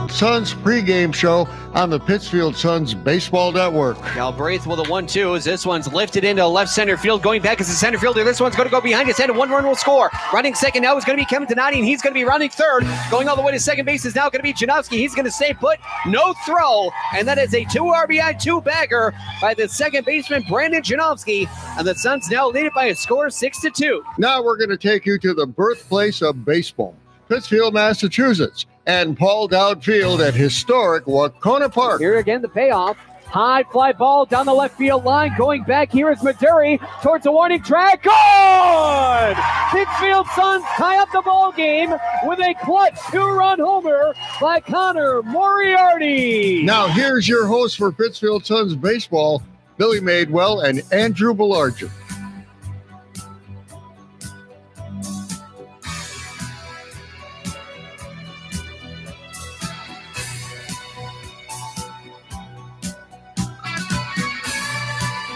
Pittsfield Suns pregame show on the Pittsfield Suns Baseball Network. Galbraith with a 1-2 as this one's lifted into left center field. Going back as a center fielder. This one's going to go behind his head and one run will score. Running second now is going to be Kevin Donati, and he's going to be running third. Going all the way to second base is now going to be Janowski. He's going to stay put. No throw. And that is a 2 RBI 2-bagger by the second baseman, Brandon Janowski. And the Suns now lead it by a score 6-2. Now we're going to take you to the birthplace of baseball, Pittsfield, Massachusetts, and Paul Dowd Field at historic Wacona Park. Here again, the payoff. High fly ball down the left field line. Going back here is Maduri towards the warning track. Gone! Pittsfield Suns tie up the ball game with a clutch 2-run homer by Connor Moriarty. Now here's your host for Pittsfield Suns baseball, Billy Madewell and Andrew Belargent.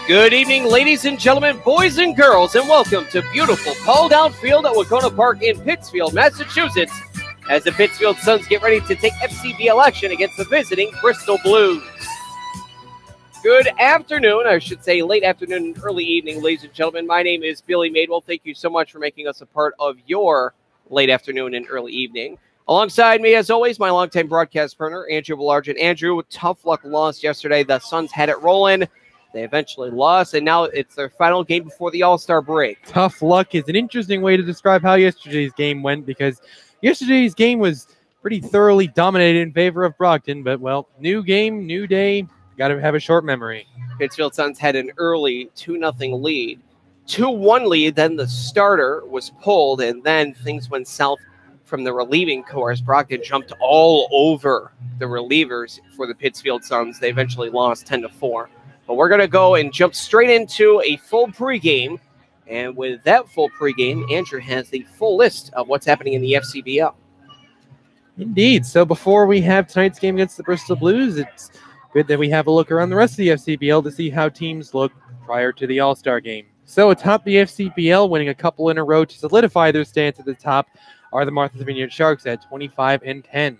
Good evening, ladies and gentlemen, boys and girls, and welcome to beautiful Paul Dowd Field at Wacona Park in Pittsfield, Massachusetts, as the Pittsfield Suns get ready to take FCBL action against the visiting Bristol Blues. Good afternoon, I should say late afternoon and early evening, ladies and gentlemen. My name is Billy Madewell. Thank you so much for making us a part of your late afternoon and early evening. Alongside me, as always, my longtime broadcast partner, Andrew Belargent. Andrew, tough luck lost yesterday. The Suns had it rolling. They eventually lost, and now it's their final game before the All-Star break. Tough luck is an interesting way to describe how yesterday's game went, because yesterday's game was pretty thoroughly dominated in favor of Brockton. But, well, new game, new day, got to have a short memory. Pittsfield Suns had an early 2-0 lead. 2-1 lead, then the starter was pulled, and then things went south from the relieving course. Brockton jumped all over the relievers for the Pittsfield Suns. They eventually lost 10-4. But we're going to go and jump straight into a full pregame. And with that full pregame, Andrew has the full list of what's happening in the FCBL. Indeed. So before we have tonight's game against the Bristol Blues, it's good that we have a look around the rest of the FCBL to see how teams look prior to the All-Star game. So atop the FCBL, winning a couple in a row to solidify their stance at the top, are the Martha's Vineyard Sharks at 25-10.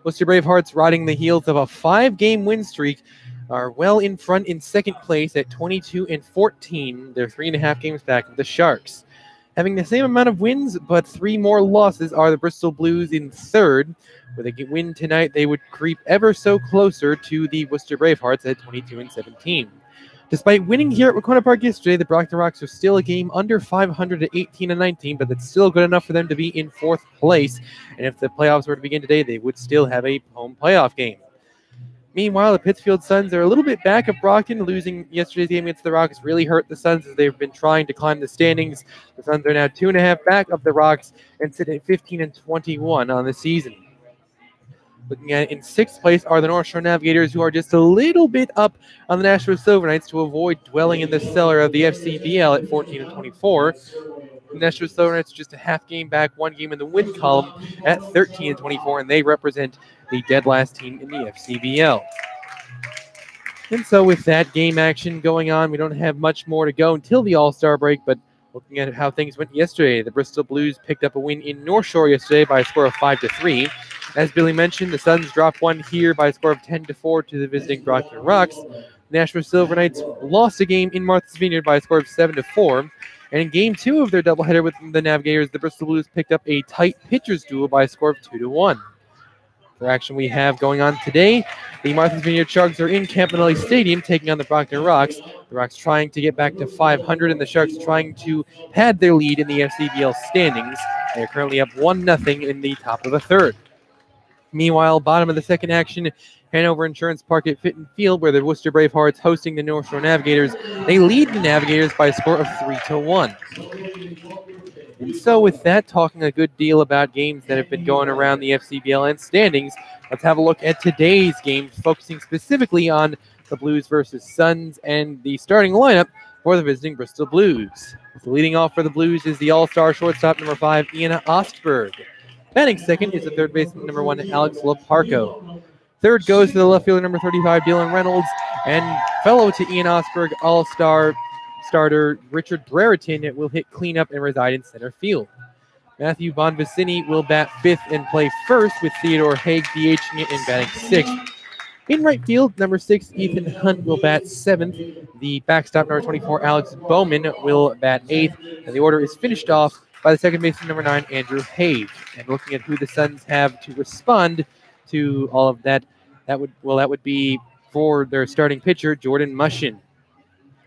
Worcester Bravehearts, riding the heels of a 5-game win streak, are well in front in second place at 22-14. They're 3.5 games back of the Sharks. Having the same amount of wins, but 3 more losses, are the Bristol Blues in third. With a win tonight, they would creep ever so closer to the Worcester Bravehearts at 22-17. Despite winning here at Wacona Park yesterday, the Brockton Rocks are still a game under 500 at 18-19, but that's still good enough for them to be in fourth place. And if the playoffs were to begin today, they would still have a home playoff game. Meanwhile, the Pittsfield Suns are a little bit back of Brockton. Losing yesterday's game against the Rocks really hurt the Suns as they've been trying to climb the standings. The Suns are now 2.5 back of the Rocks and sit at 15-21 on the season. Looking at it, in sixth place are the North Shore Navigators, who are just a little bit up on the Nashua Silver Knights to avoid dwelling in the cellar of the FCBL at 14-24. The Nashua Silver Knights are just a half game back, 1 game in the win column at 13-24, and they represent the dead last team in the FCBL. And so with that game action going on, we don't have much more to go until the All-Star break, but looking at how things went yesterday, the Bristol Blues picked up a win in North Shore yesterday by a score of 5-3. As Billy mentioned, the Suns dropped one here by a score of 10-4 to the visiting Brockton Rocks. The Nashua Silver Knights lost a game in Martha's Vineyard by a score of 7-4. And in Game 2 of their doubleheader with the Navigators, the Bristol Blues picked up a tight pitcher's duel by a score of 2-1. For action we have going on today, the Martha's Vineyard Sharks are in Campanelli Stadium taking on the Brockton Rocks. The Rocks trying to get back to 500, and the Sharks trying to pad their lead in the FCBL standings. They are currently up 1-0 in the top of the third. Meanwhile, bottom of the second action, Hanover Insurance Park at Fitton Field, where the Worcester Bravehearts hosting the North Shore Navigators. They lead the Navigators by a score of 3-1. And so with that, talking a good deal about games that have been going around the FCBL and standings, let's have a look at today's game, focusing specifically on the Blues versus Suns and the starting lineup for the visiting Bristol Blues. So leading off for the Blues is the all-star shortstop number 5, Ian Ostberg. Batting second is the third baseman number 1, Alex Loparco. Third goes to the left fielder number 35, Dylan Reynolds, and fellow to Ian Ostberg, all-star starter Richard Brereton will hit cleanup and reside in center field. Matthew Bonvicini will bat 5th and play 1st, with Theodore Haig DHing it and batting 6th. In right field, number 6, Ethan Hunt will bat 7th. The backstop, number 24, Alex Bowman, will bat 8th. And the order is finished off by the second baseman, number 9, Andrew Haig. And looking at who the Suns have to respond to all of that, that would be for their starting pitcher, Jordan Mushin.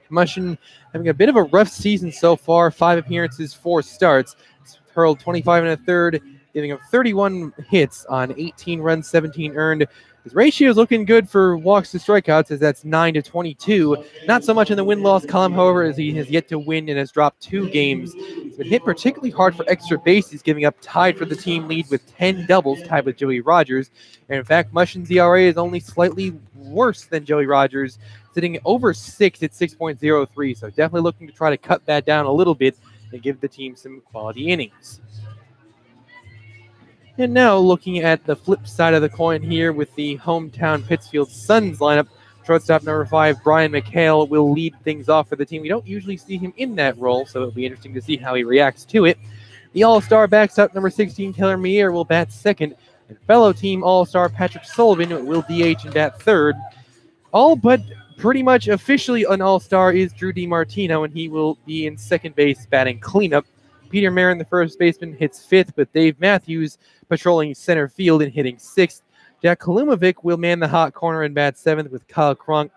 Mushin having a bit of a rough season so far, 5 appearances, 4 starts. He's hurled 25 1/3, giving up 31 hits on 18 runs, 17 earned. His ratio is looking good for walks to strikeouts, as that's 9-22. Not so much in the win-loss column, however, as he has yet to win and has dropped 2 games. He's been hit particularly hard for extra bases, giving up tied for the team lead with 10 doubles, tied with Joey Rogers. And in fact, Mushin's ERA is only slightly worse than Joey Rogers, sitting over 6 at 6.03. So definitely looking to try to cut that down a little bit and give the team some quality innings. And now looking at the flip side of the coin here with the hometown Pittsfield Suns lineup, shortstop number 5, Brian McHale, will lead things off for the team. We don't usually see him in that role, so it'll be interesting to see how he reacts to it. The all-star backstop number 16, Taylor Meyer, will bat 2nd, and fellow team all-star Patrick Sullivan will DH and bat 3rd. All but pretty much officially an all-star is Drew DiMartino, and he will be in second base batting cleanup. Peter Marin, the first baseman, hits 5th, with Dave Matthews patrolling center field and hitting 6th. Jack Kalumovic will man the hot corner and bat 7th, with Kyle Cronk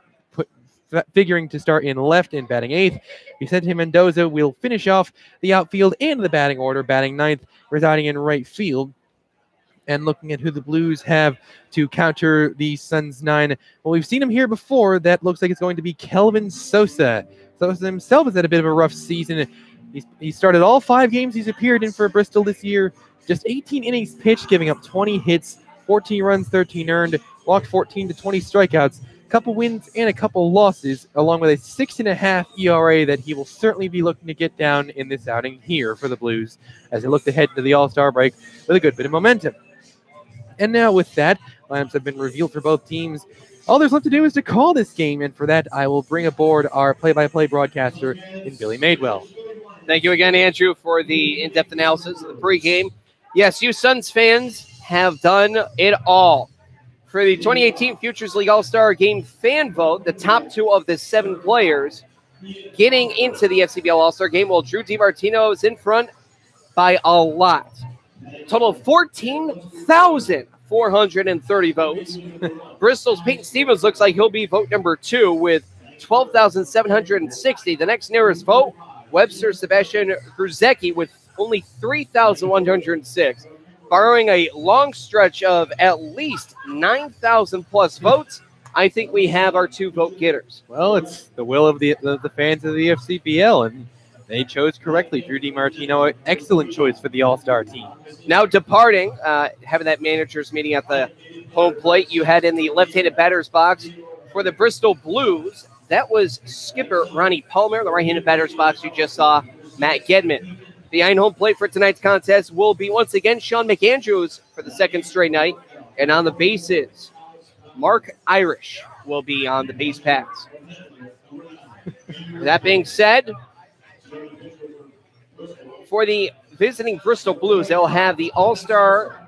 figuring to start in left and batting 8th. Vicente Mendoza will finish off the outfield and the batting order, batting 9th, residing in right field. And looking at who the Blues have to counter the Suns 9, well, we've seen him here before. That looks like it's going to be Kelvin Sosa. Sosa himself has had a bit of a rough season. He started all 5 games he's appeared in for Bristol this year. Just 18 innings pitched, giving up 20 hits, 14 runs, 13 earned, walked 14 to 20 strikeouts, a couple wins and a couple losses, along with a 6.5 ERA that he will certainly be looking to get down in this outing here for the Blues as they look ahead to the All-Star break with a good bit of momentum. And now with that, lineups have been revealed for both teams. All there's left to do is to call this game, and for that, I will bring aboard our play-by-play broadcaster in Billy Madewell. Thank you again, Andrew, for the in-depth analysis of the pregame. Yes, you Suns fans have done it all. For the 2018 Futures League All-Star Game fan vote, the top 2 of the 7 players getting into the FCBL All-Star Game, well, Drew DiMartino is in front by a lot. Total of 14,430 votes. Bristol's Peyton Stevens looks like he'll be vote number 2 with 12,760. The next nearest vote, Webster Sebastian Gruzecki with only 3,106. Borrowing a long stretch of at least 9,000 plus votes, I think we have our 2 vote getters. Well, it's the will of the fans of the FCBL, and they chose correctly. Drew DiMartino, an excellent choice for the All-Star team. Now departing, having that managers meeting at the home plate, you had in the left-handed batter's box for the Bristol Blues. That was skipper Ronnie Palmer. The right-handed batter's box, you just saw Matt Gedman. Behind home plate for tonight's contest will be once again Sean McAndrews for the second straight night. And on the bases, Mark Irish will be on the base paths. That being said, for the visiting Bristol Blues, they'll have the All-Star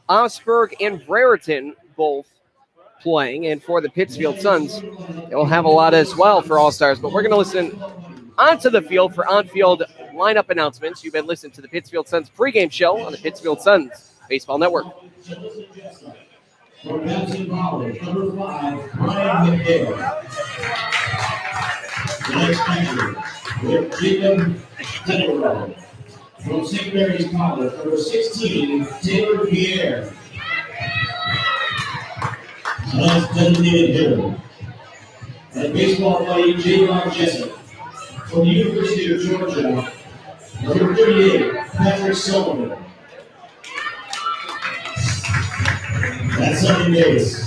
Osberg and Brereton both playing. And for the Pittsfield Suns, they'll have a lot as well for All-Stars. But we're going to listen onto the field for on-field lineup announcements. You've been listening to the Pittsfield Suns pregame show on the Pittsfield Suns Baseball Network. For Madison College, number 5, Brian McHale. The next pitcher, with Jacob Tettelrow. From St. Mary's College, number 16, Taylor Pierre. Last designated hitter. And baseball buddy, J-Rock Jessup. From the University of Georgia, number 38, Patrick Sullivan. That's second base.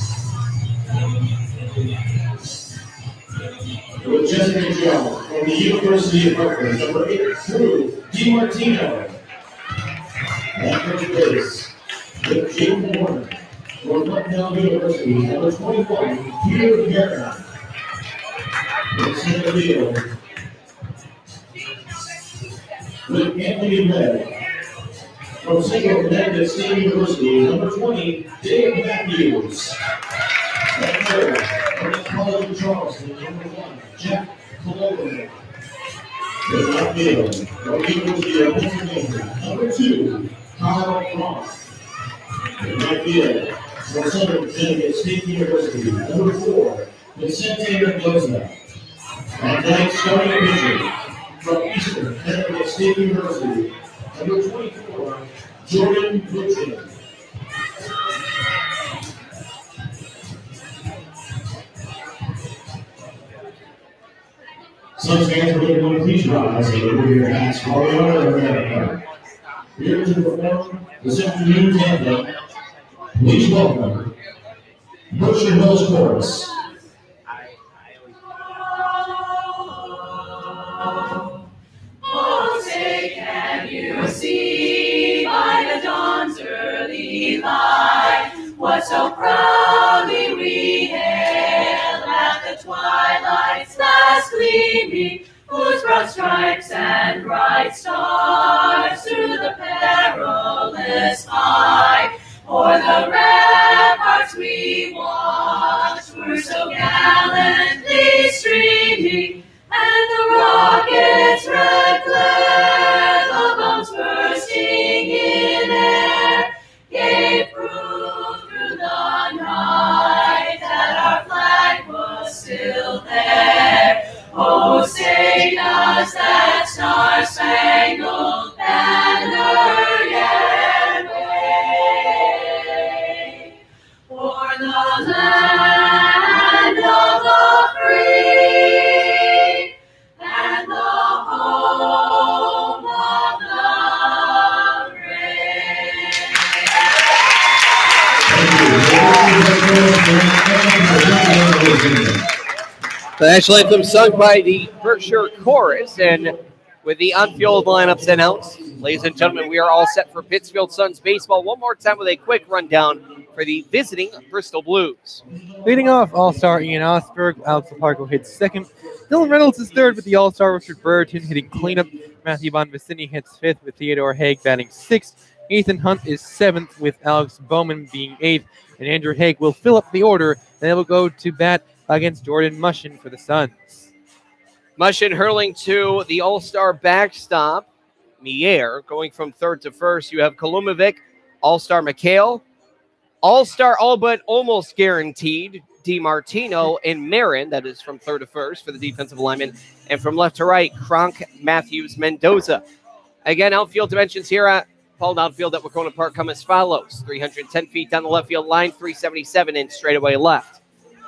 With Jessica Jones from the University of Berkeley, number 8, Drew DiMartino. At first base, with James Warner from Bucknell University, number 21, Peter Guerra. In center field, with Anthony Red From Central Connecticut State University, number 20, Dave Matthews. At third, from the College of Charleston, number 1, Jeff Cologne. In left field, from the University of Pennsylvania, number 2, Kyle Cross. In right field, from Southern Connecticut State University, number 4, Vicente Mendoza. At ninth, starting pitcher, from Eastern Connecticut State University, number 24, Jordan Woodson. Suns fans are looking to please rise and remove your hats for the honor of America. Here to perform this afternoon's anthem, please welcome Berkshire Hills Chorus. Oh, say, can you see by the dawn's early light what so proudly we hailed at the twilight's last gleaming, whose broad stripes and bright stars through the perilous fight o'er the ramparts we watched were so gallantly streaming, and the rocket's red glare, the bombs bursting in air, gave proof through the night that our flag was still there. Oh, say does that star-spangled banner yet wave o'er the land of the free and the home of the brave? The national anthem sung by the Berkshire Chorus, and with the on-field lineups announced, ladies and gentlemen, we are all set for Pittsfield Suns baseball. One more time with a quick rundown for the visiting Bristol Blues. Leading off, All-Star Ian Osberg. Alex Laparco hits second. Dylan Reynolds is third with the All-Star Richard Burton hitting cleanup. Matthew Bonvicini hits fifth with Theodore Haig batting sixth. Ethan Hunt is seventh with Alex Bowman being eighth. And Andrew Haig will fill up the order, and they will go to bat against Jordan Mushin for the Suns. Mushin hurling to the All-Star backstop. Mier going from third to first. You have Kolumovic, All-Star McHale, All-Star all but almost guaranteed DiMartino, and Marin, that is from third to first for the defensive lineman. And from left to right, Kronk, Matthews, Mendoza. Again, outfield dimensions here at Paul Outfield at Wacona Park come as follows. 310 feet down the left field line, 377 in straightaway left.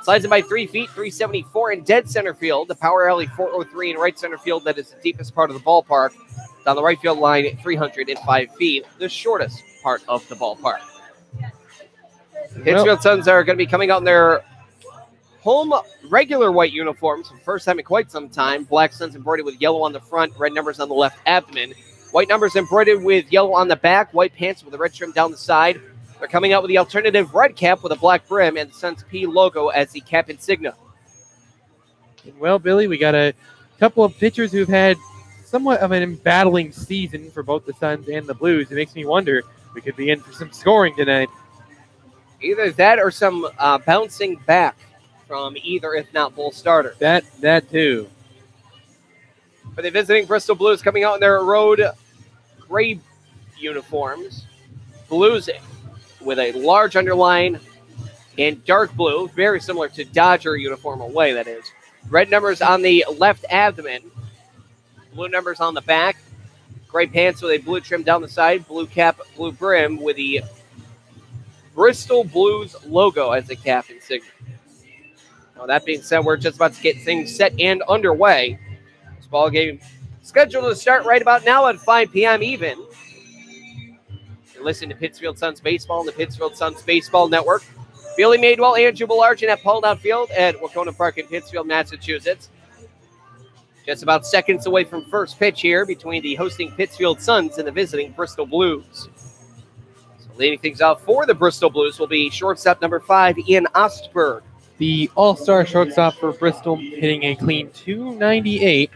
Slides in by 3 feet, 374 in dead center field. The power alley, 403 in right center field. That is the deepest part of the ballpark. Down the right field line, 305 feet, the shortest part of the ballpark. Pittsfield Suns are going to be coming out in their home regular white uniforms for the first time in quite some time. Black Suns embroidered with yellow on the front, red numbers on the left abdomen. White numbers embroidered with yellow on the back, white pants with a red trim down the side. They're coming out with the alternative red cap with a black brim and the Suns P logo as the cap insignia. Well, Billy, we got a couple of pitchers who've had somewhat of an embattling season for both the Suns and the Blues. It makes me wonder we could be in for some scoring tonight. Either that or some bouncing back from either, if not both starters. That too. For the visiting Bristol Blues coming out in their road gray uniforms. Blues with a large underline in dark blue, very similar to Dodger uniform away, that is. Red numbers on the left abdomen, blue numbers on the back, gray pants with a blue trim down the side, blue cap, blue brim with the Bristol Blues logo as the cap insignia. Now, that being said, we're just about to get things set and underway. This ball game scheduled to start right about now at 5 p.m. even. Listen to Pittsfield Suns Baseball on the Pittsfield Suns Baseball Network. Billy Madewell and Jubal Argent at Paul Outfield at Wacona Park in Pittsfield, Massachusetts. Just about seconds away from first pitch here between the hosting Pittsfield Suns and the visiting Bristol Blues. So leading things off for the Bristol Blues will be shortstop number 5, Ian Ostberg. The all-star shortstop for Bristol hitting a clean .298.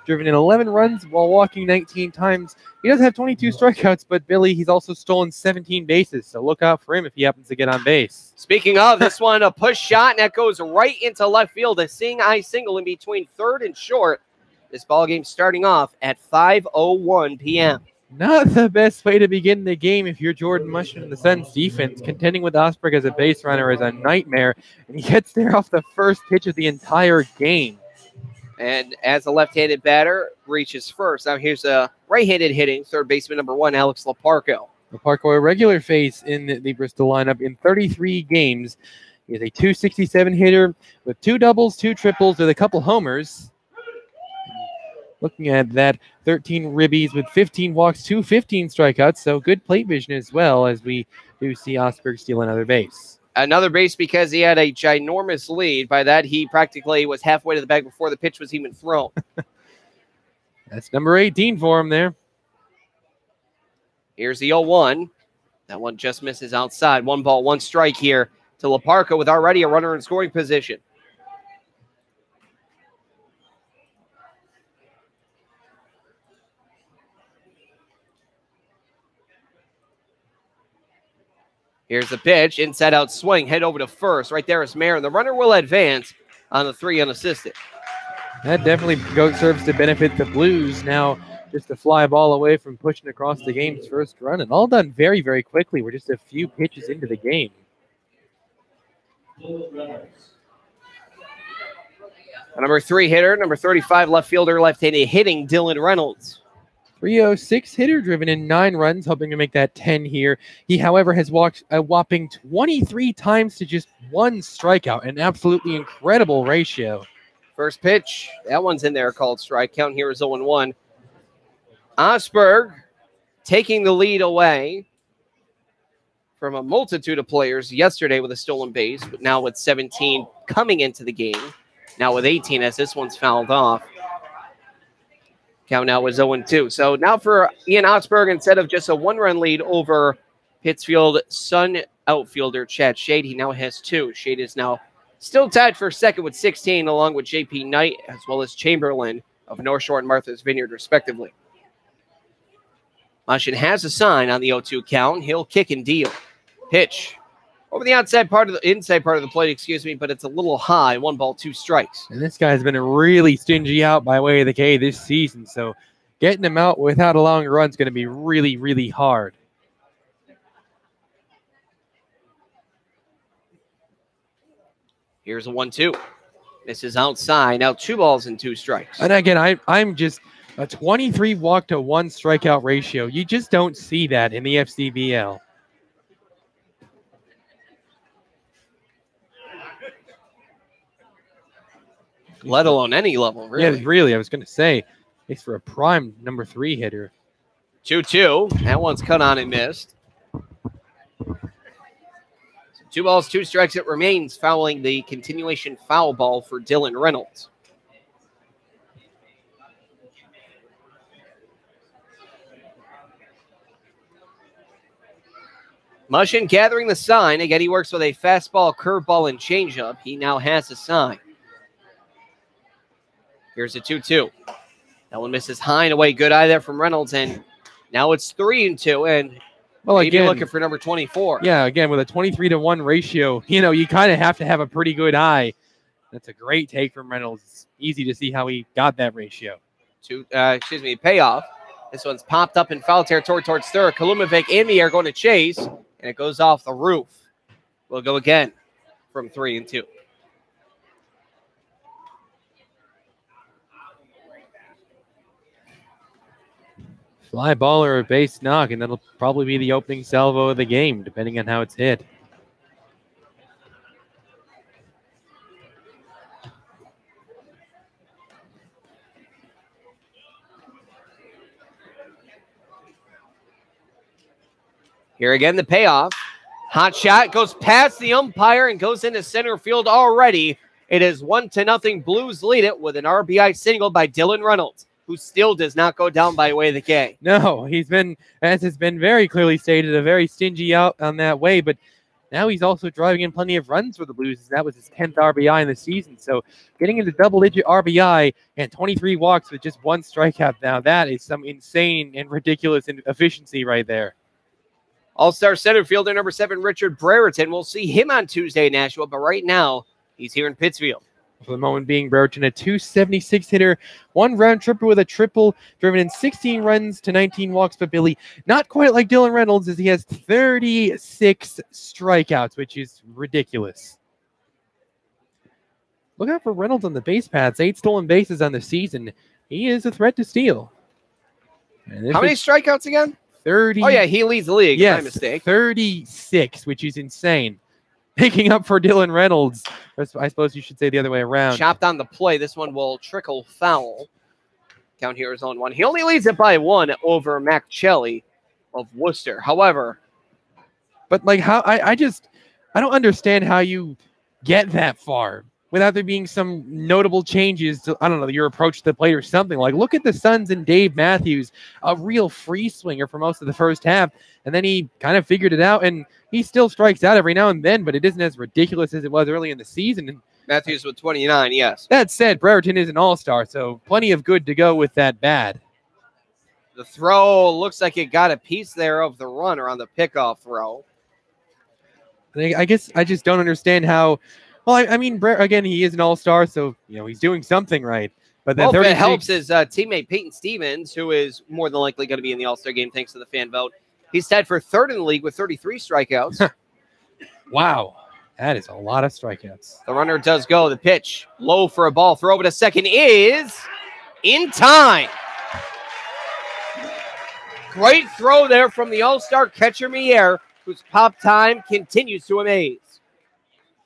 driven in 11 runs while walking 19 times. He does have 22 strikeouts, but Billy, he's also stolen 17 bases, so look out for him if he happens to get on base. Speaking of, this one, a push shot, and that goes right into left field. A seeing-eye single in between third and short. This ballgame starting off at 5:01 p.m. Not the best way to begin the game if you're Jordan Mushman and the Suns defense. Contending with Osberg as a base runner is a nightmare, and he gets there off the first pitch of the entire game. And as a left-handed batter reaches first. Now here's a right-handed hitting third baseman number 1, Alex Laparco. Laparco, a regular face in the Bristol lineup in 33 games. He is a .267 hitter with 2 doubles, 2 triples, with a couple homers. Looking at that, 13 ribbies with 15 walks, 15 strikeouts, so good plate vision as well, as we do see Osberg steal another base. Another base because he had a ginormous lead. By that, he practically was halfway to the bag before the pitch was even thrown. That's number 18 for him there. Here's the 0-1. That one just misses outside. 1 ball, 1 strike here to Laparco with already a runner in scoring position. Here's the pitch, inside out swing, head over to first. Right there is Mayer, and the runner will advance on the 3 unassisted. That definitely serves to benefit the Blues. Now, just a fly ball away from pushing across the game's first run, and all done very, very quickly. We're just a few pitches into the game. A number 3 hitter, number 35 left fielder, left-handed hitting, Dylan Reynolds. 306 hitter, driven in 9 runs, hoping to make that 10 here. He, however, has walked a whopping 23 times to just 1 strikeout, an absolutely incredible ratio. First pitch, that one's in there, called strike. Count here is 0-1. Osberg taking the lead away from a multitude of players yesterday with a stolen base, but now with 17 coming into the game. Now with 18 as this one's fouled off. Count now is 0-2. So now for Ian Osberg, instead of just a 1-run lead over Pittsfield Sun outfielder Chad Shade, he now has 2. Shade is now still tied for second with 16, along with J.P. Knight as well as Chamberlain of North Shore and Martha's Vineyard, respectively. Mushman has a sign on the 0-2 count. He'll kick and deal. Pitch over the inside part of the plate, but it's a little high. 1 ball, 2 strikes. And this guy's been a really stingy out by way of the K this season, so getting him out without allowing a run is going to be really, really hard. Here's a 1-2. This is outside. Now 2 balls and 2 strikes. And again, I'm just a 23 walk to 1 strikeout ratio. You just don't see that in the FCBL. Let alone any level, really. Yeah, really. I was going to say, it's for a prime number 3 hitter. 2-2. That one's cut on and missed. 2 balls, 2 strikes. It remains, fouling the continuation foul ball for Dylan Reynolds. Mushman gathering the sign. Again, he works with a fastball, curveball, and changeup. He now has a sign. Here's a 2-2. That one misses high and away. Good eye there from Reynolds, and now it's 3-2, and well, maybe again, looking for number 24. Yeah, again, with a 23-1 ratio, you kind of have to have a pretty good eye. That's a great take from Reynolds. It's easy to see how he got that ratio. Payoff. This one's popped up in foul territory towards third. Kalumovic in the air going to chase, and it goes off the roof. We'll go again from 3-2. Fly ball or a base knock, and that'll probably be the opening salvo of the game, depending on how it's hit. Here again, the payoff. Hot shot goes past the umpire and goes into center field already. It is 1-0. Blues lead it with an RBI single by Dylan Reynolds, who still does not go down by way of the K. No, he's been, as has been very clearly stated, a very stingy out on that way. But now he's also driving in plenty of runs for the Blues. That was his 10th RBI in the season. So getting into double-digit RBI and 23 walks with just 1 strikeout now, that is some insane and ridiculous efficiency right there. All-star center fielder number 7, Richard Brereton. We'll see him on Tuesday in Nashville, but right now he's here in Pittsfield. For the moment being, Brereton, a .276 hitter, 1 round tripper with a triple, driven in 16 runs to 19 walks. But Billy, not quite like Dylan Reynolds, as he has 36 strikeouts, which is ridiculous. Look out for Reynolds on the base paths, 8 stolen bases on the season. He is a threat to steal. How many strikeouts again? 30. Oh, yeah, he leads the league. Yes, my mistake. 36, which is insane. Picking up for Dylan Reynolds. I suppose you should say the other way around. Chopped on the play. This one will trickle foul. Count here is on 1. He only leads it by 1 over Mac Chelly of Worcester. However, but like how I don't understand how you get that far without there being some notable changes to, I don't know, your approach to the plate or something. Like, look at the Suns and Dave Matthews, a real free swinger for most of the first half, and then he kind of figured it out, and he still strikes out every now and then, but it isn't as ridiculous as it was early in the season. And Matthews with 29, yes. That said, Brereton is an all-star, so plenty of good to go with that bad. The throw looks like it got a piece there of the runner on the pickoff throw. I guess I just don't understand how. Well, I mean, again, he is an all-star, so he's doing something right. But well, if it helps his teammate Peyton Stevens, who is more than likely going to be in the All-Star game thanks to the fan vote. He's tied for 3rd in the league with 33 strikeouts. Wow, that is a lot of strikeouts. The runner does go. The pitch, low for a ball. Throw to second is in time. Great throw there from the All-Star catcher Mier, whose pop time continues to amaze.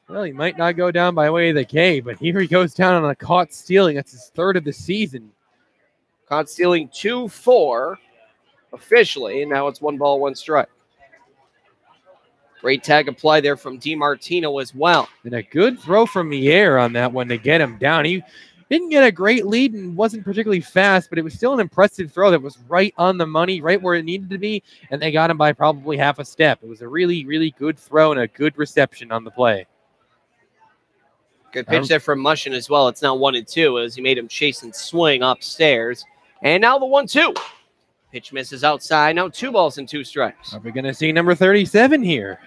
Well, he might not go down by way of the K, but here he goes down on a caught stealing. That's his 3rd of the season. Caught stealing 2-4 officially, and now it's 1 ball, 1 strike. Great tag apply there from DiMartino as well. And a good throw from Mier on that one to get him down. He didn't get a great lead and wasn't particularly fast, but it was still an impressive throw that was right on the money, right where it needed to be, and they got him by probably half a step. It was a really, really good throw and a good reception on the play. Good pitch there from Mushin as well. It's now 1-2 as he made him chase and swing upstairs. And now the 1-2. Pitch misses outside. Now 2 balls and 2 strikes. Are we going to see number 37 here?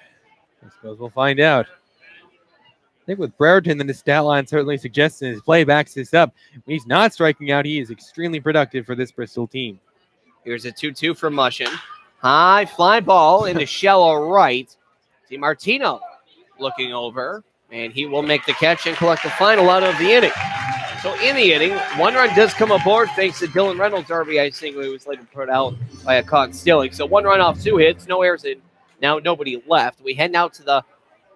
I suppose we'll find out. I think with Brereton, then the stat line certainly suggests, and his play backs this up. When he's not striking out, he is extremely productive for this Bristol team. Here's a 2-2 from Mushin. High fly ball into shallow right. DiMartino looking over. And he will make the catch and collect the final out of the inning. So in the inning, 1 run does come aboard thanks to Dylan Reynolds' RBI single. He was later put out by a caught stealing. So 1 run off 2 hits, no errors in. Now nobody left. We head now to the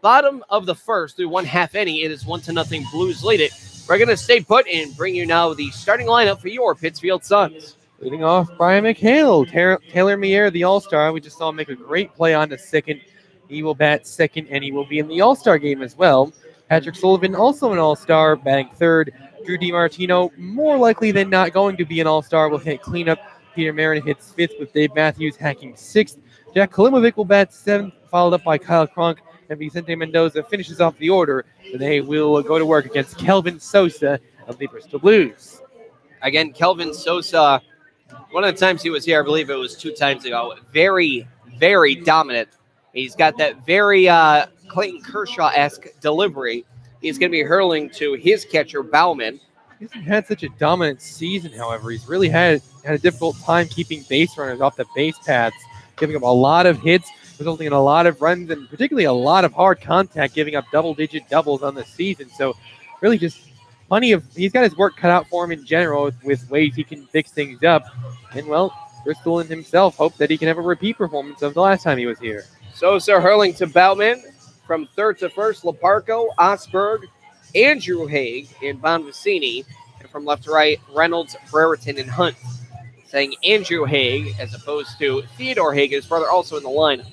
bottom of the first through 1/2 inning. It is 1-0 Blues lead it. We're going to stay put and bring you now the starting lineup for your Pittsfield Suns. Leading off, Brian McHale. Taylor Mier, the all-star. We just saw him make a great play on the second. He will bat 2nd, and he will be in the All-Star game as well. Patrick Sullivan, also an All-Star, batting 3rd. Drew DiMartino, more likely than not going to be an All-Star, will hit cleanup. Peter Marin hits 5th with Dave Matthews hacking 6th. Jack Kalimovic will bat 7th, followed up by Kyle Cronk. And Vicente Mendoza finishes off the order. So they will go to work against Kelvin Sosa of the Bristol Blues. Again, Kelvin Sosa, one of the times he was here, I believe it was 2 times ago, very, very dominant. He's got that very Clayton Kershaw-esque delivery. He's going to be hurling to his catcher, Bauman. He hasn't had such a dominant season, however. He's really had a difficult time keeping base runners off the base paths, giving up a lot of hits, resulting in a lot of runs, and particularly a lot of hard contact, giving up double-digit doubles on the season. So really just plenty of – he's got his work cut out for him in general with ways he can fix things up. And, well, Bristol and himself hope that he can have a repeat performance of the last time he was here. Sosa hurling to Bauman. From 3rd to 1st, Laparco, Osberg, Andrew Haig, and Bonvicini. And from left to right, Reynolds, Brereton, and Hunt. Saying Andrew Haig as opposed to Theodore Haig, his brother, also in the lineup.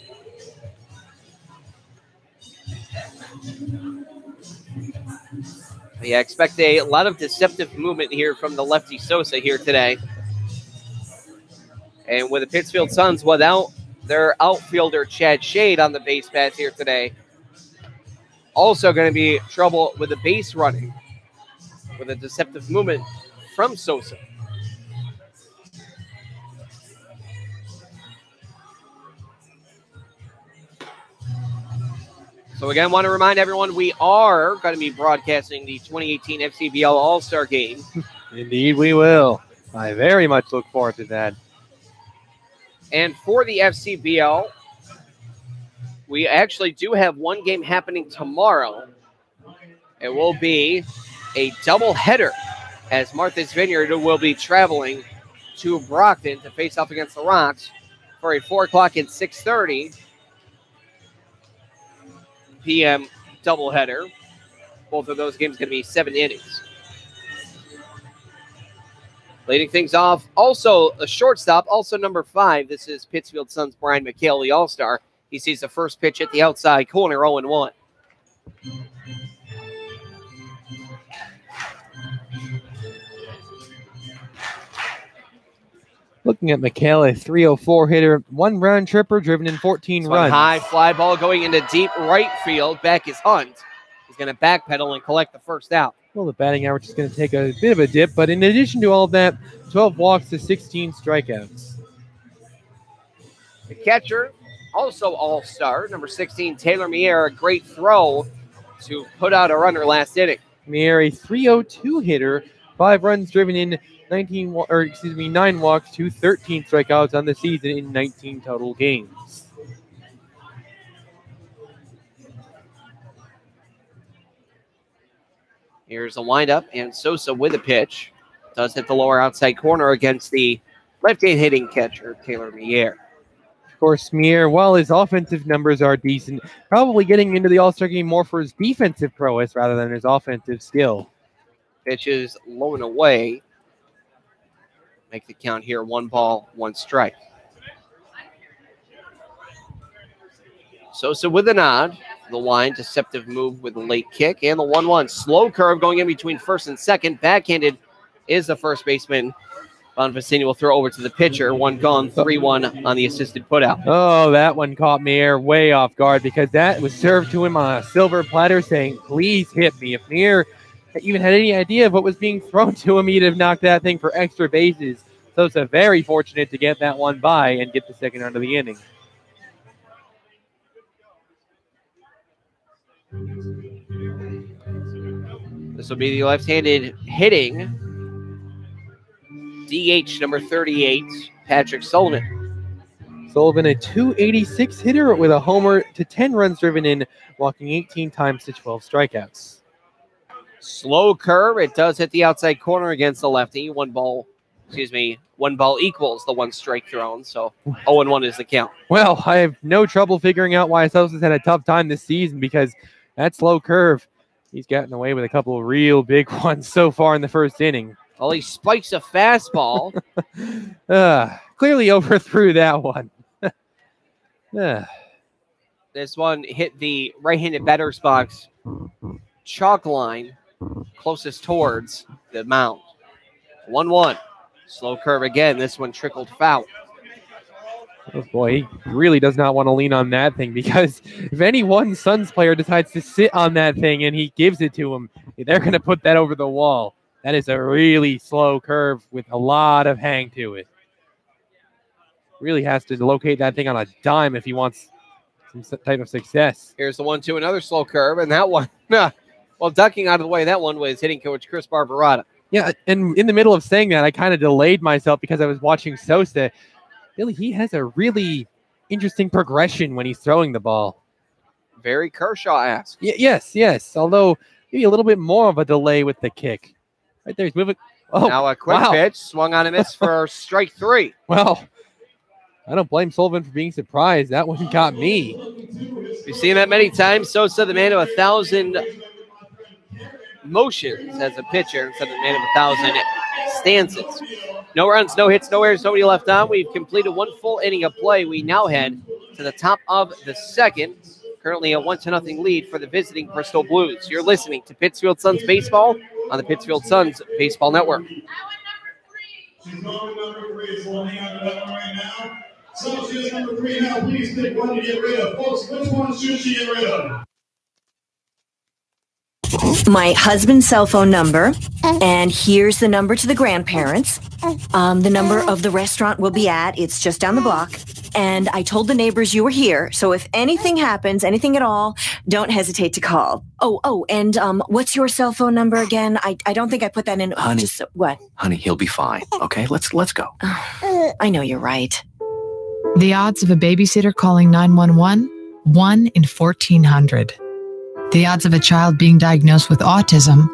Yeah, expect a lot of deceptive movement here from the lefty Sosa here today. And with the Pittsfield Suns without their outfielder Chad Shade on the base paths here today, Also going to be trouble with the base running with a deceptive movement from Sosa. So again, want to remind everyone we are going to be broadcasting the 2018 FCBL All-Star Game. Indeed, we will. I very much look forward to that. And for the FCBL, we actually do have one game happening tomorrow. It will be a doubleheader as Martha's Vineyard will be traveling to Brockton to face off against the Rocks for a 4 o'clock and 6:30 p.m. doubleheader. Both of those games going to be 7 innings. Leading things off, also a shortstop, also number 5. This is Pittsfield Suns' Brian McHale, the All-Star. He sees the first pitch at the outside corner, 0-1. Looking at McHale, a 304 hitter, 1 round tripper, driven in 14 runs. High fly ball going into deep right field. Back is Hunt. He's going to backpedal and collect the first out. Well, the batting average is going to take a bit of a dip, but in addition to all of that, 12 walks to 16 strikeouts. The catcher, also all-star, number 16, Taylor Mier, a great throw to put out a runner last inning. Mier, a 302 hitter, 5 runs driven in 9 walks to 13 strikeouts on the season in 19 total games. Here's a windup, and Sosa with a pitch. Does hit the lower outside corner against the left-hand hitting catcher, Taylor Mier. Of course, Mier, while his offensive numbers are decent, probably getting into the All-Star game more for his defensive prowess rather than his offensive skill. Pitch is low and away. Make the count here, 1 ball, 1 strike. Sosa with a nod. The line, deceptive move with a late kick. And the 1-1. Slow curve going in between first and second. Backhanded is the first baseman. Bonvicini will throw over to the pitcher. 1 gone, 3-1 on the assisted putout. Oh, that one caught Mier way off guard because that was served to him on a silver platter saying, please hit me. If Mier even had any idea of what was being thrown to him, he'd have knocked that thing for extra bases. Sosa very fortunate to get that one by and get the second out of the inning. This will be the left-handed hitting DH number 38, Patrick Sullivan. Sullivan, a 286 hitter with a homer to 10 runs driven in, walking 18 times to 12 strikeouts. Slow curve. It does hit the outside corner against the lefty. 1 ball equals the 1 strike thrown. So 0-1 is the count. Well, I have no trouble figuring out why Sosa's had a tough time this season because that slow curve, he's gotten away with a couple of real big ones so far in the first inning. Well, he spikes a fastball. Clearly overthrew that one. This one hit the right-handed batter's box chalk line closest towards the mound. 1-1. Slow curve again. This one trickled foul. Oh boy, he really does not want to lean on that thing because if any one Suns player decides to sit on that thing and he gives it to him, they're going to put that over the wall. That is a really slow curve with a lot of hang to it. Really has to locate that thing on a dime if he wants some type of success. Here's the 1-2, another slow curve, and that one, well, ducking out of the way, that one was hitting coach Chris Barbarata. Yeah, and in the middle of saying that, I kind of delayed myself because I was watching Sosa. Really, he has a really interesting progression when he's throwing the ball. Very Kershaw-esque. Yes. Although maybe a little bit more of a delay with the kick. Right there, he's moving. Oh, now a quick pitch, swung on a miss for strike 3. Well, I don't blame Sullivan for being surprised. That one got me. We've seen that many times. Sosa, the man of 1,000 motions as a pitcher instead of the man of 1,000 stances. No runs, no hits, no errors, nobody left on. We've completed 1 full inning of play. We now head to the top of the second. Currently a 1-0 lead for the visiting Bristol Blues. You're listening to Pittsfield Suns Baseball on the Pittsfield Suns Baseball Network. She's going number 3. It's holding on to that one right now. So she's number 3 now. Please pick one to get rid of. Folks, which one should she get rid of? my husband's cell phone number, and here's the number to the grandparents. The number of the restaurant we'll be at, it's just down the block. And I told the neighbors you were here, so if anything happens, anything at all, don't hesitate to call. And what's your cell phone number again? I don't think I put that in. Honey. What? Honey, he'll be fine. Okay, let's go. I know you're right. The odds of a babysitter calling 911? 1 in 1,400. The odds of a child being diagnosed with autism?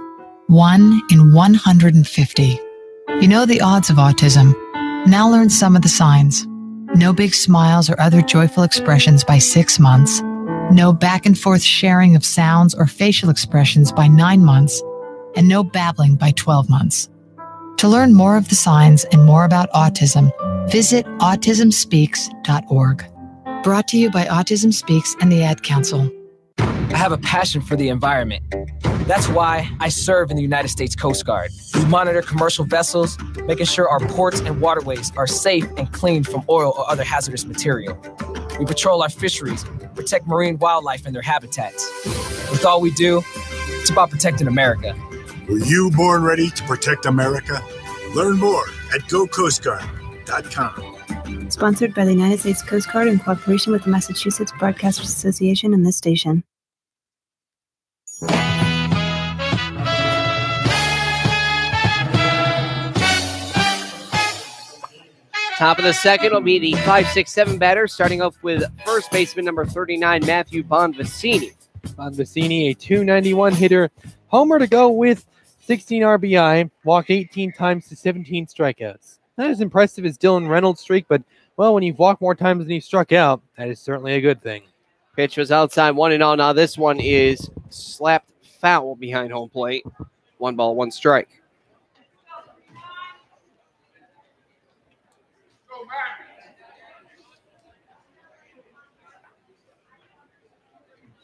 1 in 150. You know the odds of autism. Now learn some of the signs. No big smiles or other joyful expressions by 6 months. No back and forth sharing of sounds or facial expressions by 9 months. And no babbling by 12 months. To learn more of the signs and more about autism, visit autismspeaks.org. Brought to you by Autism Speaks and the Ad Council. I have a passion for the environment. That's why I serve in the United States Coast Guard. We monitor commercial vessels, making sure our ports and waterways are safe and clean from oil or other hazardous material. We patrol our fisheries, protect marine wildlife and their habitats. With all we do, it's about protecting America. Were you born ready to protect America? Learn more at gocoastguard.com. Sponsored by the United States Coast Guard in cooperation with the Massachusetts Broadcasters Association and this station. Top of the second will be the 5-6-7 batter, starting off with first baseman number 39, Matthew Bonvicini. Bonvicini, a .291 hitter, homer to go with 16 RBI, walked 18 times to 17 strikeouts. Not as impressive as Dylan Reynolds' streak, but, well, when you've walked more times than you've struck out, that is certainly a good thing. Pitch was outside 1-0. Now this one is slapped foul behind home plate. 1 ball, 1 strike.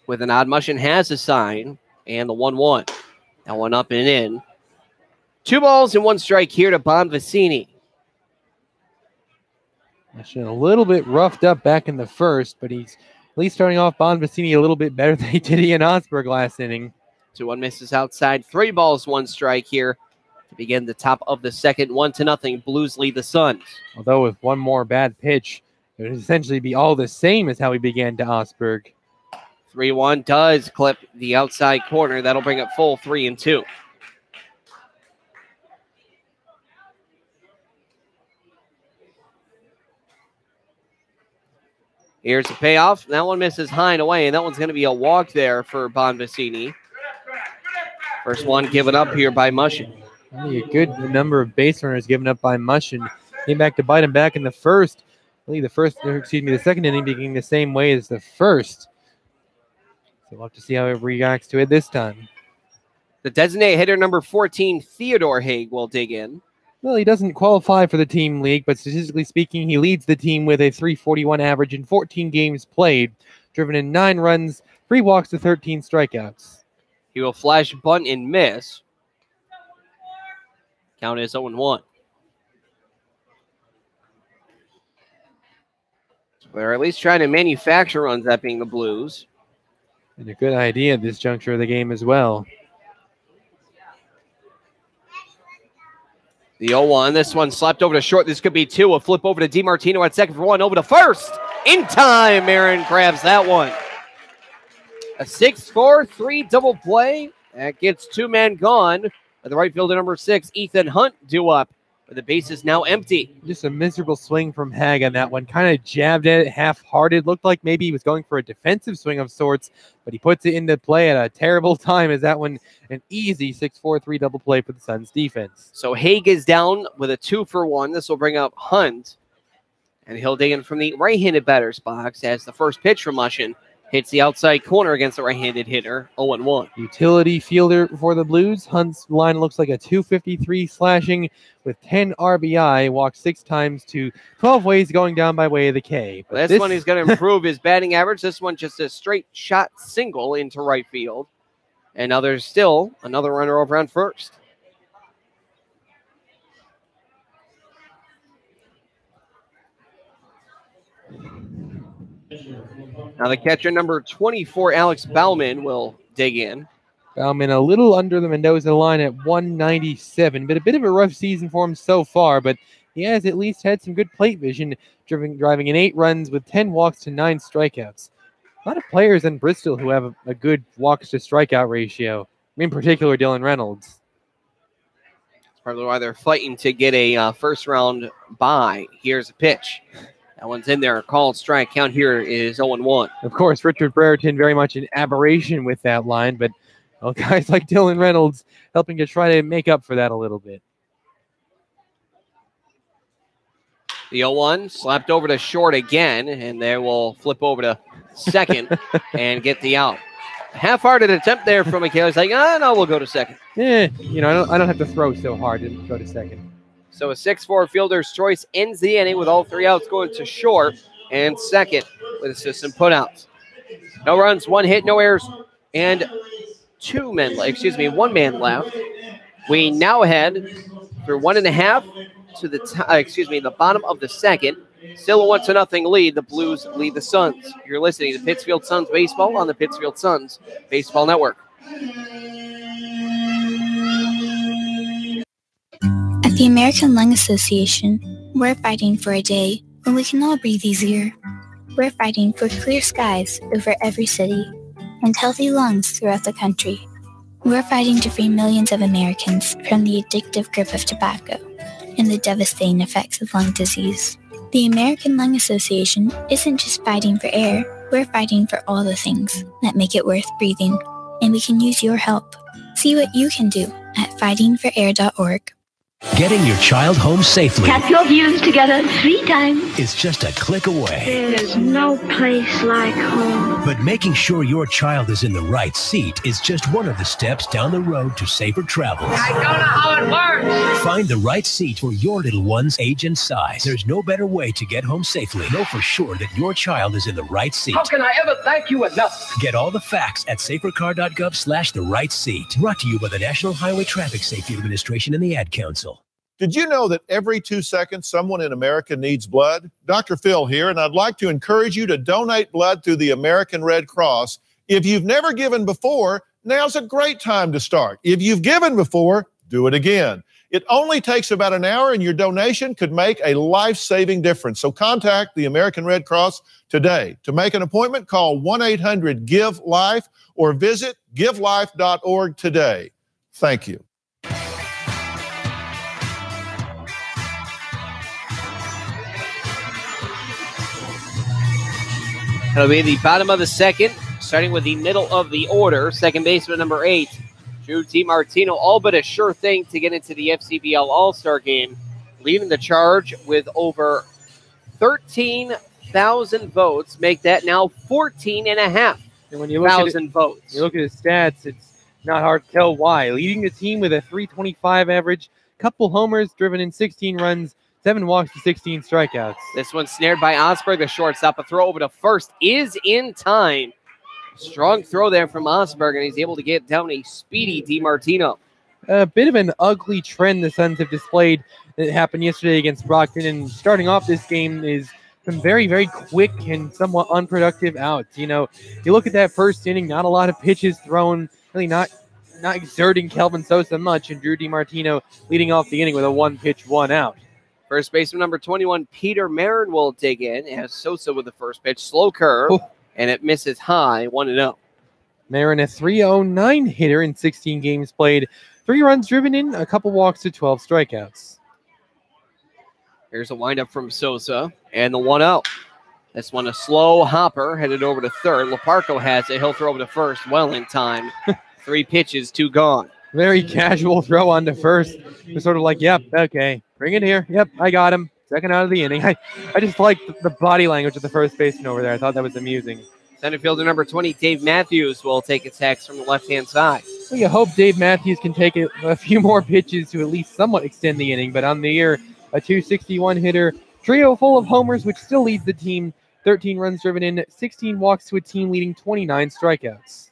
With an odd motion has a sign, and the 1-1. That one up and in. 2 balls and 1 strike here to Bonvicini. A little bit roughed up back in the first, but he's at least starting off Bonvicini a little bit better than he did Ian Osberg last inning. 2-1 misses outside. 3 balls, 1 strike here to begin the top of the second. 1-0. Blues lead the Suns. Although with one more bad pitch, it would essentially be all the same as how we began to Osberg. 3-1 does clip the outside corner. That'll bring it full 3-2. Here's the payoff. That one misses high and away, and that one's going to be a walk there for Bonvicini. First one given up here by Mushin. Only a good number of base runners given up by Mushin. Came back to bite him back in the first. I believe the second inning being the same way as the first. So we'll have to see how he reacts to it this time. The designated hitter number 14, Theodore Haig, will dig in. Well, he doesn't qualify for the team league, but statistically speaking, he leads the team with a .341 average in 14 games played, driven in 9 runs, 3 walks to 13 strikeouts. He will flash, bunt, and miss. Count is 0-1. So they're at least trying to manufacture runs, that being the Blues. And a good idea at this juncture of the game as well. The 0-1. This one slapped over to short. This could be 2. A flip over to DiMartino at second for 1. Over to first. In time, Aaron grabs that one. A 6-4-3 double play. That gets 2 men gone. With the right fielder number 6, Ethan Hunt, due up. But the base is now empty. Just a miserable swing from Haig on that one. Kind of jabbed at it half-hearted. Looked like maybe he was going for a defensive swing of sorts, but he puts it into play at a terrible time as that one an easy 6-4-3 double play for the Suns defense. So Haig is down with a 2-for-1. This will bring up Hunt. And he'll dig in from the right-handed batter's box as the first pitch from Mushin hits the outside corner against the right-handed hitter, 0-1. Utility fielder for the Blues. Hunt's line looks like a .253 slashing with 10 RBI, walked 6 times to 12 ways going down by way of the K. But this one is going to improve his batting average. This one just a straight shot single into right field. And now there's still another runner over on first. Now the catcher number 24, Alex Bauman, will dig in. Bauman a little under the Mendoza line at 197, but a bit of a rough season for him so far, but he has at least had some good plate vision, driving in 8 runs with 10 walks to 9 strikeouts. A lot of players in Bristol who have a good walks to strikeout ratio, in particular Dylan Reynolds. That's probably why they're fighting to get a first round bye. Here's a pitch. That one's in there. Called strike. Count here is 0-1. Of course, Richard Brereton very much an aberration with that line, but guys like Dylan Reynolds helping to try to make up for that a little bit. The 0-1 slapped over to short again, and they will flip over to second and get the out. Half-hearted attempt there from McHale. He's like, no, we'll go to second. I don't have to throw so hard to go to second. So a 6-4 fielder's choice ends the inning with all 3 outs going to short and second with assistant putouts. No runs, 1 hit, no errors, and 1 man left. We now head through 1.5 to the bottom of the second. Still a 1-0 lead. The Blues lead the Suns. You're listening to Pittsfield Suns Baseball on the Pittsfield Suns Baseball Network. At the American Lung Association, we're fighting for a day when we can all breathe easier. We're fighting for clear skies over every city and healthy lungs throughout the country. We're fighting to free millions of Americans from the addictive grip of tobacco and the devastating effects of lung disease. The American Lung Association isn't just fighting for air, we're fighting for all the things that make it worth breathing, and we can use your help. See what you can do at fightingforair.org. Getting your child home safely Tap your views together 3 times. is just a click away. There's no place like home. But making sure your child is in the right seat is just one of the steps down the road to safer travels. I don't know how it works. Find the right seat for your little one's age and size. There's no better way to get home safely. Know for sure that your child is in the right seat. How can I ever thank you enough? Get all the facts at safercar.gov/the right seat. Brought to you by the National Highway Traffic Safety Administration and the Ad Council. Did you know that every 2 seconds someone in America needs blood? Dr. Phil here, and I'd like to encourage you to donate blood through the American Red Cross. If you've never given before, now's a great time to start. If you've given before, do it again. It only takes about an hour, and your donation could make a life-saving difference. So contact the American Red Cross today. To make an appointment, call 1-800-GIVE-LIFE or visit givelife.org today. Thank you. It'll be the bottom of the second, starting with the middle of the order. Second baseman number 8, Drew DiMartino, all but a sure thing to get into the FCBL All-Star game, leading the charge with over 13,000 votes. Make that now 14,500 votes. You look at his stats, it's not hard to tell why. Leading the team with a 325 average, couple homers, driven in 16 runs, 7 walks to 16 strikeouts. This one snared by Osberg, the shortstop. A throw over to first is in time. Strong throw there from Osberg, and he's able to get down a speedy DiMartino. A bit of an ugly trend the Suns have displayed that happened yesterday against Brockton, and starting off this game is some very, very quick and somewhat unproductive outs. You look at that first inning, not a lot of pitches thrown, really not exerting Kelvin Sosa much, and Drew DiMartino leading off the inning with a 1-pitch, 1 out. First baseman number 21, Peter Marin will dig in as Sosa with the first pitch. Slow curve, and it misses high, 1-0. Marin, a 309 hitter in 16 games played. 3 runs driven in, a couple walks to 12 strikeouts. Here's a windup from Sosa, and the 1-0. This one a slow hopper, headed over to third. Leparco has it. He'll throw over to first, well in time. 3 pitches, 2 gone. Very casual throw on to first. It was sort of like, yep, okay, bring it here. Yep, I got him. Second out of the inning. I just liked the body language of the first baseman over there. I thought that was amusing. Center fielder number 20, Dave Matthews, will take attacks from the left-hand side. Well, you hope Dave Matthews can take a few more pitches to at least somewhat extend the inning, but on the year, a 261 hitter, trio full of homers, which still leads the team. 13 runs driven in, 16 walks to a team leading 29 strikeouts.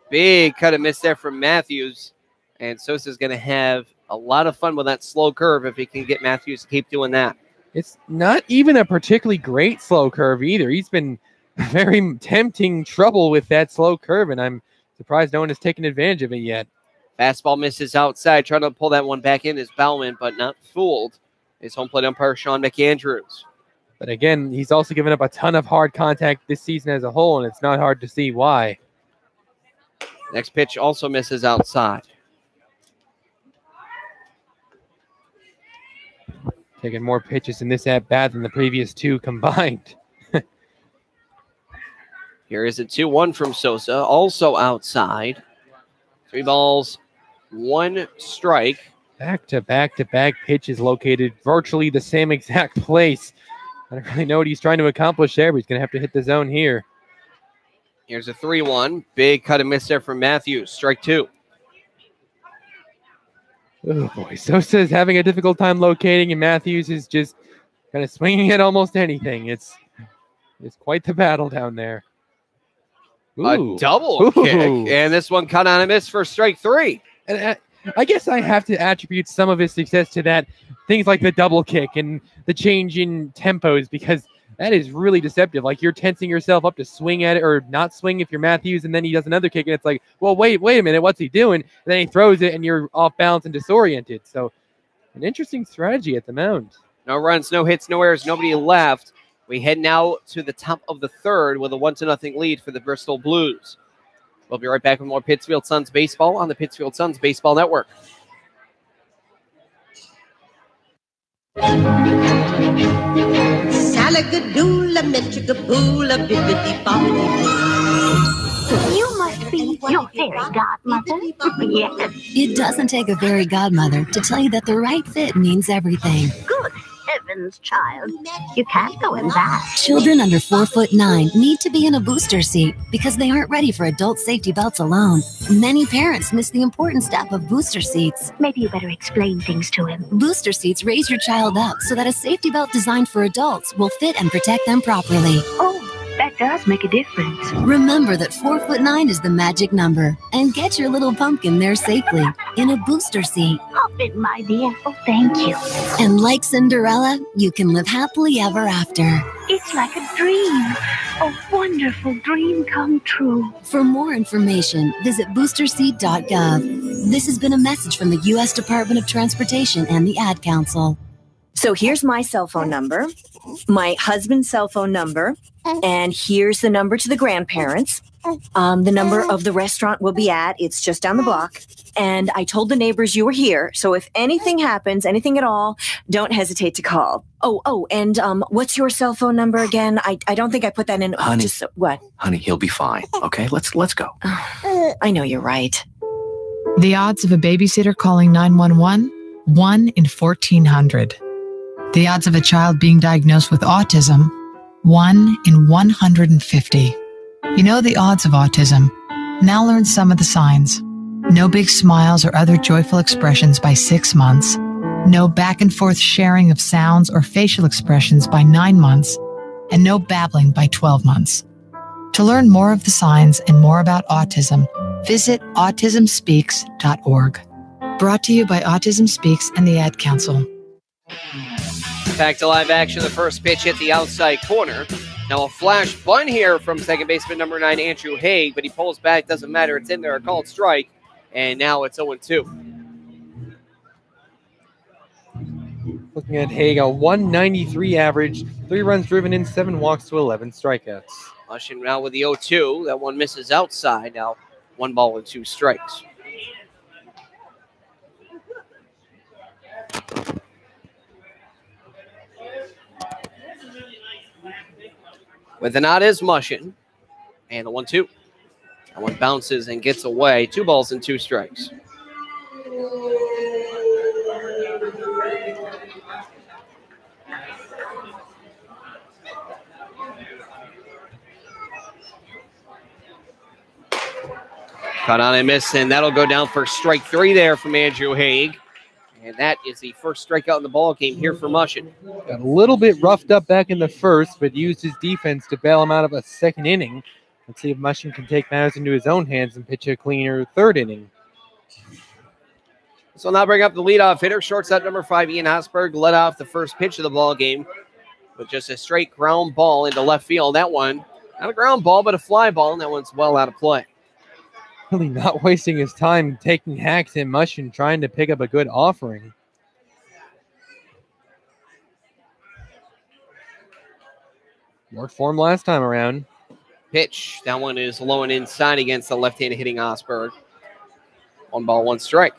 Big cut and miss there from Matthews. And Sosa's going to have a lot of fun with that slow curve if he can get Matthews to keep doing that. It's not even a particularly great slow curve either. He's been very tempting trouble with that slow curve, and I'm Surprised no one has taken advantage of it yet. Fastball misses outside. Trying to pull that one back in is Bauman, but not fooled. His home plate umpire, Sean McAndrews. But again, he's also given up a ton of hard contact this season as a whole, and it's not hard to see why. Next pitch also misses outside. Taking more pitches in this at-bat than the previous two combined. Here is a 2-1 from Sosa, also outside. 3 balls, 1 strike. Back-to-back-to-back pitches located virtually the same exact place. I don't really know what he's trying to accomplish there, but he's going to have to hit the zone here. Here's a 3-1. Big cut and miss there from Matthews. Strike 2. Oh, boy. Sosa is having a difficult time locating, and Matthews is just kind of swinging at almost anything. It's quite the battle down there. Ooh. A double kick, and this one cut on a miss for strike 3. And I guess I have to attribute some of his success to that, things like the double kick and the change in tempos, because that is really deceptive. Like, you're tensing yourself up to swing at it or not swing if you're Matthews, and then he does another kick, and it's like, well, wait a minute, what's he doing? And then he throws it, and you're off balance and disoriented. So an interesting strategy at the mound. No runs, no hits, no errors, nobody left. We head now to the top of the third with a 1-0 lead for the Bristol Blues. We'll be right back with more Pittsfield Suns baseball on the Pittsfield Suns Baseball Network. Salagadoola, metricaboola, bibbidi bobbidi. You must be your fairy godmother. Yes. It doesn't take a fairy godmother to tell you that the right fit means everything. Good heavens, child. You can't go in that. Children under 4'9" need to be in a booster seat because they aren't ready for adult safety belts alone. Many parents miss the important step of booster seats. Maybe you better explain things to him. Booster seats raise your child up so that a safety belt designed for adults will fit and protect them properly. Oh, that does make a difference. Remember that 4'9" is the magic number, and get your little pumpkin there safely in a booster seat. Hop in, my dear. Oh, thank you. And like Cinderella, you can live happily ever after. It's like a dream. A wonderful dream come true. For more information, visit boosterseat.gov. This has been a message from the U.S. Department of Transportation and the Ad Council. So here's my cell phone number, my husband's cell phone number, and here's the number to the grandparents. The number of the restaurant we'll be at, it's just down the block. And I told the neighbors you were here, so if anything happens, anything at all, don't hesitate to call. And what's your cell phone number again? I don't think I put that in. Honey, What? Honey, he'll be fine. Okay, let's go. I know you're right. The odds of a babysitter calling 911, 1 in 1,400. The odds of a child being diagnosed with autism, 1 in 150. You know the odds of autism. Now learn some of the signs. No big smiles or other joyful expressions by 6 months. No back and forth sharing of sounds or facial expressions by 9 months. And no babbling by 12 months. To learn more of the signs and more about autism, visit autismspeaks.org. Brought to you by Autism Speaks and the Ad Council. Back to live action. The first pitch hit the outside corner. Now a flash bunt here from second baseman number 9, Andrew Haig, but he pulls back. Doesn't matter. It's in there. A called strike. And now it's 0-2. Looking at Haig, a 193 average, 3 runs driven in, 7 walks to 11 strikeouts. Mushing now with the 0-2. That one misses outside. Now 1 ball and 2 strikes. With the nod is Mushin. And the 1-2. That one bounces and gets away. 2 balls and 2 strikes. Cut on and miss, and that'll go down for strike 3 there from Andrew Haig. And that is the first strikeout in the ball game here for Mushin. Got a little bit roughed up back in the first, but used his defense to bail him out of a second inning. Let's see if Mushin can take matters into his own hands and pitch a cleaner third inning. So now bring up the leadoff hitter, shortstop number 5, Ian Hosberg, led off the first pitch of the ball game with just a straight ground ball into left field. That one, not a ground ball, but a fly ball, and that one's well out of play. Really not wasting his time taking hacks and mush and trying to pick up a good offering. Worked for him last time around. Pitch. That one is low and inside against the left-handed hitting Osberg. 1 ball, 1 strike.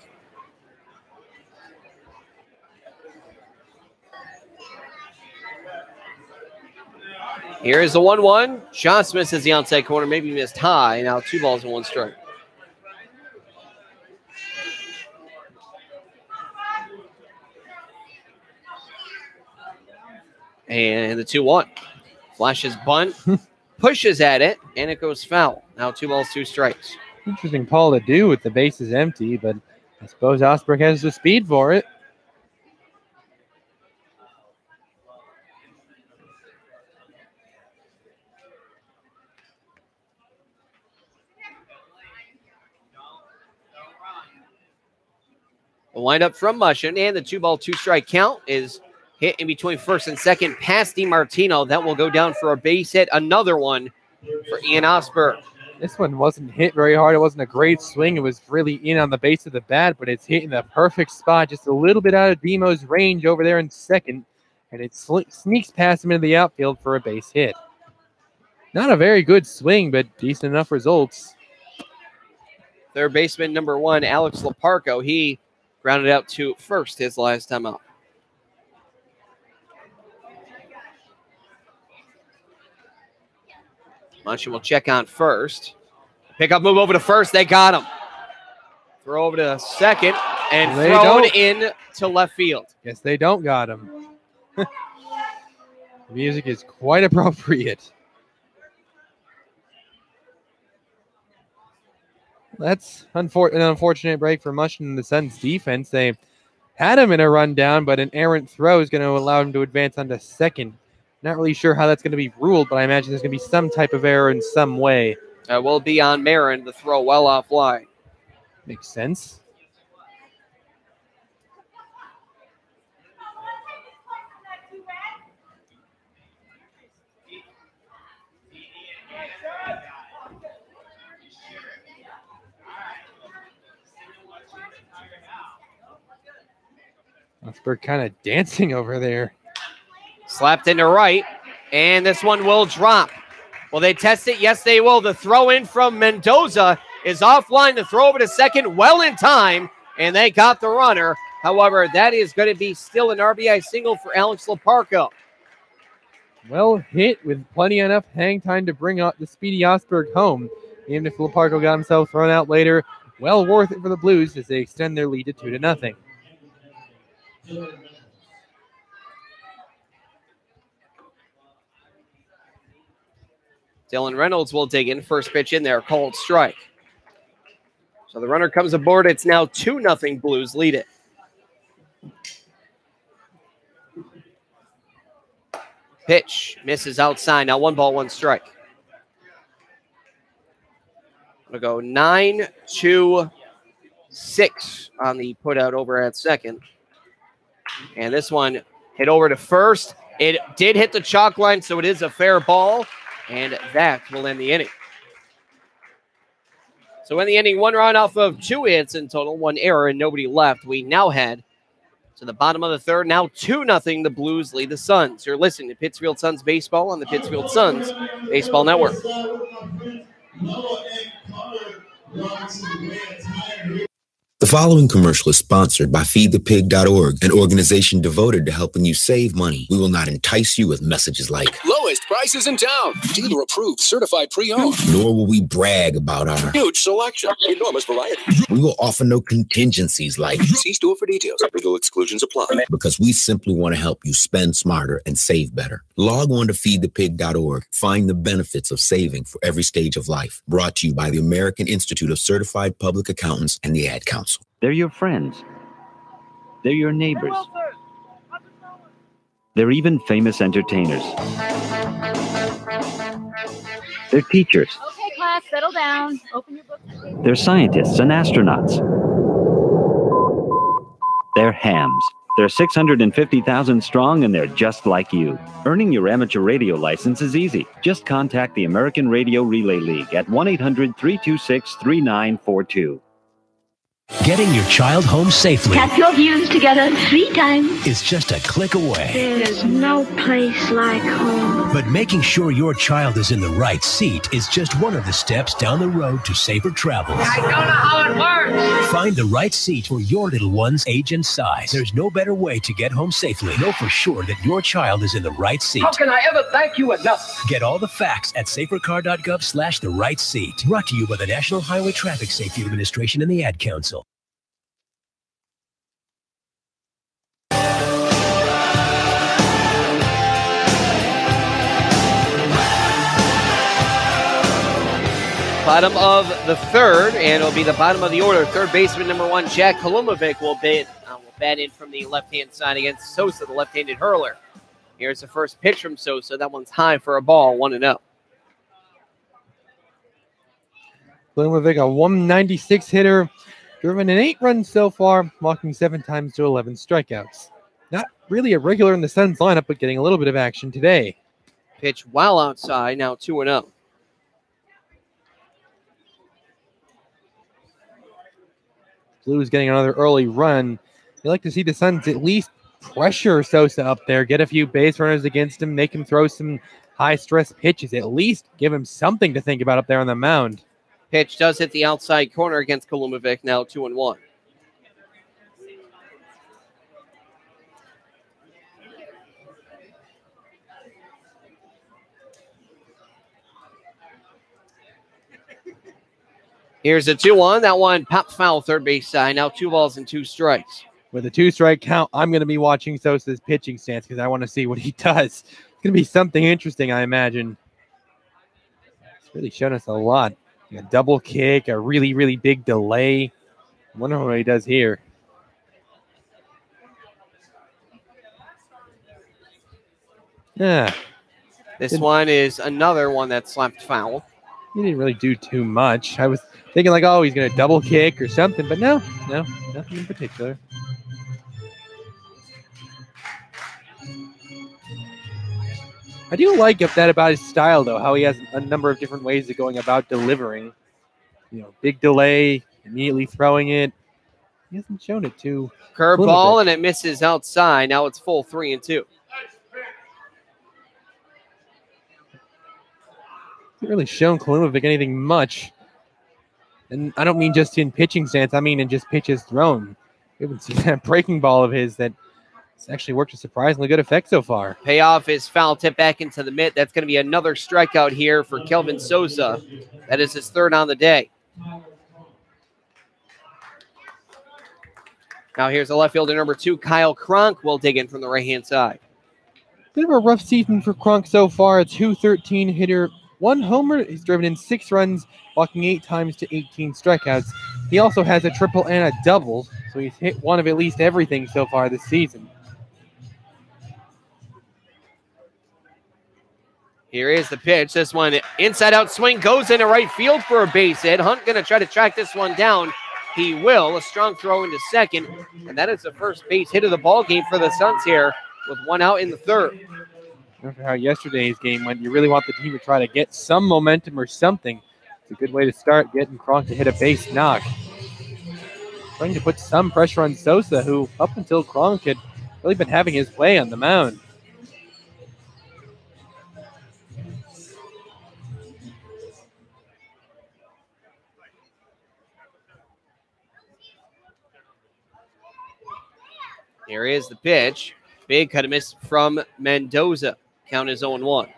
Here is the 1-1. Josh misses the outside corner, maybe missed high. Now 2 balls and 1 strike. And the 2-1. Flashes bunt, pushes at it, and it goes foul. Now 2 balls, 2 strikes. Interesting call to do with the bases empty, but I suppose Osberg has the speed for it. The windup from Mushin, and the 2 ball, 2 strike count is hit in between first and second past DiMartino. That will go down for a base hit. Another one for Ian Osberg. This one wasn't hit very hard. It wasn't a great swing. It was really in on the base of the bat, but it's hit in the perfect spot, just a little bit out of Demo's range over there in second, and it sneaks past him into the outfield for a base hit. Not a very good swing, but decent enough results. Third baseman number 1, Alex Leparco. He grounded out to first his last time out. Munchin will check on first. Pickup move over to first. They got him. Throw over to second and thrown in to left field. Yes, they don't got him. The music is quite appropriate. That's an unfortunate break for Mushin and the Suns defense. They had him in a rundown, but an errant throw is going to allow him to advance onto second. Not really sure how that's going to be ruled, but I imagine there's going to be some type of error in some way. Will be on Marin. The throw well offline. Makes sense. Osberg kind of dancing over there. Slapped into right, and this one will drop. Will they test it? Yes, they will. The throw in from Mendoza is offline. The throw over to second, well in time, and they got the runner. However, that is going to be still an RBI single for Alex Leparco. Well hit with plenty enough hang time to bring up the speedy Osberg home. Even if Leparco got himself thrown out later, well worth it for the Blues as they extend their lead to 2-0. Dylan Reynolds will dig in. First pitch in there, called strike. So the runner comes aboard. It's now 2-0 Blues lead it. Pitch misses outside. Now 1 ball, 1 strike. We'll go 9-2-6 on the putout over at second. And this one hit over to first. It did hit the chalk line, so it is a fair ball. And that will end the inning. So in the inning, 1 run off of 2 hits in total, 1 error, and nobody left. We now head to the bottom of the third. Now 2-0, the Blues lead the Suns. You're listening to Pittsfield Suns Baseball on the Pittsfield Suns Baseball Network. The following commercial is sponsored by feedthepig.org, an organization devoted to helping you save money. We will not entice you with messages like lowest prices in town, dealer approved, certified pre-owned. Nor will we brag about our huge selection, enormous variety. We will offer no contingencies like see store for details. Legal exclusions apply. Because we simply want to help you spend smarter and save better. Log on to feedthepig.org. Find the benefits of saving for every stage of life. Brought to you by the American Institute of Certified Public Accountants and the Ad Council. They're your friends. They're your neighbors. They're even famous entertainers. They're teachers. Okay, class, settle down. Open your books. They're scientists and astronauts. They're hams. They're 650,000 strong, and they're just like you. Earning your amateur radio license is easy. Just contact the American Radio Relay League at 1-800-326-3942. Getting your child home safely Tap your heels together 3 times. is just a click away. There's no place like home. But making sure your child is in the right seat is just one of the steps down the road to safer travels. I don't know how it works. Find the right seat for your little one's age and size. There's no better way to get home safely. Know for sure that your child is in the right seat. How can I ever thank you enough? Get all the facts at safercar.gov/the right seat. Brought to you by the National Highway Traffic Safety Administration and the Ad Council. Bottom of the third, and it'll be the bottom of the order. Third baseman number 1, Jack Kolumovic, will bat in from the left-hand side against Sosa, the left-handed hurler. Here's the first pitch from Sosa. That one's high for a ball, 1-0. Kolumovic, a 196 hitter, driven in 8 runs so far, walking 7 times to 11 strikeouts. Not really a regular in the Suns lineup, but getting a little bit of action today. Pitch well outside, now 2-0. Blues getting another early run. You like to see the Suns at least pressure Sosa up there, get a few base runners against him, make him throw some high-stress pitches, at least give him something to think about up there on the mound. Pitch does hit the outside corner against Kolumovic, now 2-1. Here's a 2-1. That one popped foul third base side. Now 2 balls and 2 strikes. With a 2-strike count, I'm going to be watching Sosa's pitching stance because I want to see what he does. It's going to be something interesting, I imagine. It's really shown us a lot. A double kick, a really, really big delay. I wonder what he does here. Yeah. This one is another one that slapped foul. He didn't really do too much. I was thinking like, oh, he's going to double kick or something, but no, nothing in particular. I do like that about his style, though, how he has a number of different ways of going about delivering. You know, big delay, immediately throwing it. He hasn't shown it to. Curveball, and it misses outside. Now it's full 3-2. Hasn't really shown Kolumovic anything much. And I don't mean just in pitching stance. I mean in just pitches thrown. We haven't seen that breaking ball of his that it's actually worked a surprisingly good effect so far. Payoff is foul tip back into the mitt. That's going to be another strikeout here for Kelvin Sosa. That is his third on the day. Now here's the left fielder number 2, Kyle Cronk, will dig in from the right-hand side. Bit of a rough season for Cronk so far. A 213 hitter, 1 homer. He's driven in 6 runs, walking 8 times to 18 strikeouts. He also has a triple and a double, so he's hit one of at least everything so far this season. Here is the pitch. This one, inside-out swing, goes into right field for a base hit. Hunt going to try to track this one down. He will. A strong throw into second, and that is the first base hit of the ball game for the Suns here with 1 out in the third. After how yesterday's game went, you really want the team to try to get some momentum or something. It's a good way to start, getting Cronk to hit a base knock. Trying to put some pressure on Sosa, who up until Cronk had really been having his way on the mound. Here is the pitch. Big cut and miss from Mendoza. Count is 0-1.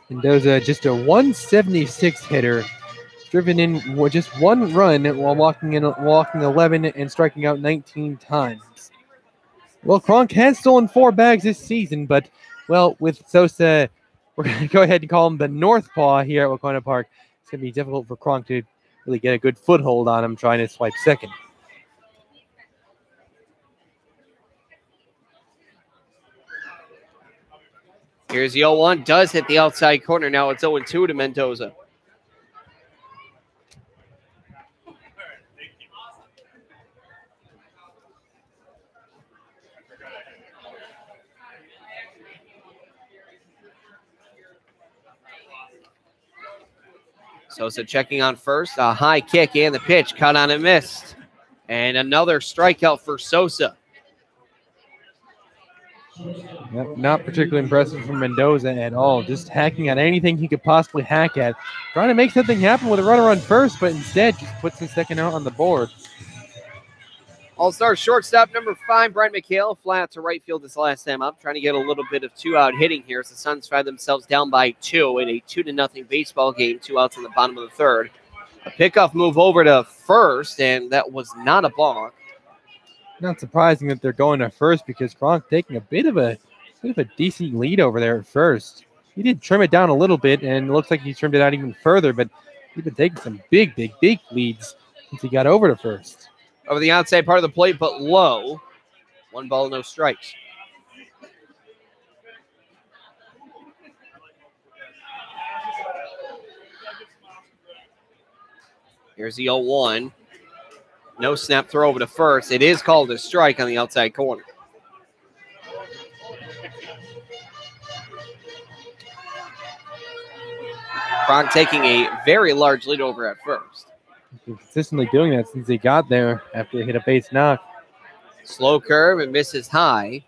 Mendoza, just a 176 hitter, driven in just 1 run while walking 11 and striking out 19 times. Well, Cronk has stolen 4 bags this season, but, well, with Sosa, we're going to go ahead and call him the North Paw here at Wacona Park. It's going to be difficult for Cronk to really get a good foothold on him trying to swipe second. Here's the 0-1. Does hit the outside corner. Now it's 0-2 to Mendoza. Sosa checking on first. A high kick and the pitch. Cut on and missed. And another strikeout for Sosa. Yep, not particularly impressive from Mendoza at all. Just hacking at anything he could possibly hack at. Trying to make something happen with a runner on first, but instead just puts the second out on the board. All-star shortstop number 5, Brian McHale, fly out to right field this last time up, trying to get a little bit of two-out hitting here as the Suns find themselves down by 2 in a 2-0 baseball game, 2 outs in the bottom of the third. A pickoff move over to first, and that was not a balk. Not surprising that they're going to first because Kronk taking a bit of a decent lead over there at first. He did trim it down a little bit, and it looks like he trimmed it out even further, but he's been taking some big leads since he got over to first. Over the outside part of the plate, but low. 1 ball, no strikes. Here's the 0-1. No snap throw over to first. It is called a strike on the outside corner. Kronk taking a very large lead over at first. He's been consistently doing that since he got there after he hit a base knock. Slow curve and misses high.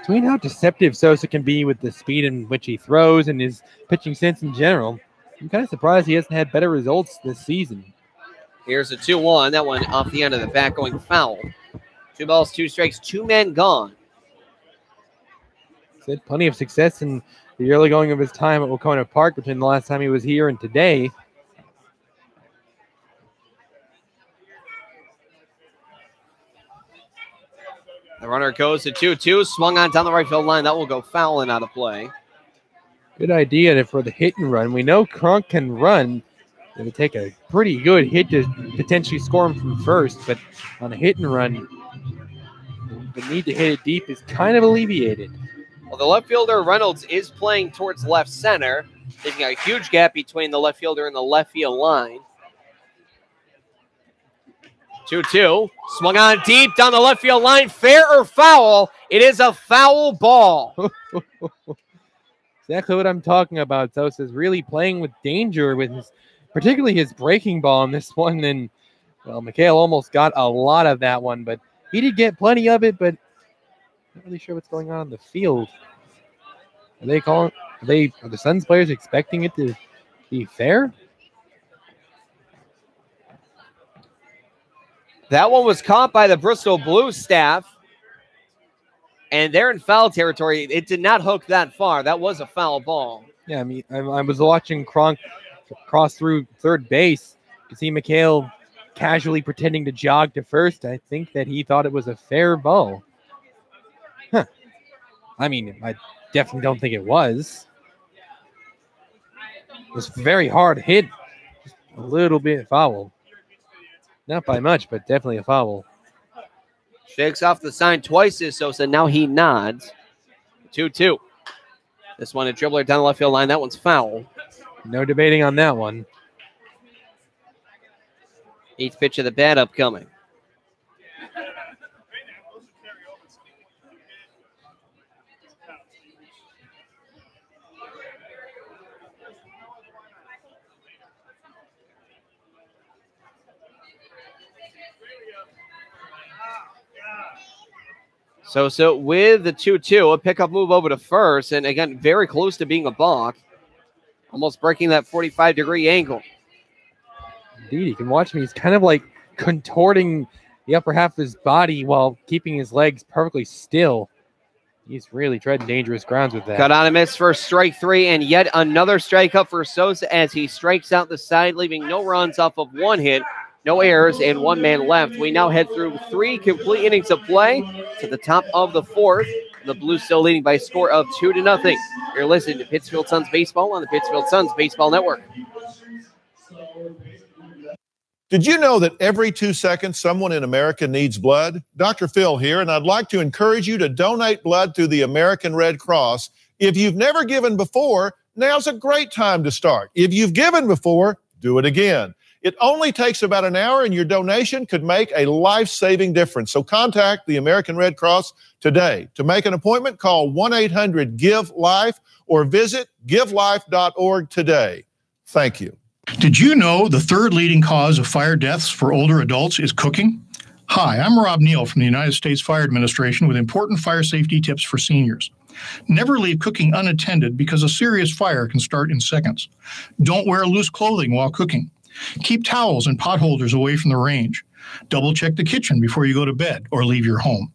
Between how deceptive Sosa can be with the speed in which he throws and his pitching sense in general, I'm kind of surprised he hasn't had better results this season. Here's a 2-1. That one off the end of the bat going foul. 2 balls, 2 strikes, 2 men gone. He's had plenty of success in the early going of his time at Wacona Park between the last time he was here and today. The runner goes to 2-2, swung on down the right field line. That will go foul and out of play. Good idea for the hit and run. We know Kronk can run. It would take a pretty good hit to potentially score him from first, but on a hit and run, the need to hit it deep is kind of alleviated. Well, the left fielder, Reynolds, is playing towards left center, leaving a huge gap between the left fielder and the left field line. 2-2, swung on deep down the left field line. Fair or foul? It is a foul ball. Exactly what I'm talking about. Sosa's really playing with danger with particularly his breaking ball in this one. And, well, McHale almost got a lot of that one, but he did get plenty of it, but not really sure what's going on in the field. Are the Suns players expecting it to be fair? That one was caught by the Bristol Blues staff, and they're in foul territory. It did not hook that far. That was a foul ball. Yeah, I mean, I was watching Kronk cross through third base. You see McHale casually pretending to jog to first. I think that he thought it was a fair ball. Huh. I mean, I definitely don't think it was. It was very hard hit. Just a little bit foul. Not by much, but definitely a foul. Shakes off the sign twice is Sosa. Now he nods. 2-2. This one a dribbler down the left field line. That one's foul. No debating on that one. 8th pitch of the bat upcoming. Sosa with the 2-2, a pickup move over to first, and again, very close to being a balk. Almost breaking that 45-degree angle. Indeed, you can watch him. He's kind of like contorting the upper half of his body while keeping his legs perfectly still. He's really treading dangerous grounds with that. Cut on a miss for strike 3, and yet another strikeout for Sosa as he strikes out the side, leaving no runs off of 1 hit. No errors and 1 man left. We now head through 3 complete innings of play to the top of the 4th. The Blues still leading by a score of 2-0. You're listening to Pittsfield Suns Baseball on the Pittsfield Suns Baseball Network. Did you know that every 2 seconds someone in America needs blood? Dr. Phil here, and I'd like to encourage you to donate blood through the American Red Cross. If you've never given before, now's a great time to start. If you've given before, do it again. It only takes about an hour, and your donation could make a life-saving difference. So contact the American Red Cross today. To make an appointment, call 1-800-GIVE-LIFE or visit givelife.org today. Thank you. Did you know the third leading cause of fire deaths for older adults is cooking? Hi, I'm Rob Neal from the United States Fire Administration with important fire safety tips for seniors. Never leave cooking unattended because a serious fire can start in seconds. Don't wear loose clothing while cooking. Keep towels and pot holders away from the range. Double check the kitchen before you go to bed or leave your home.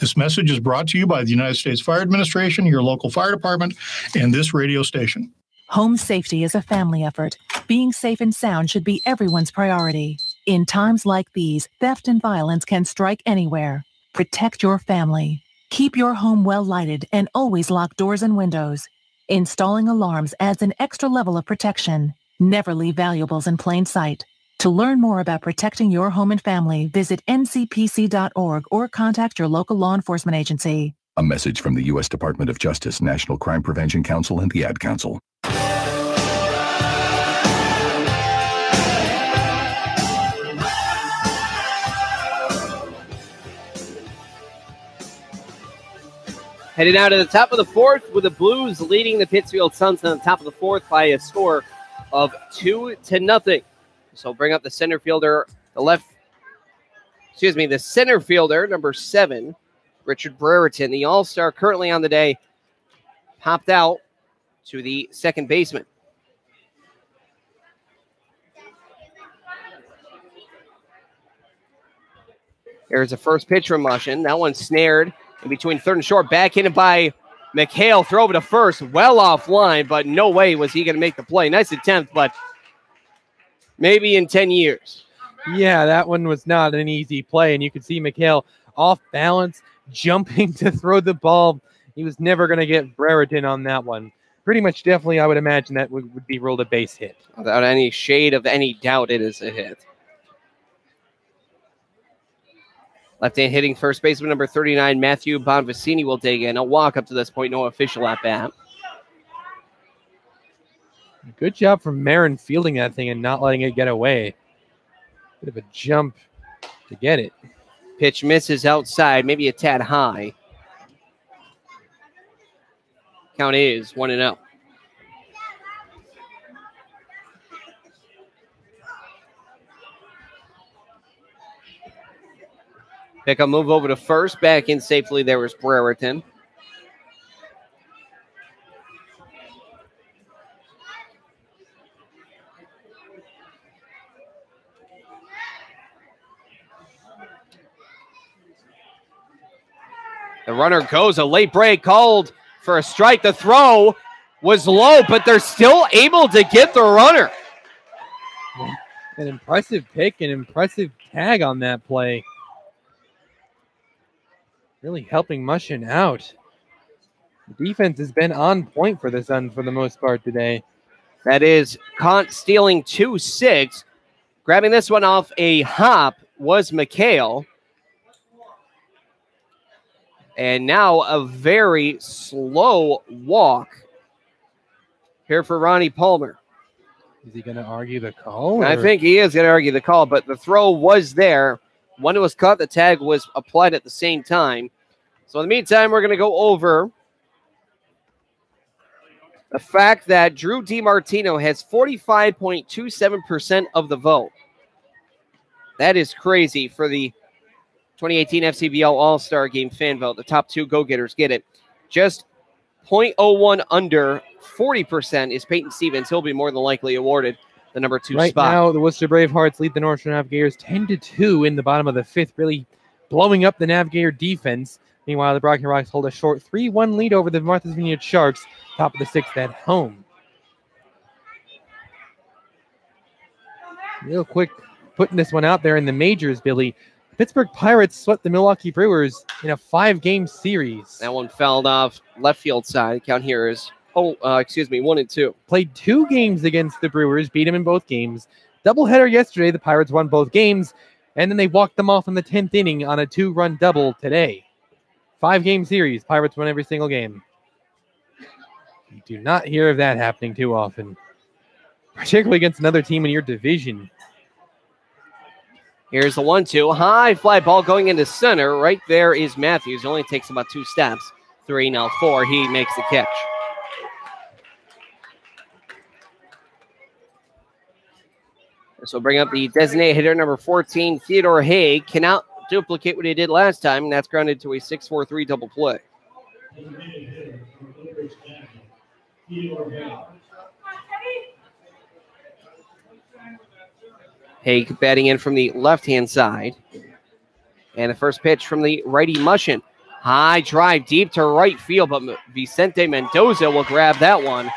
This message is brought to you by the United States Fire Administration, your local fire department, and this radio station. Home safety is a family effort. Being safe and sound should be everyone's priority. In times like these, theft and violence can strike anywhere. Protect your family. Keep your home well lighted and always lock doors and windows. Installing alarms adds an extra level of protection. Never leave valuables in plain sight. To learn more about protecting your home and family, visit ncpc.org or contact your local law enforcement agency. A message from the U.S. Department of Justice, National Crime Prevention Council, and the Ad Council. Heading out to the top of the fourth with the Blues leading the Pittsfield Suns on the top of the fourth by a score of 2-0. So bring up the center fielder, the center fielder, number 7, Richard Brereton, the All-Star currently on the day, popped out to the second baseman. Here's the first pitch from Mushin. That one snared in between third and short, backhanded by McHale. Throw over to first, well offline, but no way was he going to make the play. Nice attempt, but maybe in 10 years. Yeah, that one was not an easy play, and you could see McHale off balance, jumping to throw the ball. He was never going to get Brereton on that one. Pretty much definitely, I would imagine that would be ruled a base hit. Without any shade of any doubt, it is a hit. Left-hand hitting first baseman number 39, Matthew Bonvicini, will take in a walk up to this point. No official at bat. Good job from Marin fielding that thing and not letting it get away. Bit of a jump to get it. Pitch misses outside, maybe a tad high. Count is 1-0. Pick a move over to first. Back in safely. There was Brereton. The runner goes. A late break called for a strike. The throw was low, but they're still able to get the runner. An impressive pick, an impressive tag on that play. Really helping Mushin out. The defense has been on point for the Suns for the most part today. That is Kant stealing 2-6. Grabbing this one off a hop was McHale. And now a very slow walk here for Ronnie Palmer. Is he going to argue the call? I think he is going to argue the call, but the throw was there. When it was cut, the tag was applied at the same time. So in the meantime, we're going to go over the fact that Drew DiMartino has 45.27% of the vote. That is crazy for the 2018 FCBL All-Star Game fan vote. The top two go-getters get it. Just 0.01 under 40% is Peyton Stevens. He'll be more than likely awarded the number 2 right spot. Right now, the Worcester Bravehearts lead the North Shore Navigators 10-2 in the bottom of the fifth, really blowing up the Navigator defense. Meanwhile, the Brockton Rocks hold a short 3-1 lead over the Martha's Vineyard Sharks, top of the sixth at home. Real quick, putting this one out there in the majors, Billy. Pittsburgh Pirates swept the Milwaukee Brewers in a 5-game series. That one fouled off left field side. Count here is 1-2. Played 2 games against the Brewers, beat them in both games. Doubleheader yesterday, the Pirates won both games, and then they walked them off in the 10th inning on a 2-run double today. 5-game series, Pirates won every single game. You do not hear of that happening too often, particularly against another team in your division. Here's the 1-2. High fly ball going into center. Right there is Matthews. Only takes about 2 steps. 3, now 4. He makes the catch. This will bring up the designated hitter, number 14, Theodore Haig. Cannot duplicate what he did last time, and that's grounded to a 6-4-3 double play. Haig batting in from the left-hand side. And the first pitch from the righty Mushin. High drive deep to right field, but Vicente Mendoza will grab that one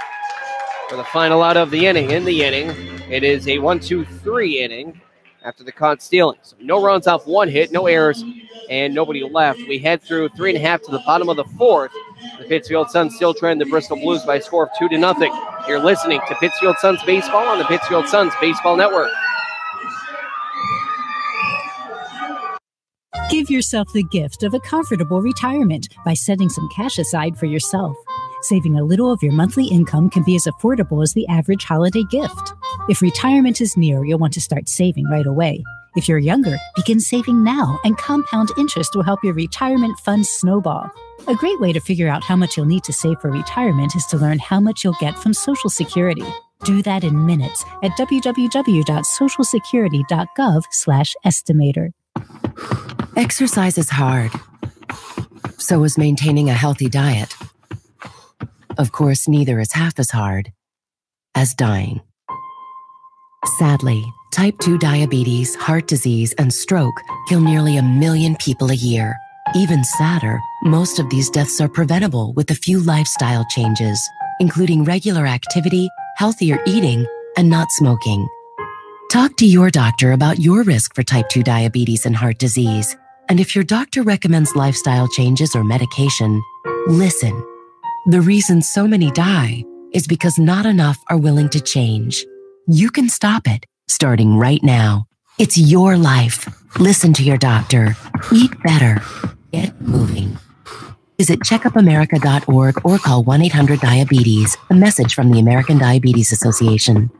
for the final out of the inning. In the inning, it is a 1-2-3 inning after the caught stealing. So no runs off 1 hit, no errors, and nobody left. We head through 3.5 to the bottom of the 4th. The Pittsfield Suns still trend the Bristol Blues by a score of 2-0. You're listening to Pittsfield Suns Baseball on the Pittsfield Suns Baseball Network. Give yourself the gift of a comfortable retirement by setting some cash aside for yourself. Saving a little of your monthly income can be as affordable as the average holiday gift. If retirement is near, you'll want to start saving right away. If you're younger, begin saving now, and compound interest will help your retirement fund snowball. A great way to figure out how much you'll need to save for retirement is to learn how much you'll get from Social Security. Do that in minutes at www.socialsecurity.gov/estimator. Exercise is hard. So is maintaining a healthy diet. Of course, neither is half as hard as dying. Sadly, type 2 diabetes, heart disease, and stroke kill nearly 1 million people a year. Even sadder, most of these deaths are preventable with a few lifestyle changes, including regular activity, healthier eating, and not smoking. Talk to your doctor about your risk for type 2 diabetes and heart disease. And if your doctor recommends lifestyle changes or medication, listen. The reason so many die is because not enough are willing to change. You can stop it, starting right now. It's your life. Listen to your doctor. Eat better. Get moving. Visit checkupamerica.org or call 1-800-DIABETES. A message from the American Diabetes Association.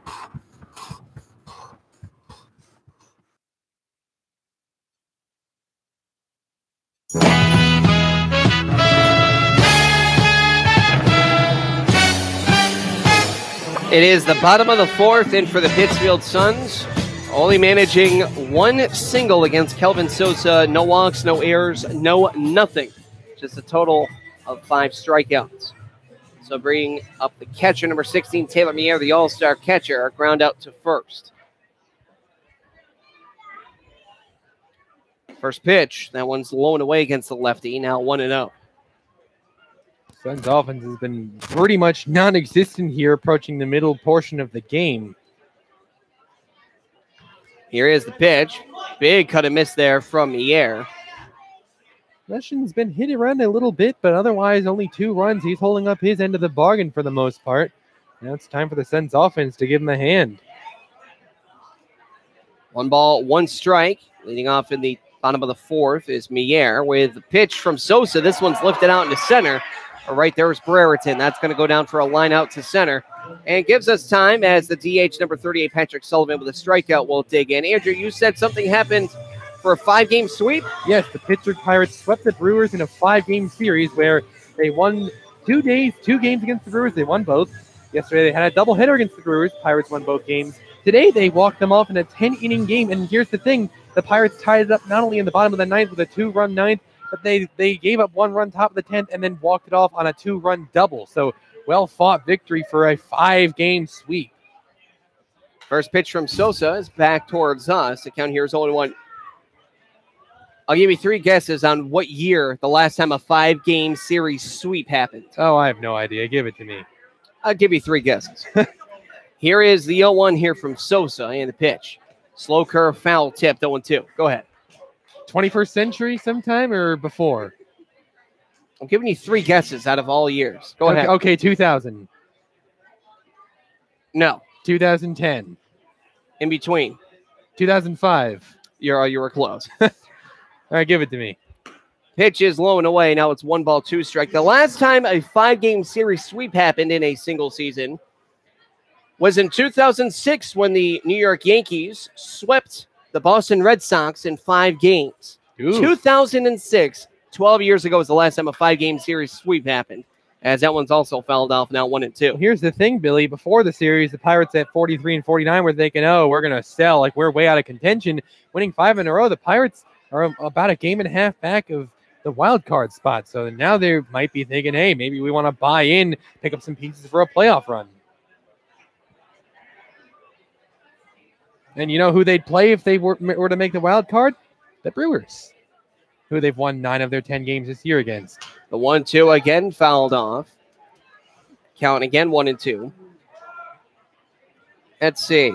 It is the bottom of the 4th, and for the Pittsfield Suns, only managing 1 single against Kelvin Sosa. No walks, no errors, no nothing. Just a total of 5 strikeouts. So bringing up the catcher, number 16, Taylor Mier, the all-star catcher, ground out to first. First pitch, that one's low and away against the lefty, now 1-0. Suns offense has been pretty much non-existent here approaching the middle portion of the game. Here is the pitch. Big cut and miss there from Mier. Russian's been hit around a little bit, but otherwise only 2 runs. He's holding up his end of the bargain for the most part. Now it's time for the Suns offense to give him a hand. 1 ball, 1 strike. Leading off in the bottom of the 4th is Mier with the pitch from Sosa. This one's lifted out into center. Right there is Brereton. That's going to go down for a line out to center. And gives us time as the DH number 38, Patrick Sullivan, with a strikeout will dig in. Andrew, you said something happened for a 5-game sweep? Yes, the Pittsburgh Pirates swept the Brewers in a 5-game series where they won 2 games against the Brewers. They won both. Yesterday they had a doubleheader against the Brewers. Pirates won both games. Today they walked them off in a 10-inning game. And here's the thing. The Pirates tied it up not only in the bottom of the 9th with a 2-run 9th, but they gave up 1 run top of the 10th and then walked it off on a 2-run double. So well-fought victory for a 5-game sweep. First pitch from Sosa is back towards us. The count here is 0-1. I'll give you 3 guesses on what year the last time a 5-game series sweep happened. Oh, I have no idea. Give it to me. I'll give you 3 guesses. Here is the 0-1 here from Sosa and the pitch. Slow curve, foul tip, 0-2. Go ahead. 21st century sometime or before? I'm giving you 3 guesses out of all years. Go ahead. Okay, 2000. No. 2010. In between. 2005. You were close. All right, give it to me. Pitch is low and away. Now it's 1 ball, 2 strike. The last time a 5-game series sweep happened in a single season was in 2006 when the New York Yankees swept the Boston Red Sox in 5 games. Ooh. 2006, 12 years ago was the last time a 5-game series sweep happened, as that one's also fouled off now 1-2. Here's the thing, Billy. Before the series, the Pirates at 43 and 49 were thinking, oh, we're going to sell. Like, we're way out of contention. Winning 5 in a row, the Pirates are about a game and a half back of the wild card spot. So now they might be thinking, hey, maybe we want to buy in, pick up some pieces for a playoff run. And you know who they'd play if they were to make the wild card? The Brewers, who they've won 9 of their 10 games this year against. The 1-2 again fouled off. Count again 1-2. Let's see.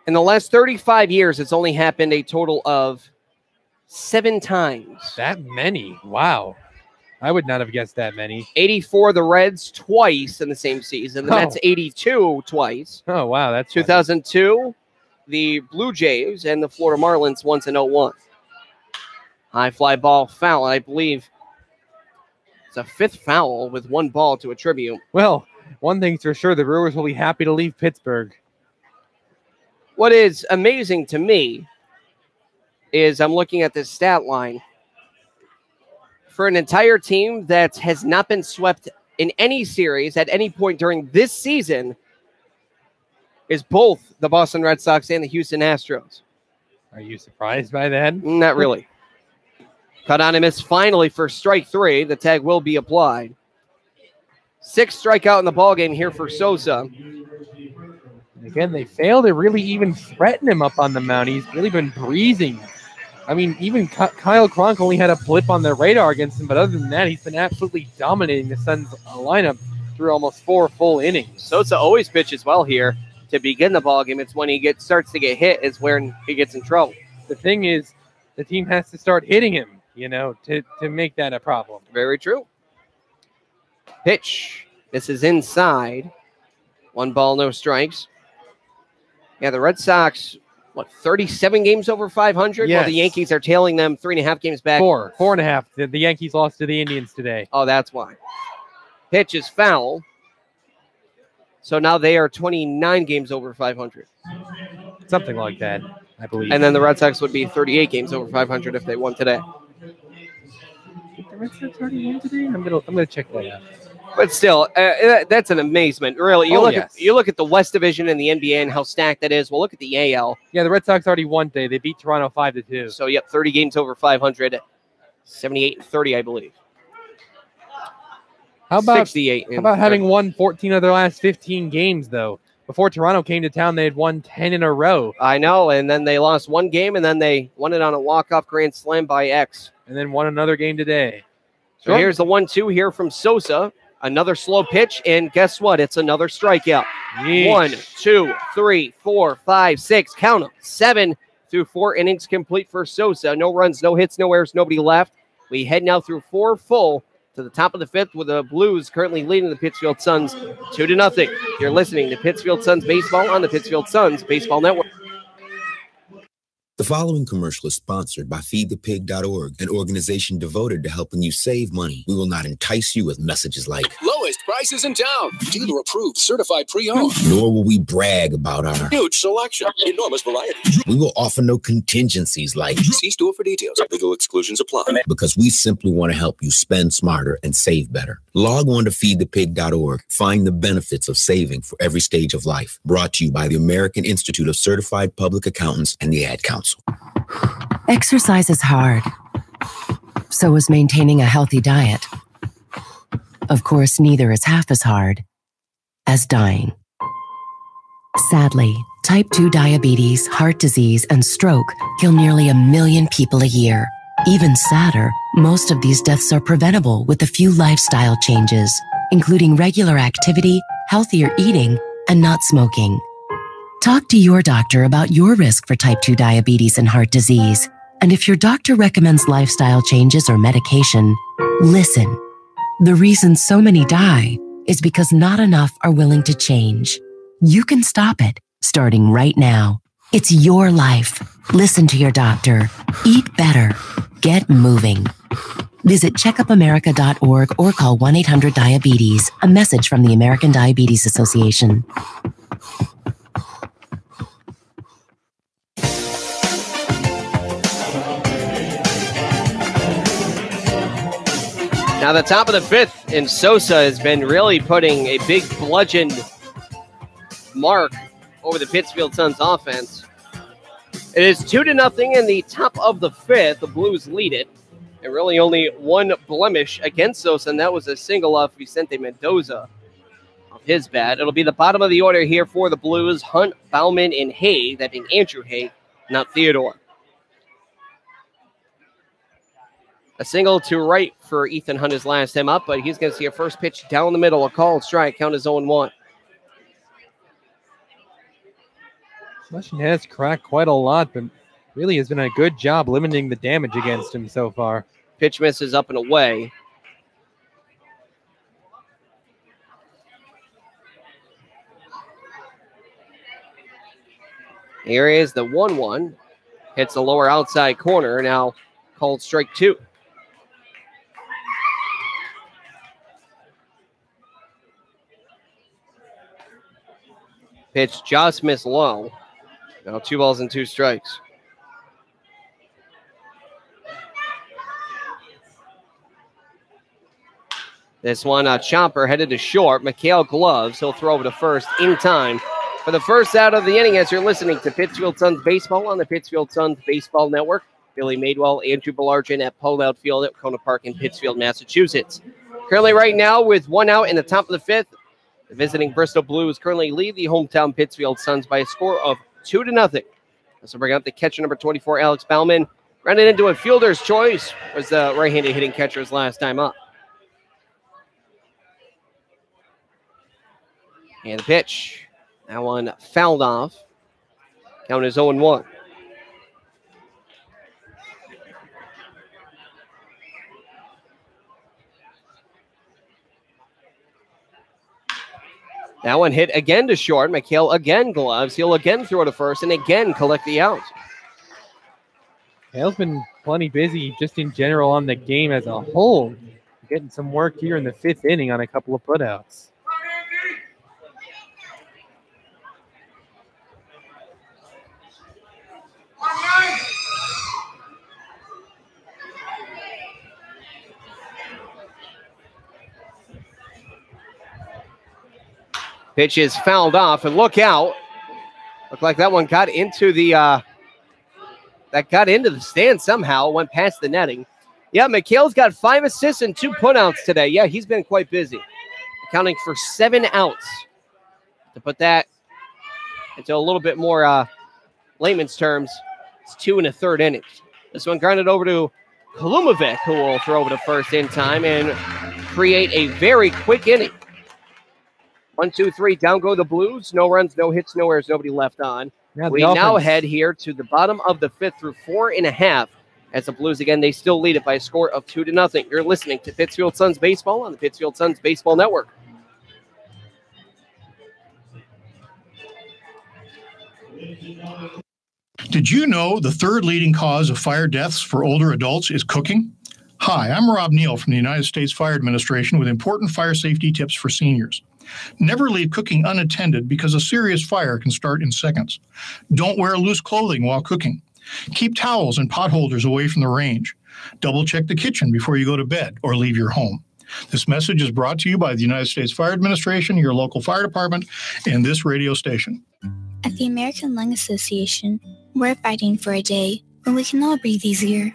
In the last 35 years, it's only happened a total of 7 times. That many? Wow. I would not have guessed that many. 84, the Reds twice in the same season. The Mets 82 twice. Oh, wow. That's 2002, funny. The Blue Jays and the Florida Marlins once in 01. High fly ball foul, I believe. It's a 5th foul with 1 ball to attribute. Well, one thing's for sure, the Brewers will be happy to leave Pittsburgh. What is amazing to me is I'm looking at this stat line. For an entire team that has not been swept in any series at any point during this season is both the Boston Red Sox and the Houston Astros. Are you surprised by that? Not really. Cut on and miss finally for strike 3. The tag will be applied. 6th strikeout in the ballgame here for Sosa. Again, they fail to really even threaten him up on the mound. He's really been breezing. I mean, even Kyle Cronk only had a blip on their radar against him, but other than that, he's been absolutely dominating the Suns' lineup through almost 4 full innings. Sosa always pitches well here to begin the ballgame. It's when he starts to get hit is when he gets in trouble. The thing is, the team has to start hitting him, to make that a problem. Very true. Pitch. This is inside. 1 ball, no strikes. Yeah, the Red Sox, 37 games over 500? Yes. While the Yankees are tailing them 3.5 games back. 4.5. The Yankees lost to the Indians today. Oh, that's why. Pitch is foul. So now they are 29 games over 500. Something like that, I believe. And then the Red Sox would be 38 games over 500 if they won today. Did the Red Sox already win today? I'm gonna check that out. But still, that's an amazement. Really, you look at the West Division in the NBA and how stacked that is. Well, look at the AL. Yeah, the Red Sox already won today. They beat Toronto 5-2. So, 30 games over 500, 78-30, I believe. How about 68? How about having won 14 of their last 15 games, though? Before Toronto came to town, they had won 10 in a row. I know, and then they lost 1 game, and then they won it on a walk-off grand slam by X. And then won another game today. So here's the 1-2 here from Sosa. Another slow pitch, and guess what? It's another strikeout. Yeesh. 1, 2, 3, 4, 5, 6. Count them. 7 through 4 innings complete for Sosa. No runs, no hits, no errors, nobody left. We head now through 4 full to the top of the 5th with the Blues currently leading the Pittsfield Suns 2-0. You're listening to Pittsfield Suns Baseball on the Pittsfield Suns Baseball Network. The following commercial is sponsored by feedthepig.org, an organization devoted to helping you save money. We will not entice you with messages like lowest prices in town, dealer approved, certified pre-owned. Nor will we brag about our huge selection, enormous variety. We will offer no contingencies like see store for details. Legal exclusions apply. Because we simply want to help you spend smarter and save better. Log on to feedthepig.org. Find the benefits of saving for every stage of life. Brought to you by the American Institute of Certified Public Accountants and the Ad Council. Exercise is hard. So is maintaining a healthy diet. Of course, neither is half as hard as dying. Sadly, type 2 diabetes, heart disease, and stroke kill nearly 1 million people a year. Even sadder, most of these deaths are preventable with a few lifestyle changes, including regular activity, healthier eating, and not smoking. Talk to your doctor about your risk for type 2 diabetes and heart disease. And if your doctor recommends lifestyle changes or medication, listen. The reason so many die is because not enough are willing to change. You can stop it, starting right now. It's your life. Listen to your doctor. Eat better. Get moving. Visit checkupamerica.org or call 1-800-DIABETES. A message from the American Diabetes Association. Now the top of the fifth, and Sosa has been really putting a big bludgeoned mark over the Pittsfield Suns offense. It is 2-0 in the top of the fifth. The Blues lead it. And really only one blemish against Sosa, and that was a single off Vicente Mendoza of his bat. It'll be the bottom of the order here for the Blues. Hunt, Bauman, and Hay. That being Andrew Hay, not Theodore. A single to right for Ethan Hunt his last time up, but he's going to see a first pitch down the middle. A called strike. Count is 0-1. Slushin has cracked quite a lot, but really has been a good job limiting the damage against him so far. Pitch misses up and away. Here is the 1-1. Hits the lower outside corner. Now called strike 2. Pitch just missed low. Now 2 balls and 2 strikes. This one, Chomper headed to short. McHale gloves. He'll throw over to first in time for the first out of the inning as you're listening to Pittsfield Suns Baseball on the Pittsfield Suns Baseball Network. Billy Madewell, Andrew Belargin at Pull-Out Field at Kona Park in Pittsfield, Massachusetts. Currently right now with 1 out in the top of the fifth, the visiting Bristol Blues currently lead the hometown Pittsfield Suns by a score of 2-0. This will bring out the catcher number 24, Alex Bauman. Ran it into a fielder's choice. Was the right-handed hitting catcher's last time up. And the pitch. That one fouled off. Count is 0-1. That one hit again to short. McHale again gloves. He'll again throw to first and again collect the out. Hale's been plenty busy just in general on the game as a whole. Getting some work here in the fifth inning on a couple of putouts. Pitch is fouled off, and look out. Looked like that one got into the stand somehow, went past the netting. Yeah, McHale's got 5 assists and 2 putouts today. Yeah, he's been quite busy, accounting for 7 outs. To put that into a little bit more layman's terms, it's 2 1/3 innings. This one grounded over to Kalumovic, who will throw over to first in time and create a very quick inning. 1, 2, 3, down go the Blues. No runs, no hits, no errors, nobody left on. Yeah, we now head here to the bottom of the fifth through 4.5. As the Blues, again, they still lead it by a score of 2-0. You're listening to Pittsfield Suns Baseball on the Pittsfield Suns Baseball Network. Did you know the third leading cause of fire deaths for older adults is cooking? Hi, I'm Rob Neal from the United States Fire Administration with important fire safety tips for seniors. Never leave cooking unattended because a serious fire can start in seconds. Don't wear loose clothing while cooking. Keep towels and pot holders away from the range. Double check the kitchen before you go to bed or leave your home. This message is brought to you by the United States Fire Administration, your local fire department, and this radio station. At the American Lung Association, we're fighting for a day when we can all breathe easier.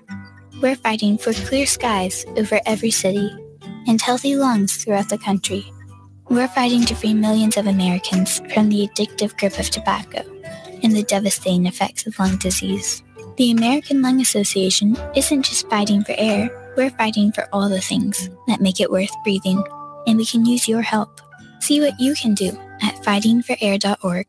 We're fighting for clear skies over every city and healthy lungs throughout the country. We're fighting to free millions of Americans from the addictive grip of tobacco and the devastating effects of lung disease. The American Lung Association isn't just fighting for air, we're fighting for all the things that make it worth breathing, and we can use your help. See what you can do at fightingforair.org.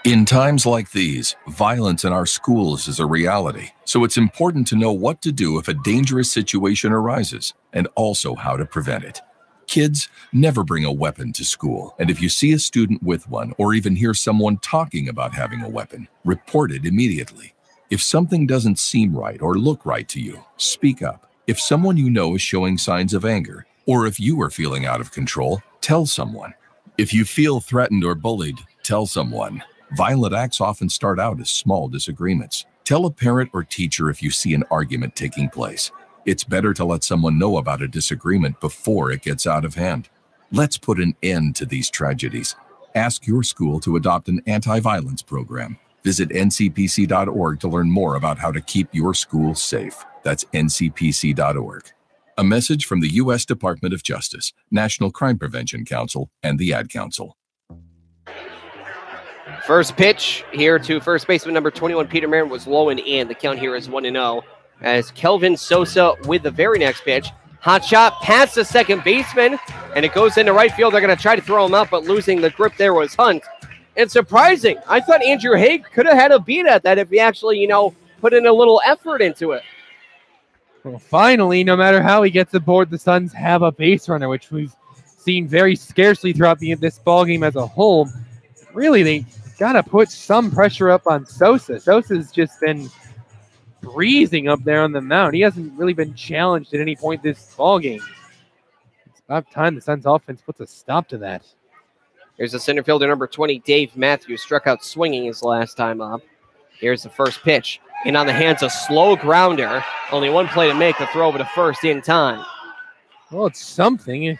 In times like these, violence in our schools is a reality, so it's important to know what to do if a dangerous situation arises, and also how to prevent it. Kids, never bring a weapon to school, and if you see a student with one or even hear someone talking about having a weapon, report it immediately. If something doesn't seem right or look right to you, speak up. If someone you know is showing signs of anger, or if you are feeling out of control, tell someone. If you feel threatened or bullied, tell someone. Violent acts often start out as small disagreements. Tell a parent or teacher if you see an argument taking place. It's better to let someone know about a disagreement before it gets out of hand. Let's put an end to these tragedies. Ask your school to adopt an anti-violence program. Visit ncpc.org to learn more about how to keep your school safe. That's ncpc.org. A message from the U.S. Department of Justice, National Crime Prevention Council, and the Ad Council. First pitch here to first baseman number 21, Peter Marin, was low and in. The count here is 1-0. As Kelvin Sosa with the very next pitch. Hot shot past the second baseman, and it goes into right field. They're going to try to throw him out, but losing the grip there was Hunt. And surprising, I thought Andrew Haig could have had a beat at that if he actually, put in a little effort into it. Well, finally, no matter how he gets aboard, the Suns have a base runner, which we've seen very scarcely throughout this ballgame as a whole. Really, they got to put some pressure up on Sosa. Sosa's just been breezing up there on the mound. He hasn't really been challenged at any point this ballgame. It's about time the Suns offense puts a stop to that. Here's the center fielder, number 20, Dave Matthews, struck out swinging his last time up. Here's the first pitch. And on the hands, a slow grounder. Only one play to make, a throw over to first in time. Well, it's something.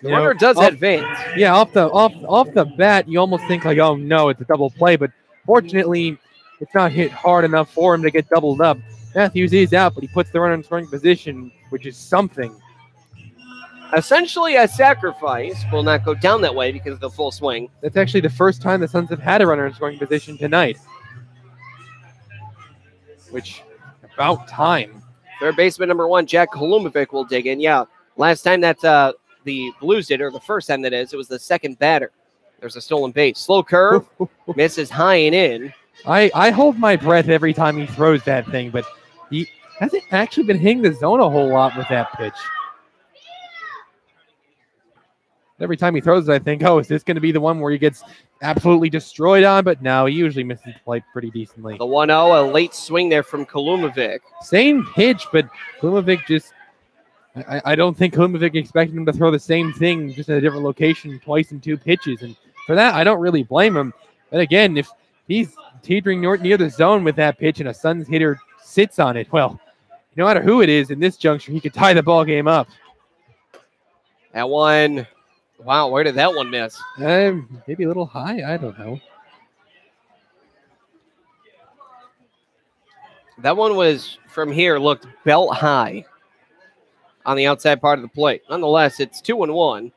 The runner does advance. Yeah, off the bat, you almost think like, oh no, it's a double play. But fortunately, it's not hit hard enough for him to get doubled up. Matthews is out, but he puts the runner in scoring position, which is something. Essentially, a sacrifice will not go down that way because of the full swing. That's actually the first time the Suns have had a runner in scoring position tonight. Which, about time. Third baseman number 1, Jack Kolumovic, will dig in. Yeah, last time that the Blues did, or the first time that is, it was the second batter. There's a stolen base. Slow curve, misses high and in. I hold my breath every time he throws that thing, but he hasn't actually been hitting the zone a whole lot with that pitch. Every time he throws it, I think, oh, is this going to be the one where he gets absolutely destroyed on? But no, he usually misses the plate pretty decently. The 1-0, a late swing there from Kolumovic. Same pitch, but Kolumovic just, I don't think Kolumovic expected him to throw the same thing just in a different location twice in 2 pitches. And for that, I don't really blame him. But again, if he's teetering near the zone with that pitch and a Suns hitter sits on it, well, no matter who it is in this juncture, he could tie the ball game up. That one, wow, where did that one miss? Maybe a little high, I don't know. That one was, from here, looked belt high on the outside part of the plate. Nonetheless, it's 2-1.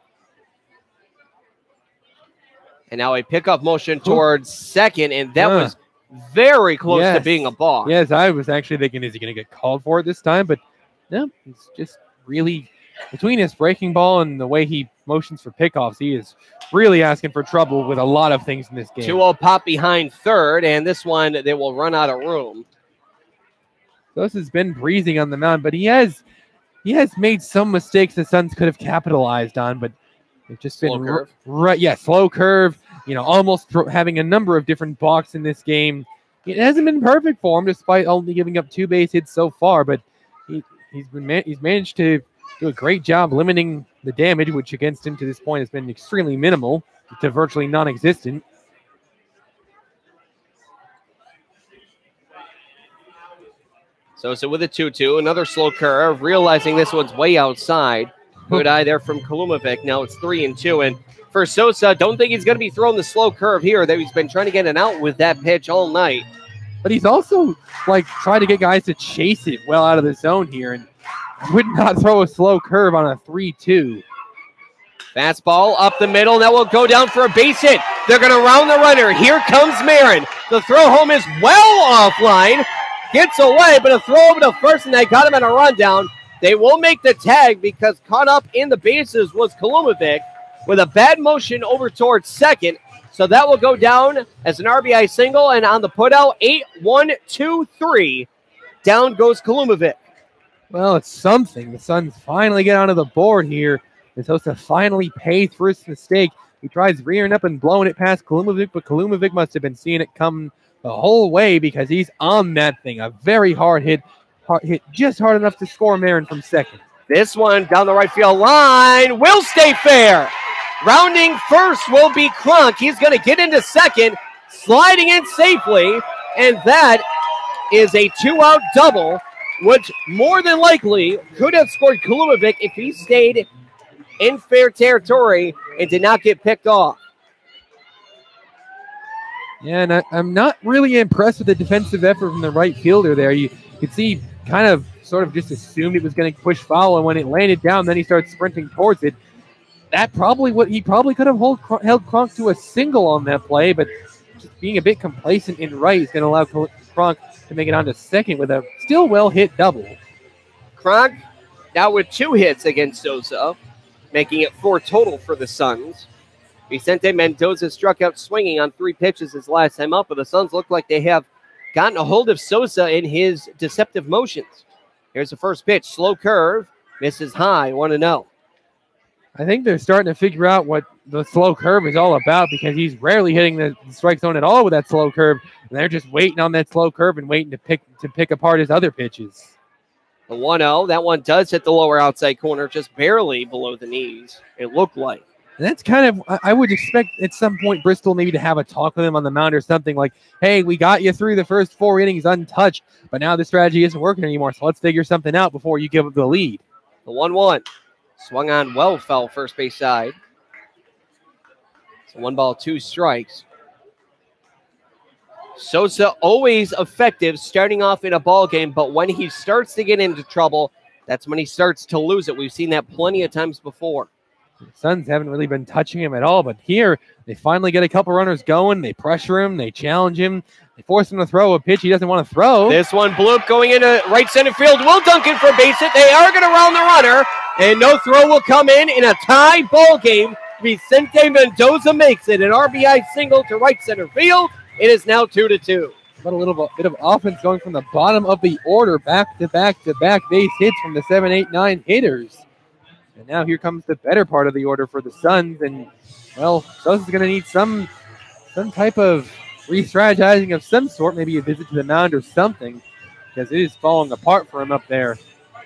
And now a pickup motion towards second, and that was very close to being a balk. Yes, I was actually thinking, is he going to get called for it this time? But no, it's just really, between his breaking ball and the way he motions for pickoffs, he is really asking for trouble with a lot of things in this game. 2-0 pop behind third, and this one, they will run out of room. Sosa's has been breezing on the mound, but he has made some mistakes the Suns could have capitalized on, but it's just slow been curve. Right. Yeah, slow curve. Almost having a number of different balks in this game. It hasn't been perfect for him, despite only giving up 2 base hits so far. But he's managed to do a great job limiting the damage, which against him to this point has been extremely minimal to virtually non-existent. Sosa with a 2-2, another slow curve, realizing this one's way outside. Good eye there from Kolumovic. Now it's 3-2, and for Sosa, don't think he's going to be throwing the slow curve here. That he's been trying to get an out with that pitch all night. But he's also trying to get guys to chase it well out of the zone here, and would not throw a slow curve on a 3-2. Fastball up the middle. That will go down for a base hit. They're going to round the runner. Here comes Marin. The throw home is well offline. Gets away, but a throw over to first, and they got him in a rundown. They will make the tag because caught up in the bases was Kolumovic with a bad motion over towards second. So that will go down as an RBI single, and on the putout, 8-1-2-3. Down goes Kolumovic. Well, it's something. The Suns finally get onto the board here. It's supposed to finally pay for his mistake. He tries rearing up and blowing it past Kolumovic, but Kolumovic must have been seeing it come the whole way because he's on that thing. A very hard hit just hard enough to score Marin from second. This one down the right field line will stay fair. Rounding first will be Cronk. He's going to get into second, sliding in safely, and that is a 2-out double. which more than likely could have scored Kulumovic if he stayed in fair territory and did not get picked off. Yeah, and I'm not really impressed with the defensive effort from the right fielder there. You could see kind of sort of just assumed it was going to push foul, and when it landed down, then he started sprinting towards it. That probably what he probably could have held Kronk to a single on that play, but just being a bit complacent in right is going to allow Kronk to make it on to second with a still well-hit double. Kronk now with 2 hits against Sosa, making it 4 total for the Suns. Vicente Mendoza struck out swinging on 3 pitches his last time up, but the Suns look like they have gotten a hold of Sosa in his deceptive motions. Here's the first pitch, slow curve, misses high, 1-0. I think they're starting to figure out what the slow curve is all about, because he's rarely hitting the strike zone at all with that slow curve, and they're just waiting on that slow curve and waiting to pick apart his other pitches. The 1-0, that one does hit the lower outside corner, just barely below the knees, it looked like. And that's kind of, I would expect at some point Bristol maybe to have a talk with him on the mound or something like, hey, we got you through the first 4 innings untouched, but now the strategy isn't working anymore, so let's figure something out before you give up the lead. The 1-1, swung on well, foul first base side. So 1 ball, 2 strikes. Sosa always effective starting off in a ball game, but when he starts to get into trouble, that's when he starts to lose it. We've seen that plenty of times before. The Suns haven't really been touching him at all, but here they finally get a couple runners going. They pressure him. They challenge him. They force him to throw a pitch he doesn't want to throw. This one, Bloop going into right center field. Will Duncan for base hit. They are going to round the runner, and no throw will come in a tie ball game. Vicente Mendoza makes it an RBI single to right center field. It is now 2-2. But a little bit of offense going from the bottom of the order, back to back base hits from the 7, 8, 9 hitters. And now here comes the better part of the order for the Suns. And, well, Sosa's going to need some type of re-strategizing of some sort, maybe a visit to the mound or something, because it is falling apart for him up there.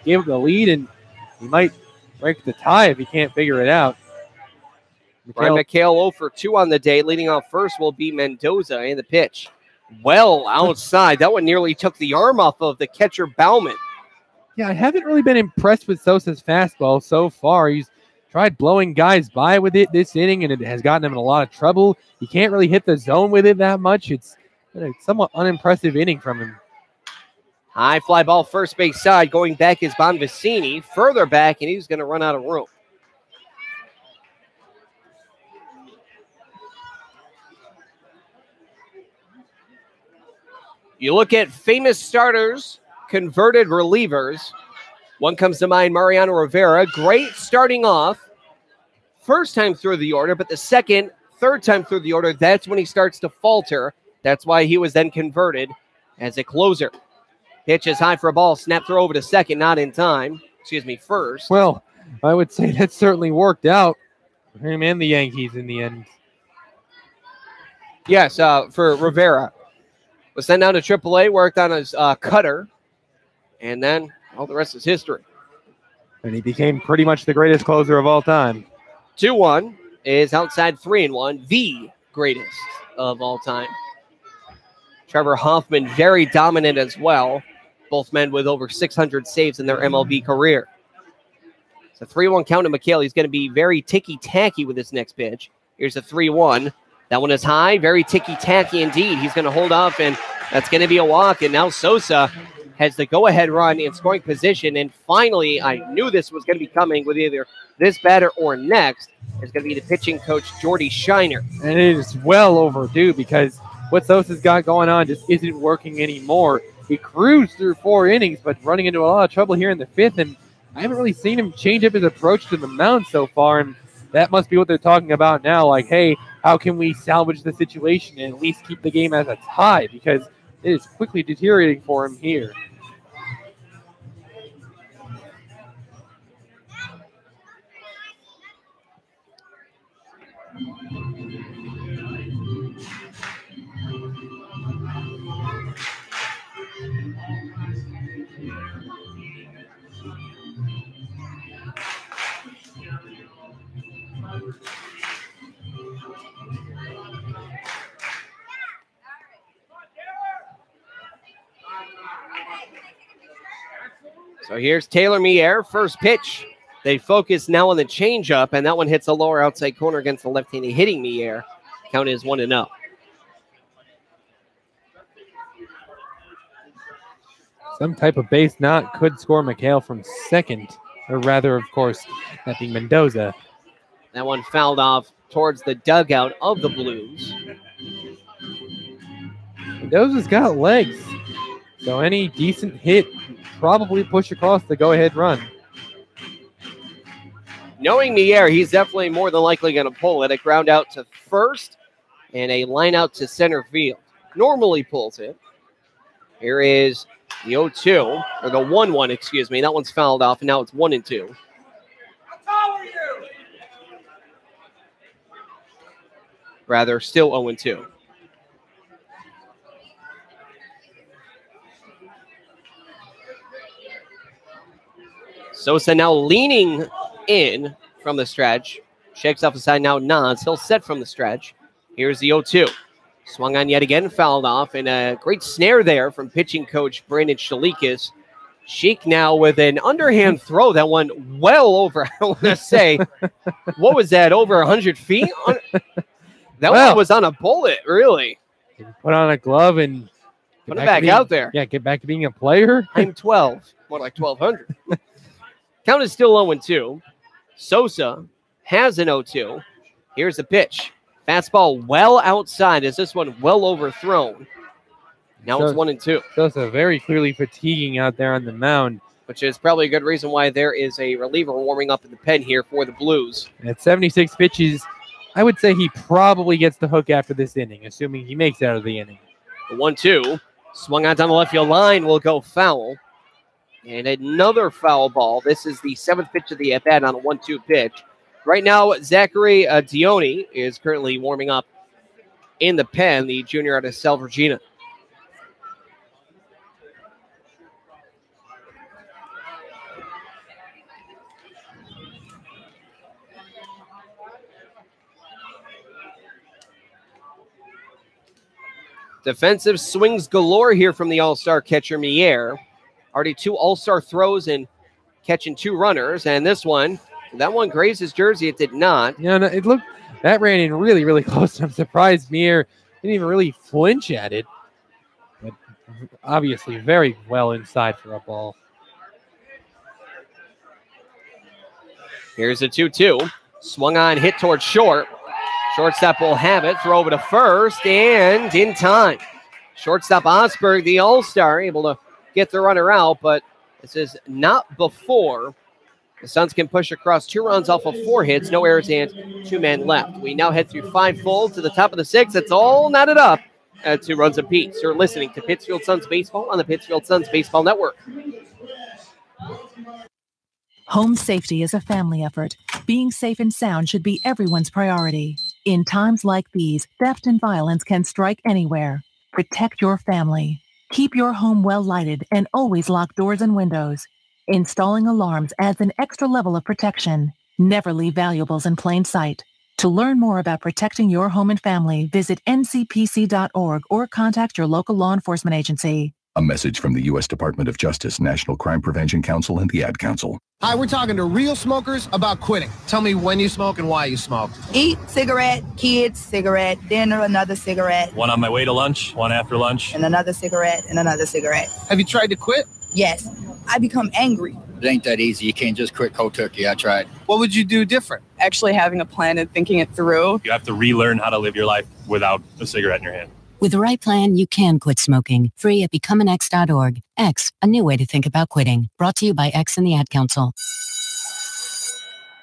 Gave up the lead, and he might break the tie if he can't figure it out. Brian McHale 0 for 2 on the day. Leading off first will be Mendoza in the pitch. Well outside. That one nearly took the arm off of the catcher Bauman. Yeah, I haven't really been impressed with Sosa's fastball so far. He's tried blowing guys by with it this inning, and it has gotten him in a lot of trouble. He can't really hit the zone with it that much. It's been a somewhat unimpressive inning from him. High fly ball first base side. Going back is Bonvicini. Further back, and he's going to run out of room. You look at famous starters, converted relievers. One comes to mind, Mariano Rivera. Great starting off. First time through the order, but the second, third time through the order, that's when he starts to falter. That's why he was then converted as a closer. Pitch is high for a ball. Snap throw over to second, not in time. First. Well, I would say that certainly worked out for him and the Yankees in the end. Yes, for Rivera. Was sent down to AAA, worked on his cutter, and then all the rest is history. And he became pretty much the greatest closer of all time. 2-1 is outside 3-1, the greatest of all time. Trevor Hoffman, very dominant as well. Both men with over 600 saves in their MLB career. It's a 3-1 count to McHale. He's going to be very ticky-tacky with this next pitch. Here's a 3-1. That one is high, very ticky-tacky indeed. He's going to hold off, and that's going to be a walk. And now Sosa has the go-ahead run in scoring position. And finally, I knew this was going to be coming with either this batter or next. It's going to be the pitching coach, Jordy Shiner. And it is well overdue, because what Sosa's got going on just isn't working anymore. He cruised through 4 innings, but running into a lot of trouble here in the 5th. And I haven't really seen him change up his approach to the mound so far. And that must be what they're talking about now. Like, hey, how can we salvage the situation and at least keep the game as a tie? Because it is quickly deteriorating for him here. So here's Taylor Mier, first pitch. They focus now on the changeup, and that one hits the lower outside corner against the left-handed hitting Mier. Count is 1-0. Some type of base knock could score McHale from second, or rather, of course, that being Mendoza. That one fouled off towards the dugout of the Blues. Mendoza's got legs, so any decent hit probably push across the go-ahead run. Knowing Mier, he's definitely more than likely going to pull it. A ground out to first and a line out to center field. Normally pulls it. Here is the 0-2, or the 1-1, excuse me. That one's fouled off, and now it's 1-2. Rather, still 0-2. Sosa now leaning in from the stretch. Shakes off the side, now nods. He'll set from the stretch. Here's the 0-2. Swung on yet again, fouled off, and a great snare there from pitching coach Brandon Shalikas. Sheik now with an underhand throw that went well over, I want to say, what was that, over 100 feet? That one was on a bullet, really. Put on a glove and put it back out there. Yeah, get back to being a player. I'm 12, more like 1,200. Count is still 0-2. Sosa has an 0-2. Here's the pitch. Fastball well outside. Is this one well overthrown? Now it's 1-2. Sosa very clearly fatiguing out there on the mound. Which is probably a good reason why there is a reliever warming up in the pen here for the Blues. At 76 pitches, I would say he probably gets the hook after this inning, assuming he makes it out of the inning. The 1-2. Swung on down the left field line, will go foul. And another foul ball. This is the 7th pitch of the at-bat on a 1-2 pitch. Right now, Zachary Dione is currently warming up in the pen, the junior out of South Virginia. Defensive swings galore here from the all-star catcher Mier. Already 2 all-star throws and catching 2 runners. And this one, that one grazed his jersey. It did not. Yeah, no, it looked, that ran in really, really close. I'm surprised Mier didn't even really flinch at it. But obviously very well inside for a ball. Here's a 2-2. Swung on, hit towards short. Shortstop will have it. Throw over to first, and in time. Shortstop Osberg, the all-star, able to get the runner out, but this is not before the Suns can push across 2 runs off of 4 hits, no errors, and 2 men left. We now head through 5 full to the top of the 6th. It's all knotted up at 2 runs apiece. You're listening to Pittsfield Suns Baseball on the Pittsfield Suns Baseball Network. Home safety is a family effort. Being safe and sound should be everyone's priority. In times like these, theft and violence can strike anywhere. Protect your family. Keep your home well lighted and always lock doors and windows. Installing alarms adds an extra level of protection. Never leave valuables in plain sight. To learn more about protecting your home and family, visit ncpc.org or contact your local law enforcement agency. A message from the U.S. Department of Justice, National Crime Prevention Council, and the Ad Council. Hi, we're talking to real smokers about quitting. Tell me when you smoke and why you smoke. Eat, cigarette, kids, cigarette, dinner, another cigarette. One on my way to lunch, one after lunch. And another cigarette, and another cigarette. Have you tried to quit? Yes. I become angry. It ain't that easy. You can't just quit cold turkey. I tried. What would you do different? Actually having a plan and thinking it through. You have to relearn how to live your life without a cigarette in your hand. With the right plan, you can quit smoking. Free at becomeanx.org. X, a new way to think about quitting. Brought to you by X and the Ad Council.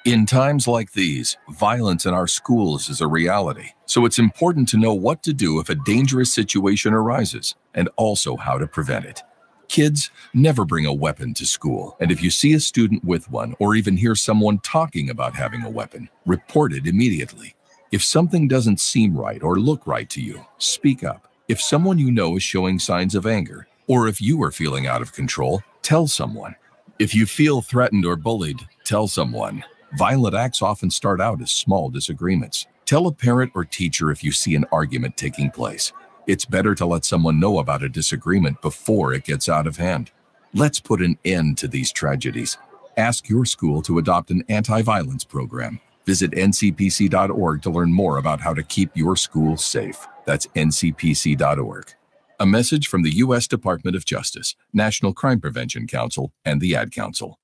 In times like these, violence in our schools is a reality. So it's important to know what to do if a dangerous situation arises, and also how to prevent it. Kids, never bring a weapon to school. And if you see a student with one, or even hear someone talking about having a weapon, report it immediately. If something doesn't seem right or look right to you, speak up. If someone you know is showing signs of anger, or if you are feeling out of control, tell someone. If you feel threatened or bullied, tell someone. Violent acts often start out as small disagreements. Tell a parent or teacher if you see an argument taking place. It's better to let someone know about a disagreement before it gets out of hand. Let's put an end to these tragedies. Ask your school to adopt an anti-violence program. Visit ncpc.org to learn more about how to keep your school safe. That's ncpc.org. A message from the U.S. Department of Justice, National Crime Prevention Council, and the Ad Council.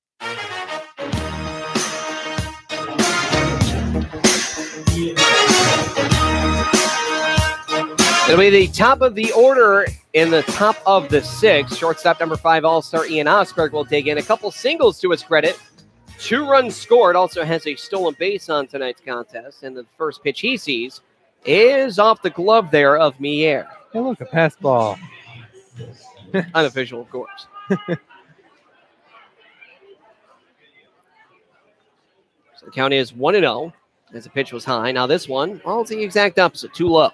It'll be the top of the order in the top of the 6. Shortstop number 5, All-Star Ian Osberg will take in a couple singles to his credit. 2 runs scored, also has a stolen base on tonight's contest. And the first pitch he sees is off the glove there of Mier. Hey, look, a pass ball. Unofficial, of course. So the count is 1-0 as the pitch was high. Now this one, well, it's the exact opposite, too low.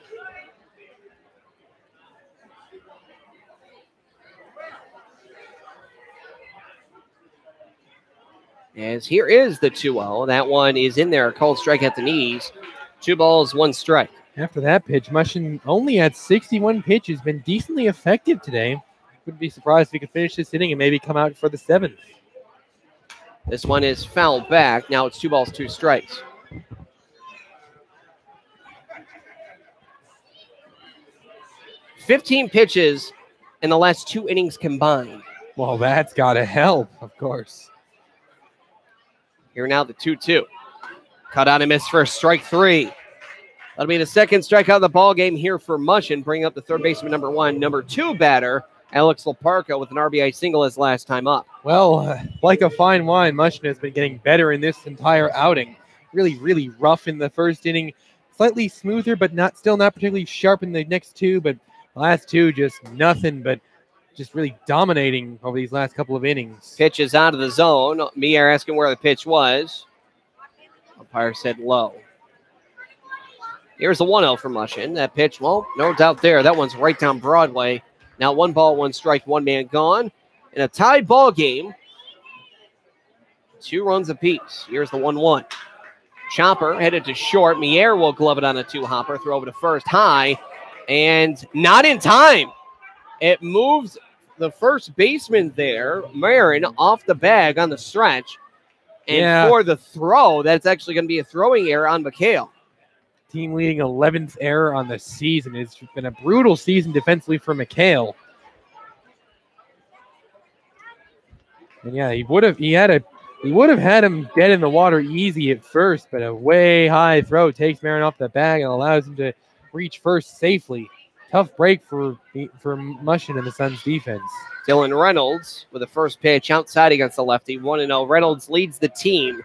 As here is the 2-0. That one is in there. Called strike at the knees. 2 balls, 1 strike. After that pitch, Mushin only had 61 pitches. Been decently effective today. Wouldn't be surprised if he could finish this inning and maybe come out for the 7th. This one is fouled back. Now it's 2 balls, 2 strikes. $15 pitches in the last 2 innings combined. Well, that's got to help, of course. Here now the 2-2. Cut on and miss for strike 3. That'll be the second strikeout of the ball game here for Mushin. Bring up the third baseman number 1. Number 2 batter, Alex Laparca, with an RBI single his last time up. Well, like a fine wine, Mushin has been getting better in this entire outing. Really, really rough in the first inning. Slightly smoother, but still not particularly sharp in the next 2. But the last 2, just nothing but just really dominating over these last couple of innings. Pitch is out of the zone. Mier asking where the pitch was. Umpire said low. Here's the 1-0 for Mushin. That pitch, well, no doubt there. That one's right down Broadway. Now 1 ball, 1 strike, 1 man gone. In a tied ball game, 2 runs apiece. Here's the 1-1. Chopper headed to short. Mier will glove it on a 2-hopper. Throw over to first high. And not in time. It moves the first baseman there, Marin, off the bag on the stretch. And for the throw, that's actually going to be a throwing error on McHale. Team leading 11th error on the season. It's been a brutal season defensively for McHale. And yeah, he would have had him dead in the water easy at first, but a way high throw takes Marin off the bag and allows him to reach first safely. Tough break for Mushin and the Suns defense. Dylan Reynolds with the first pitch outside against the lefty. 1-0. Reynolds leads the team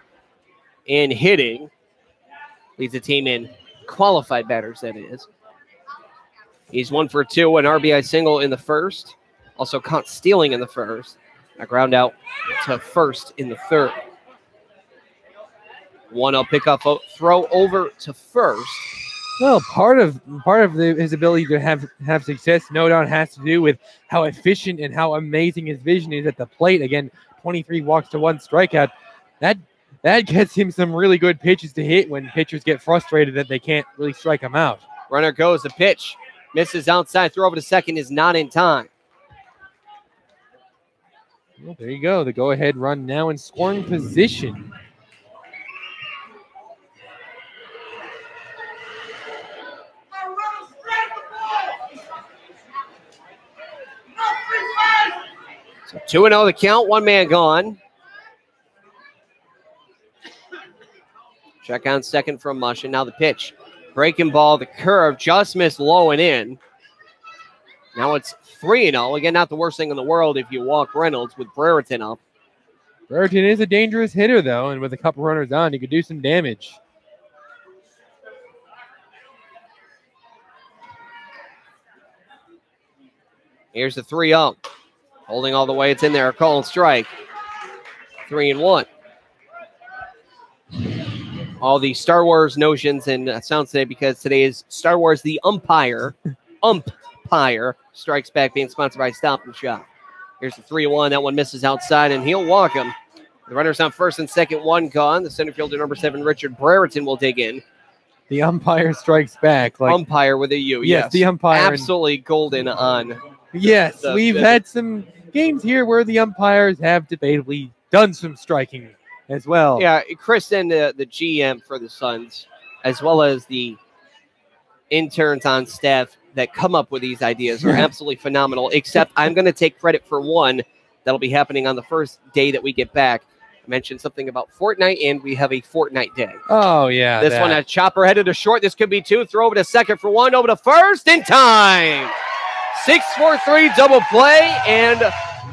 in hitting. Leads the team in qualified batters, that is. He's 1 for 2, an RBI single in the first. Also caught stealing in the first. A ground out to first in the third. 1-0 pickoff throw over to first. Well, part of his ability to have success, no doubt, has to do with how efficient and how amazing his vision is at the plate. Again, 23 walks to 1 strikeout. That gets him some really good pitches to hit when pitchers get frustrated that they can't really strike him out. Runner goes, the pitch misses outside. Throw over to second is not in time. Well, there you go. The go-ahead run now in scoring position. So 2-0 the count, 1 man gone. Check on second from Mushin. Now the pitch. Breaking ball, the curve, just missed low and in. Now it's 3-0. Again, not the worst thing in the world if you walk Reynolds with Brereton up. Brereton is a dangerous hitter, though, and with a couple runners on, he could do some damage. Here's the 3-0. Holding all the way, it's in there. Call and strike. 3-1. All the Star Wars notions and sounds today because today is Star Wars the Umpire. Umpire strikes back, being sponsored by Stop and Shop. Here's the 3-1. That one misses outside, and he'll walk him. The runners on first and second, 1 gone. The center fielder, number 7, Richard Brereton, will dig in. The umpire strikes back. Umpire with a U, yes. The umpire. Absolutely golden on. Yes, we've had some games here where the umpires have debatably done some striking as well. Yeah, Kristen, the GM for the Suns, as well as the interns on staff that come up with these ideas are absolutely phenomenal, except I'm going to take credit for one that'll be happening on the first day that we get back. I mentioned something about Fortnite, and we have a Fortnite day. Oh, yeah. This one, a chopper headed to short. This could be two. Throw over to second for one. Over to first in time. 6-4-3 double play, and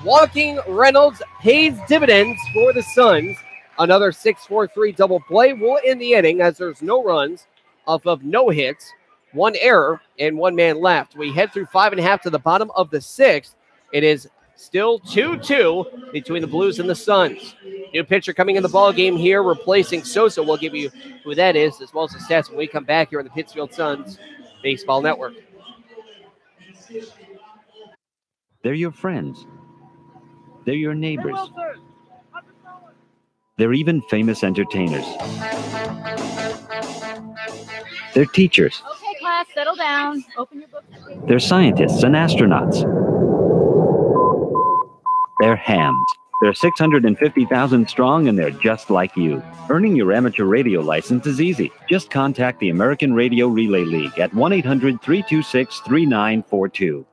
walking Reynolds pays dividends for the Suns. Another 6-4-3 double play will end the inning as there's no runs off of no hits, one error, and one man left. We head through 5.5 to the bottom of the sixth. It is still 2-2 between the Blues and the Suns. New pitcher coming in the ball game here, replacing Sosa. We'll give you who that is, as well as the stats when we come back here on the Pittsfield Suns Baseball Network. They're your friends. They're your neighbors. They're even famous entertainers. They're teachers. Okay, class, settle down. Open your books. They're scientists and astronauts. They're hams. They're 650,000 strong, and they're just like you. Earning your amateur radio license is easy. Just contact the American Radio Relay League at 1-800-326-3942.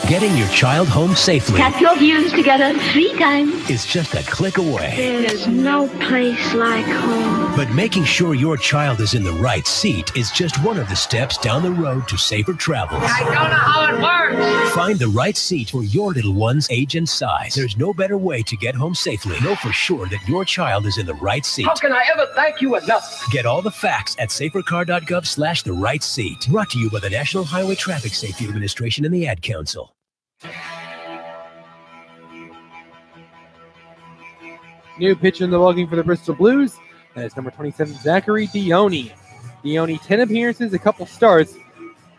Getting your child home safely Tap your views together 3 times. is just a click away. There's no place like home. But making sure your child is in the right seat is just one of the steps down the road to safer travels. I don't know how it works. Find the right seat for your little one's age and size. There's no better way to get home safely. Know for sure that your child is in the right seat. How can I ever thank you enough? Get all the facts at safercar.gov/the right seat. Brought to you by the National Highway Traffic Safety Administration and the Ad Council. New pitcher in the ballgame for the Bristol Blues. That is number 27, Zachary Dione. Dione, 10 appearances, a couple starts,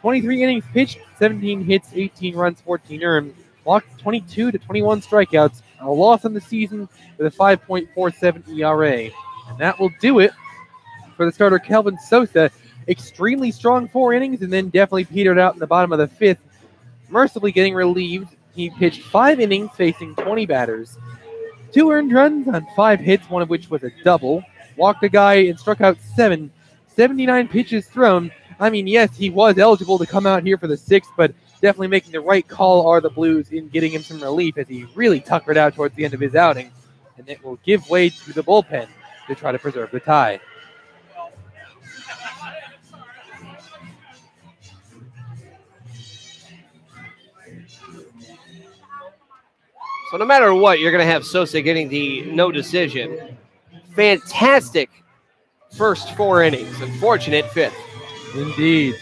23 innings pitched, 17 hits, 18 runs, 14 earned, walked 22 to 21 strikeouts, a loss on the season with a 5.47 ERA. And that will do it for the starter, Kelvin Sosa. Extremely strong 4 innings and then definitely petered out in the bottom of the 5th. Mercifully getting relieved. He pitched 5 innings facing 20 batters. 2 earned runs on 5 hits, one of which was a double. Walked a guy and struck out 7. 79 pitches thrown. I mean, yes, he was eligible to come out here for the 6th, but definitely making the right call are the Blues in getting him some relief as he really tuckered out towards the end of his outing. And it will give way to the bullpen to try to preserve the tie. So no matter what, you're going to have Sosa getting the no decision. Fantastic first 4 innings. Unfortunate 5th. Indeed.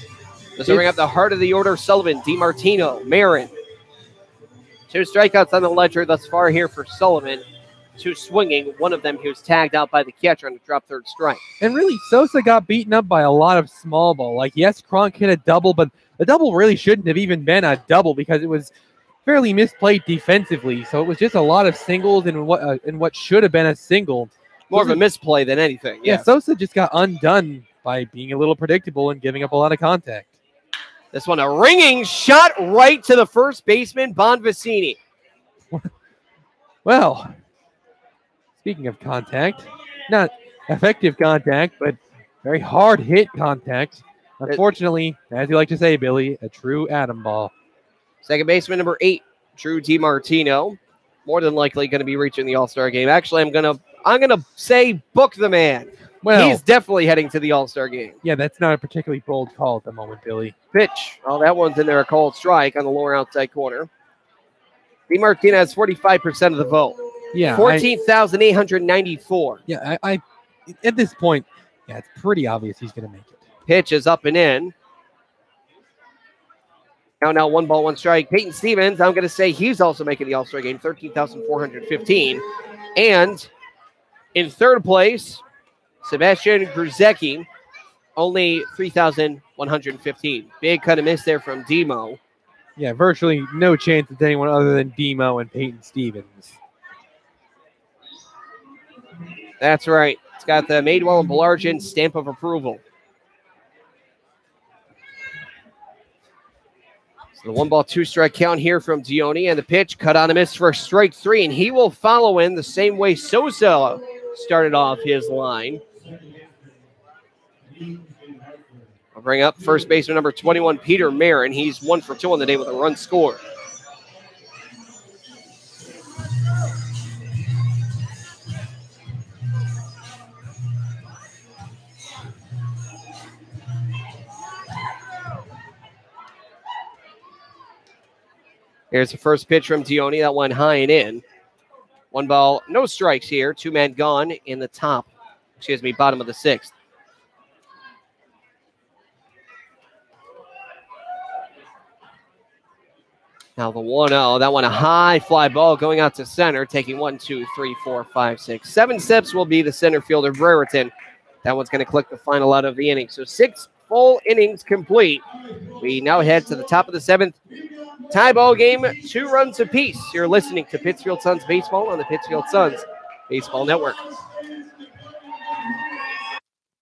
This will bring up the heart of the order. Sullivan, DiMartino, Marin. 2 strikeouts on the ledger thus far here for Sullivan. 2 swinging. One of them he was tagged out by the catcher on the drop third strike. And really, Sosa got beaten up by a lot of small ball. Like, yes, Cronk hit a double, but the double really shouldn't have even been a double because it was fairly misplayed defensively. So it was just a lot of singles in what should have been a single. More of a misplay than anything. Yeah, Sosa just got undone by being a little predictable and giving up a lot of contact. This one, a ringing shot right to the first baseman, Bonvicini. Well, speaking of contact, not effective contact, but very hard hit contact. Unfortunately, as you like to say, Billy, a true atom ball. Second baseman, number 8, Drew DiMartino. More than likely going to be reaching the All-Star game. Actually, I'm gonna say book the man. Well, he's definitely heading to the All-Star game. Yeah, that's not a particularly bold call at the moment, Billy. Pitch. Oh, that one's in there, a called strike on the lower outside corner. DiMartino has 45% of the vote. Yeah, 14,894. Yeah, I at this point, yeah, it's pretty obvious he's going to make it. Pitch is up and in. Now 1 ball, 1 strike. Peyton Stevens, I'm going to say he's also making the All-Star game, 13,415. And in third place, Sebastian Gruzecki, only 3,115. Big kind of miss there from Demo. Yeah, virtually no chance it's anyone other than Demo and Peyton Stevens. That's right. It's got the Madewell and Belargin stamp of approval. So the 1-ball, 2-strike count here from Dione, and the pitch cut on a miss for strike 3, and he will follow in the same way Sosa started off his line. I'll bring up first baseman number 21, Peter Marin. He's 1 for 2 on the day with a run scored. Here's the first pitch from Dione. That went high and in. 1 ball, no strikes here. 2-man gone in the bottom of the 6th. Now the 1-0. That one a high fly ball going out to center, taking 1, 2, 3, 4, 5, 6, 7 steps will be the center fielder, Brereton. That one's going to click the final out of the inning. So 6 full innings complete. We now head to the top of the 7th. Tie ball game, 2 runs apiece. You're listening to Pittsfield Suns Baseball on the Pittsfield Suns Baseball Network.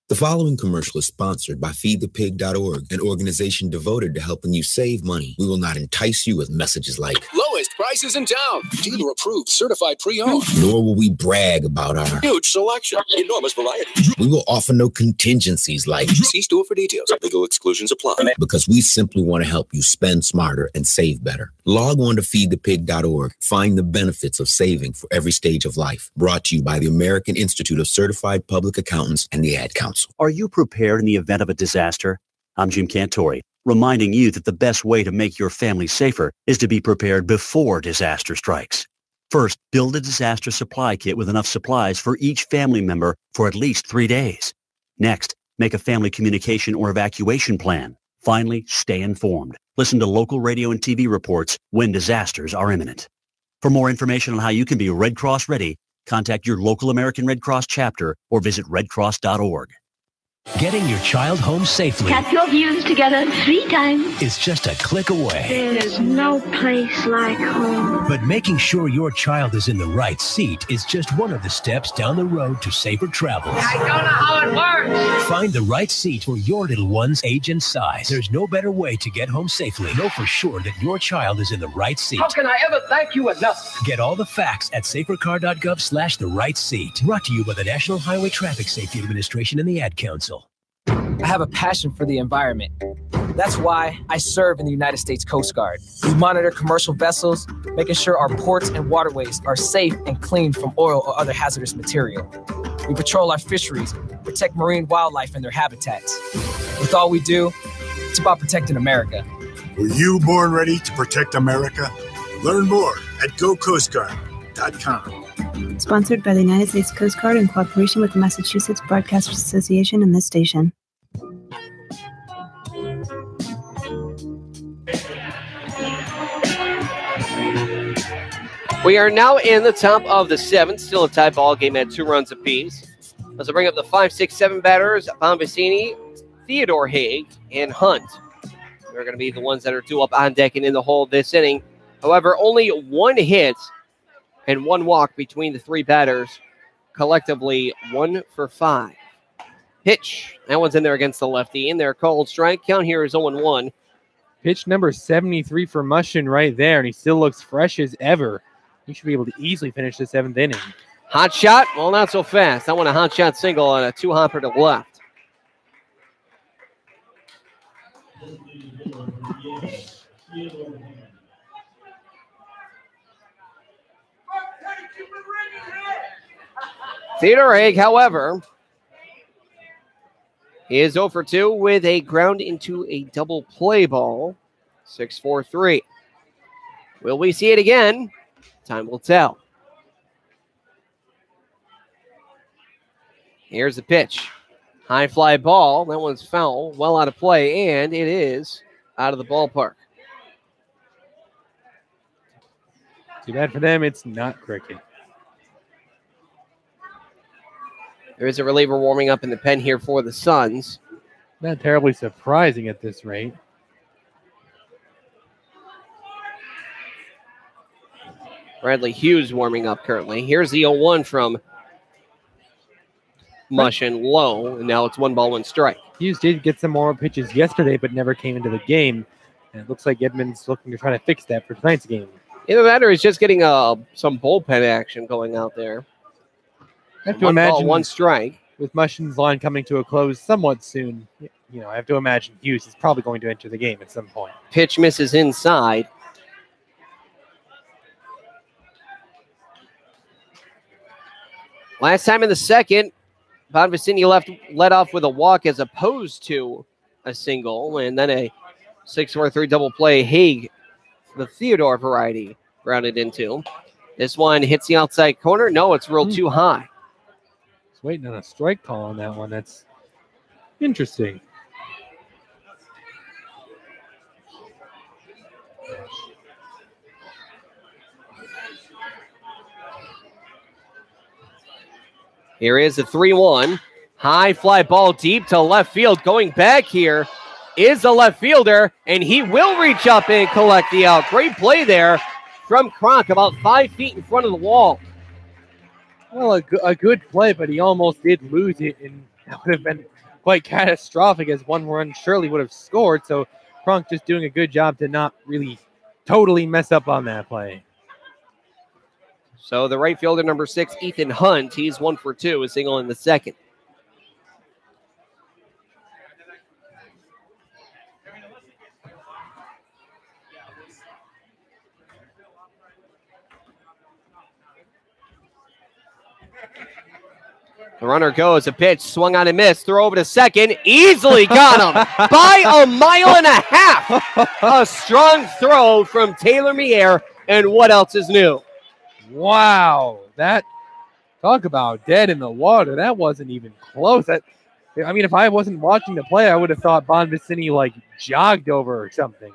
The following commercial is sponsored by feedthepig.org, an organization devoted to helping you save money. We will not entice you with messages like lowest prices in town, dealer approved, certified pre-owned. Nor will we brag about our huge selection, enormous variety. We will offer no contingencies like see store for details. Legal exclusions apply. Because we simply want to help you spend smarter and save better. Log on to feedthepig.org. Find the benefits of saving for every stage of life. Brought to you by the American Institute of Certified Public Accountants and the Ad Council. Are you prepared in the event of a disaster? I'm Jim Cantori, reminding you that the best way to make your family safer is to be prepared before disaster strikes. First, build a disaster supply kit with enough supplies for each family member for at least 3 days. Next, make a family communication or evacuation plan. Finally, stay informed. Listen to local radio and TV reports when disasters are imminent. For more information on how you can be Red Cross ready, contact your local American Red Cross chapter or visit redcross.org. Getting your child home safely Tap your views together 3 times. is just a click away. There's no place like home. But making sure your child is in the right seat is just one of the steps down the road to safer travels. I don't know how it works. Find the right seat for your little one's age and size. There's no better way to get home safely. Know for sure that your child is in the right seat. How can I ever thank you enough? Get all the facts at safercar.gov/the right seat. Brought to you by the National Highway Traffic Safety Administration and the Ad Council. I have a passion for the environment. That's why I serve in the United States Coast Guard. We monitor commercial vessels, making sure our ports and waterways are safe and clean from oil or other hazardous material. We patrol our fisheries, protect marine wildlife and their habitats. With all we do, it's about protecting America. Were you born ready to protect America? Learn more at gocoastguard.com. Sponsored by the United States Coast Guard in cooperation with the Massachusetts Broadcasters Association and this station. We are now in the top of the 7th, still a tie ball game at 2 runs apiece. Let's bring up the 5, 6, 7 batters, Bombacini, Theodore Haig, and Hunt. They're going to be the ones that are due up on deck and in the hole this inning. However, only 1 hit and 1 walk between the 3 batters, collectively 1 for 5. Pitch. That one's in there against the lefty. In there, called strike. Count here is 0-1. Pitch number 73 for Mushin right there, and he still looks fresh as ever. He should be able to easily finish the 7th inning. Hot shot? Well, not so fast. That one a hot shot single and a 2-hopper to left. Theodore Haig, however, is 0 for 2 with a ground into a double play ball. 6-4-3. Will we see it again? Time will tell. Here's the pitch. High fly ball. That one's foul. Well out of play, and it is out of the ballpark. Too bad for them, it's not cricket. There is a reliever warming up in the pen here for the Suns. Not terribly surprising at this rate. Bradley Hughes warming up currently. Here's the 0-1 from Mushin, low, and now it's 1 ball, 1 strike. Hughes did get some more pitches yesterday, but never came into the game. And it looks like Edmonds looking to try to fix that for tonight's game. Either that or he's just getting some bullpen action going out there. I have to imagine 1 strike. With Mushin's line coming to a close somewhat soon, I have to imagine Hughes is probably going to enter the game at some point. Pitch misses inside. Last time in the second, Bonvicini led off with a walk as opposed to a single, and then a 6-4-3 double play. Haig, the Theodore variety, grounded into. This one hits the outside corner. No, it's real too high. It's waiting on a strike call on that one. That's interesting. Here is the 3-1. High fly ball deep to left field. Going back here is a left fielder, and he will reach up and collect the out. Great play there from Kronk, about 5 feet in front of the wall. Well, a good play, but he almost did lose it, and that would have been quite catastrophic as one run surely would have scored. So Kronk just doing a good job to not really totally mess up on that play. So the right fielder, number 6, Ethan Hunt, he's 1 for 2, a single in the second. The runner goes, a pitch, swung on and missed, throw over to second, easily got him by 1.5 miles. A strong throw from Taylor Mier, and what else is new? Wow, talk about dead in the water. That wasn't even close. If I wasn't watching the play, I would have thought Bonvicini jogged over or something.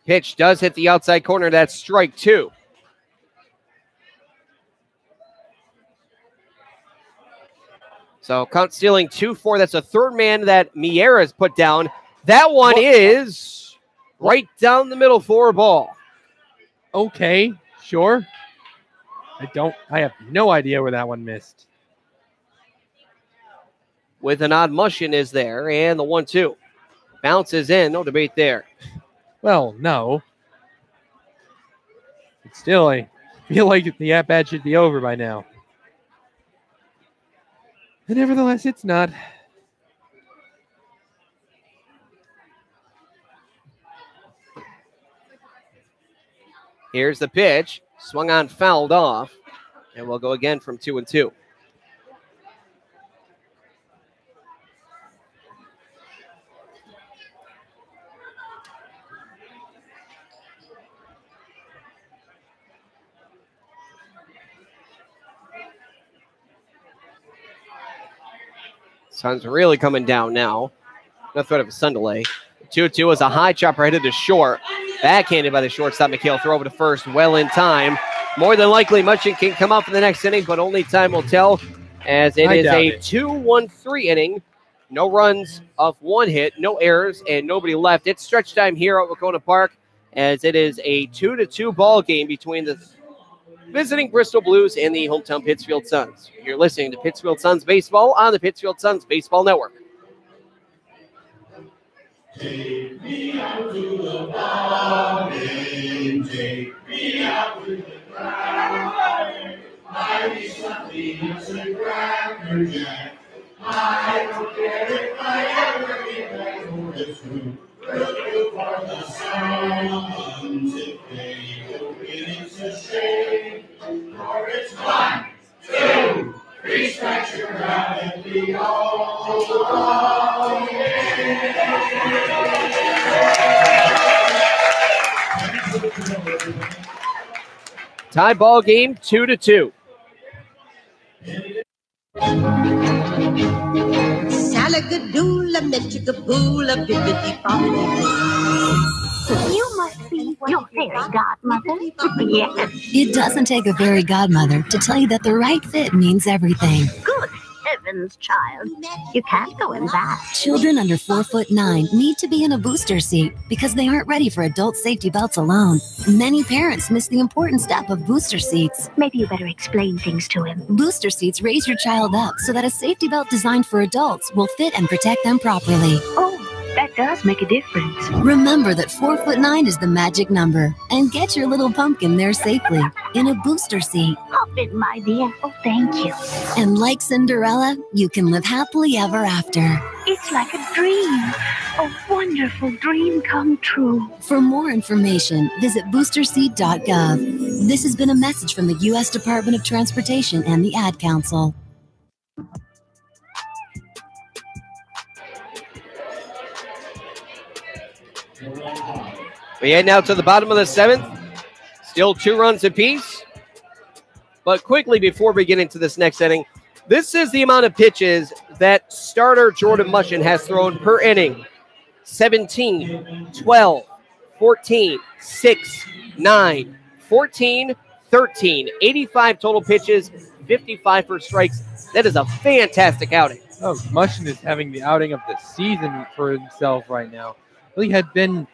Pitch does hit the outside corner. That's strike 2. So count stealing 2-4. That's a third man that Mier has put down. That one is right down the middle for a ball. Okay, sure. I have no idea where that one missed. With an odd Mushin is there, and the 1-2. Bounces in, no debate there. Well, no. But still, I feel like the at-bat should be over by now. But nevertheless, it's not. Here's the pitch. Swung on, fouled off. And we'll go again from 2-2. Sun's really coming down now. No threat of a sun delay. 2-2 is a high chopper headed to short. Backhanded by the shortstop, McHale. Throw over to first, well in time. More than likely, Mushin can come up in the next inning, but only time will tell, as it is a 2-1-3 inning. No runs off 1 hit, no errors, and nobody left. It's stretch time here at Wacona Park, as it is a 2-2 ball game between the visiting Bristol Blues and the hometown Pittsfield Suns. You're listening to Pittsfield Suns Baseball on the Pittsfield Suns Baseball Network. Take me out to the ballgame, take me out to the ground. I need some peanuts and Cracker Jack. I don't care if I ever get back for this room. Looking for the Suns, if they don't win, it's a shame. For it's 1, 2, 3 strikes, you're out at the all game. Tie ball game, 2-2. Salagadoola, metricaboola, bibbidi-bobbidi. You must be your fairy godmother. Yes. It doesn't take a fairy godmother to tell you that the right fit means everything. Good heavens, son's child. You can't go in that. Children under 4'9" need to be in a booster seat because they aren't ready for adult safety belts alone. Many parents miss the important step of booster seats. Maybe you better explain things to him. Booster seats raise your child up so that a safety belt designed for adults will fit and protect them properly. Oh, that does make a difference. Remember that 4'9" is the magic number, and get your little pumpkin there safely in a booster seat. Hop in, my dear. Oh, thank you. And like Cinderella, you can live happily ever after. It's like a dream. A wonderful dream come true. For more information, visit boosterseat.gov. This has been a message from the U.S. Department of Transportation and the Ad Council. We head now to the bottom of the 7th. Still 2 runs apiece. But quickly before we get into this next inning, this is the amount of pitches that starter Jordan Mushin has thrown per inning. 17, 12, 14, 6, 9, 14, 13. 85 total pitches, 55 for strikes. That is a fantastic outing. Oh, Mushin is having the outing of the season for himself right now. Really had been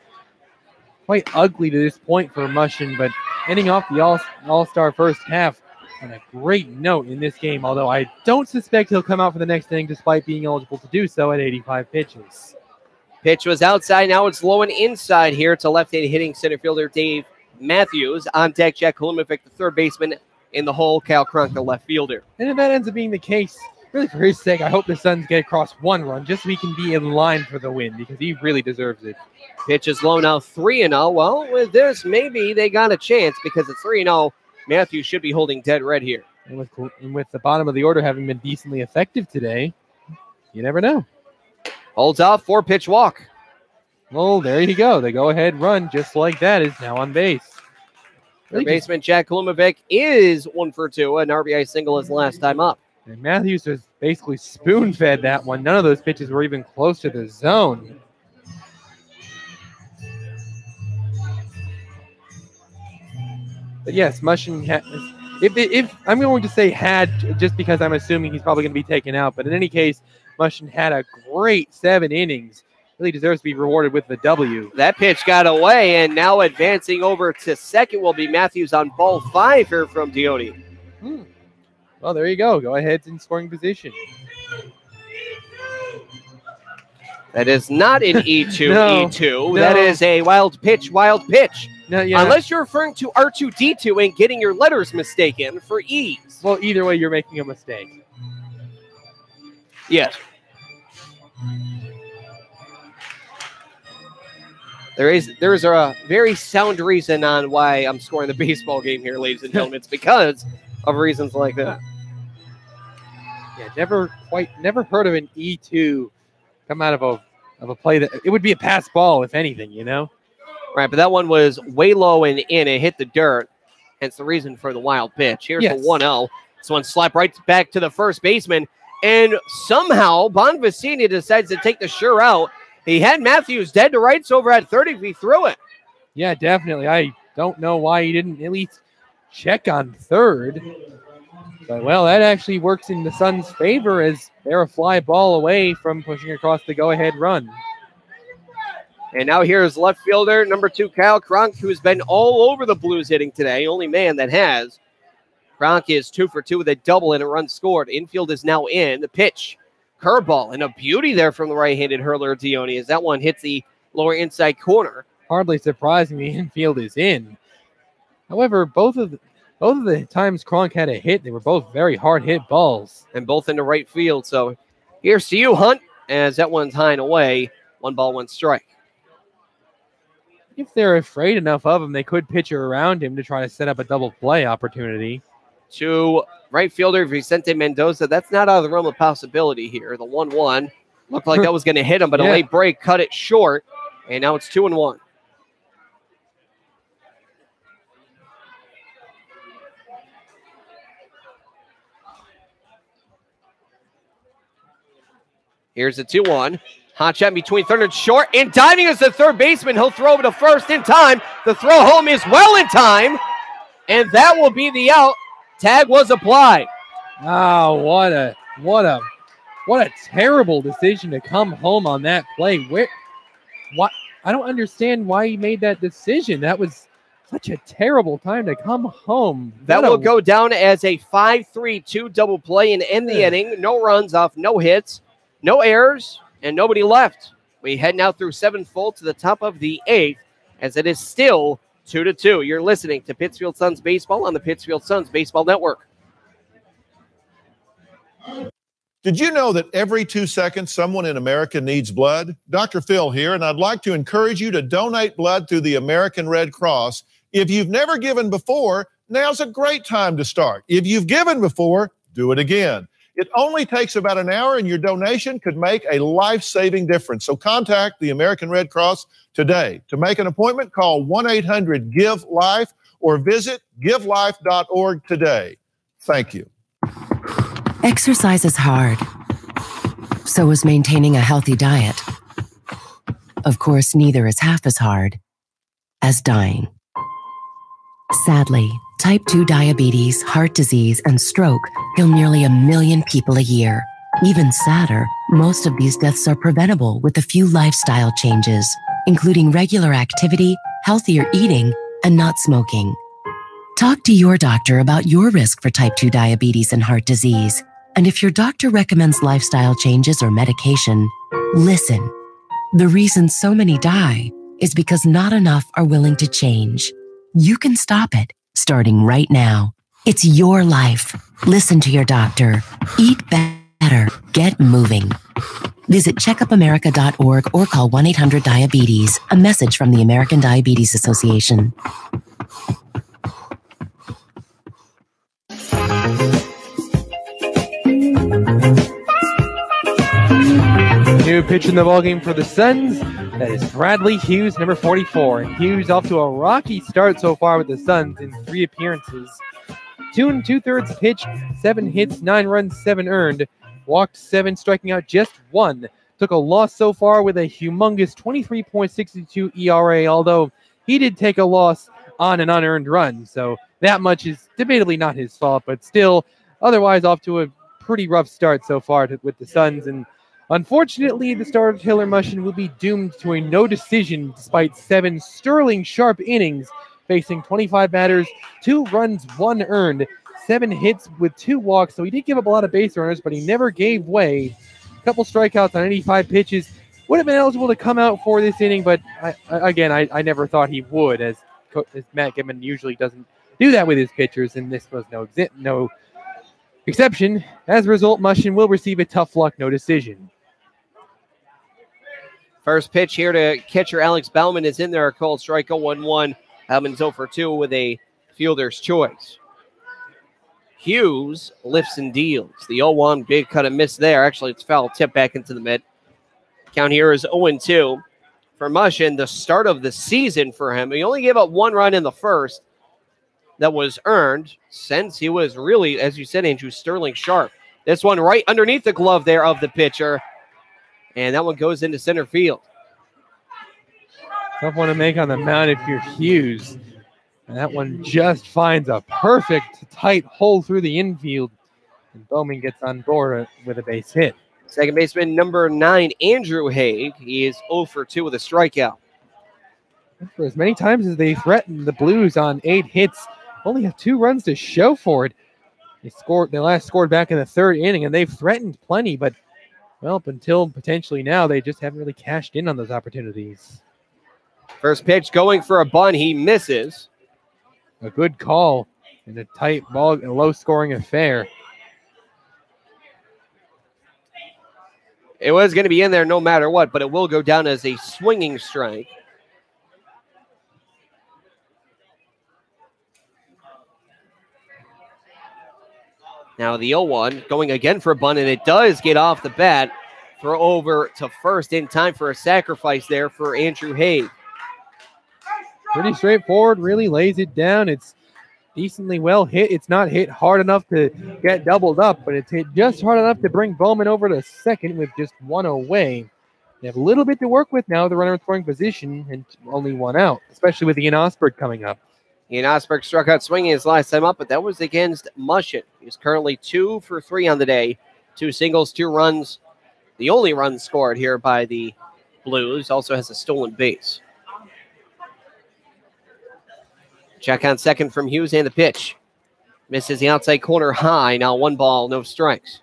quite ugly to this point for Mushin, but ending off the all-star first half on a great note in this game, although I don't suspect he'll come out for the next inning despite being eligible to do so at 85 pitches. Pitch was outside. Now it's low and inside here to left-handed hitting center fielder Dave Matthews. On deck, Jack Kalumovic, the third baseman, in the hole, Cal Cronk, the left fielder. And if that ends up being the case, really for his sake, I hope the Suns get across 1 run just so he can be in line for the win because he really deserves it. Pitch is low now, 3-0. Well, with this, maybe they got a chance because at 3-0, Matthews should be holding dead red here. And with the bottom of the order having been decently effective today, you never know. Holds off, 4-pitch walk. Well, there you go. The go-ahead run, just like that, is now on base. Third baseman Jack Kalumovic is 1 for 2. An RBI single his last time up. And Matthews was basically spoon-fed that one. None of those pitches were even close to the zone. But yes, Mushin, if I'm going to say had, just because I'm assuming he's probably going to be taken out. But in any case, Mushin had a great 7 innings. Really deserves to be rewarded with the W. That pitch got away, and now advancing over to second will be Matthews on ball 5 here from Dione. Well, there you go. Go ahead in scoring position. That is not an E2, No, E2. no. That is a wild pitch. No, yeah. Unless you're referring to R2-D2 and getting your letters mistaken for E's. Well, either way, you're making a mistake. Yes. There is a very sound reason on why I'm scoring the baseball game here, ladies and gentlemen. It's because of reasons like that. Yeah, never heard of an E2 come out of a play that it would be a pass ball, if anything, you know? Right, but that one was way low and in. It hit the dirt. Hence the reason for the wild pitch. Here's the 1-0. This one slapped right back to the first baseman. And somehow Bonvicini decides to take the sure out. He had Matthews dead to rights over at 30 if he threw it. Yeah, definitely. I don't know why he didn't at least check on third. But, well, that actually works in the Suns' favor as they're a fly ball away from pushing across the go-ahead run. And now here's left fielder, number 2, Kyle Cronk, who's been all over the Blues hitting today. Only man that has. Cronk is 2 for 2 with a double and a run scored. Infield is now in. The pitch. Curveball and a beauty there from the right-handed hurler Dione as that one hits the lower inside corner. Hardly surprising the infield is in. However, both of the times Cronk had a hit, they were both very hard hit balls. And both into right field. So here's to you, Hunt, as that one's high and away. 1 ball, 1 strike. If they're afraid enough of him, they could pitch around him to try to set up a double play opportunity. To right fielder Vicente Mendoza. That's not out of the realm of possibility here. The 1-1 looked like that was going to hit him, but a late break cut it short. And now it's 2-1. Here's the 2-1. Hot shot between third and short. And diving is the third baseman. He'll throw over to first in time. The throw home is well in time. And that will be the out. Tag was applied. Oh, what a What a terrible decision to come home on that play. What? I don't understand why he made that decision. That was such a terrible time to come home. That will go down as a 5-3-2 double play and end the inning. No runs off, no hits, no errors, and nobody left. We head now through 7 full to the top of the 8th as it is still 2-2. You're listening to Pittsfield Suns Baseball on the Pittsfield Suns Baseball Network. Did you know that every 2 seconds someone in America needs blood? Dr. Phil here, and I'd like to encourage you to donate blood through the American Red Cross. If you've never given before, now's a great time to start. If you've given before, do it again. It only takes about an hour, and your donation could make a life-saving difference. So contact the American Red Cross today. To make an appointment, call 1-800-GIVE-LIFE or visit givelife.org today. Thank you. Exercise is hard. So is maintaining a healthy diet. Of course, neither is half as hard as dying. Sadly, type 2 diabetes, heart disease, and stroke kill nearly 1 million people a year. Even sadder, most of these deaths are preventable with a few lifestyle changes, including regular activity, healthier eating, and not smoking. Talk to your doctor about your risk for type 2 diabetes and heart disease. And if your doctor recommends lifestyle changes or medication, listen. The reason so many die is because not enough are willing to change. You can stop it, starting right now. It's your life. Listen to your doctor. Eat better. Get moving. Visit checkupamerica.org or call 1-800-DIABETES. A message from the American Diabetes Association. New pitch in the ballgame for the Suns. That is Bradley Hughes, number 44. And Hughes off to a rocky start so far with the Suns in 3 appearances. 2 2/3 pitched, 7 hits, 9 runs, 7 earned. Walked 7, striking out just 1. Took a loss so far with a humongous 23.62 ERA, although he did take a loss on an unearned run. So that much is debatably not his fault, but still, otherwise off to a pretty rough start so far with the Suns. And unfortunately, the starter Taylor Mushin will be doomed to a no decision despite 7 sterling sharp innings, facing 25 batters, 2 runs, 1 earned, 7 hits with 2 walks. So he did give up a lot of base runners, but he never gave way. A couple strikeouts on 85 pitches. Would have been eligible to come out for this inning, but I never thought he would, as Matt Gibman usually doesn't do that with his pitchers, and this was no exception. As a result, Mushin will receive a tough luck no decision. First pitch here to catcher Alex Bauman is in there. A cold strike, 0-1-1. Bauman's 0 for 2 with a fielder's choice. Hughes lifts and deals. The 0-1, big cut and miss there. Actually, it's foul tip back into the mid. Count here is 0-2. For Mushin, the start of the season for him. He only gave up 1 run in the first that was earned since he was really, as you said, Andrew, sterling sharp. This one right underneath the glove there of the pitcher. And that one goes into center field. Tough one to make on the mound if you're Hughes. And that one just finds a perfect tight hole through the infield. And Bowman gets on board with a base hit. Second baseman number 9, Andrew Haig. He is 0 for 2 with a strikeout. For as many times as they threatened the Blues on 8 hits, only have 2 runs to show for it. They last scored back in the 3rd inning, and they've threatened plenty, but well, up until potentially now, they just haven't really cashed in on those opportunities. First pitch going for a bunt. He misses. A good call in a tight ball, a low-scoring affair. It was going to be in there no matter what, but it will go down as a swinging strike. Now the 0-1 going again for a bunt, and it does get off the bat. Throw over to first in time for a sacrifice there for Andrew Haig. Pretty straightforward, really lays it down. It's decently well hit. It's not hit hard enough to get doubled up, but it's hit just hard enough to bring Bowman over to second with just 1 away. They have a little bit to work with now, the runner in scoring position, and only 1 out, especially with Ian Osberg coming up. Ian Osberg struck out swinging his last time up, but that was against Mushin. He's currently 2 for 3 on the day 2 singles, 2 runs. The only run scored here by the Blues. Also has a stolen base. Check on second from Hughes and the pitch. Misses the outside corner high. Now 1 ball, no strikes.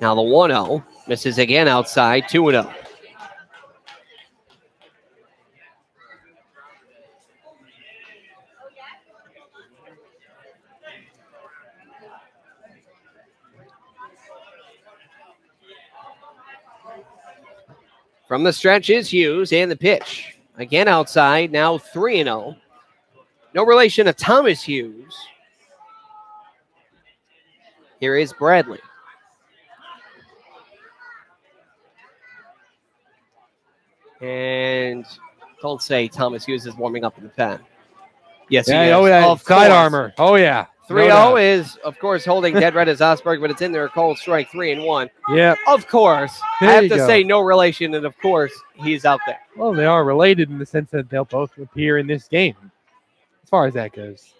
Now the 1-0. Misses again outside. 2-0. From the stretch is Hughes and the pitch. Again outside. Now 3-0. No relation to Thomas Hughes. Here is Bradley. And don't say Thomas Hughes is warming up in the pen. Yes, he is. Oh, yeah. Of Side course. armor. Oh, yeah. 3-0 is, of course, holding dead red as Osberg, but it's in there. Cold strike 3-1. Yeah. Of course. There I have you to go. say no relation, and of course, he's out there. Well, they are related in the sense that they'll both appear in this game, as far as that goes.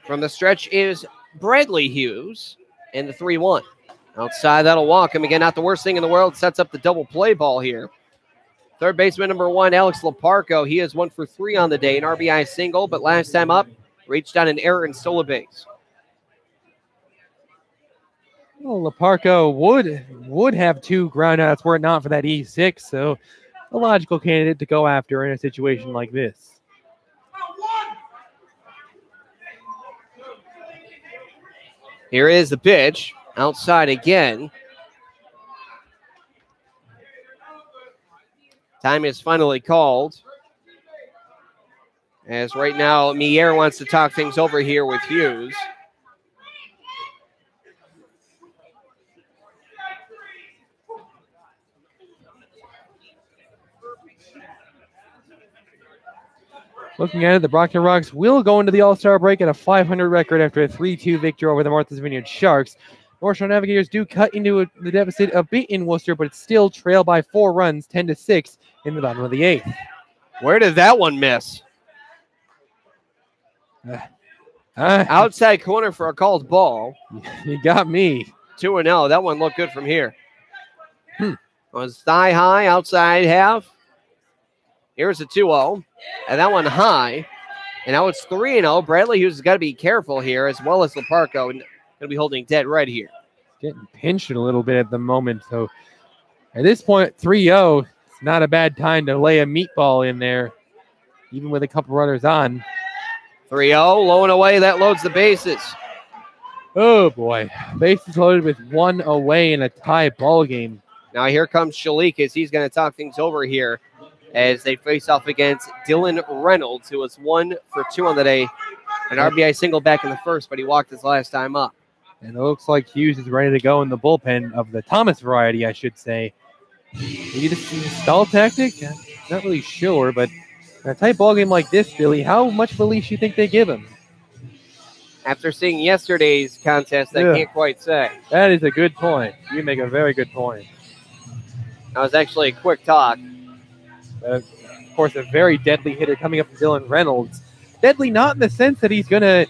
From the stretch is Bradley Hughes and the 3-1. Outside, that'll walk him again. Not the worst thing in the world. Sets up the double play ball here. Third baseman number 1, Alex Leparco. He is 1 for 3 on the day. An RBI single, but last time up, reached on an error and stole a base. Well, Leparco would have 2 groundouts were it not for that E6, so a logical candidate to go after in a situation like this. Here is the pitch. Outside again. Time is finally called. As right now, Mier wants to talk things over here with Hughes. Looking at it, the Brockton Rocks will go into the All-Star break at a 500 record after a 3-2 victory over the Martha's Vineyard Sharks. North Shore Navigators do cut into the deficit a bit in Worcester, but still trail by 4 runs, 10-6 in the bottom of the 8th. Where did that one miss? Outside corner for a called ball. You got me. 2-0. That one looked good from here. Was thigh high, outside half. Here's a 2-0. And that one high. And now it's 3-0. Bradley Hughes has got to be careful here, as well as Leparco. And going to be holding dead red here. Getting pinched a little bit at the moment. So at this point, 3-0, it's not a bad time to lay a meatball in there, even with a couple runners on. 3-0, low and away. That loads the bases. Oh, boy. Bases loaded with 1 away in a tie ball game. Now here comes Shalik as he's going to talk things over here as they face off against Dylan Reynolds, who was 1 for 2 on the day. An RBI single back in the first, but he walked his last time up. And it looks like Hughes is ready to go in the bullpen of the Thomas variety, I should say. Maybe this is a stall tactic? Not really sure, but in a tight ball game like this, Billy, how much release do you think they give him? After seeing yesterday's contest, I can't quite say. That is a good point. You make a very good point. That was actually a quick talk. Of course, a very deadly hitter coming up from Dylan Reynolds. Deadly not in the sense that he's going to,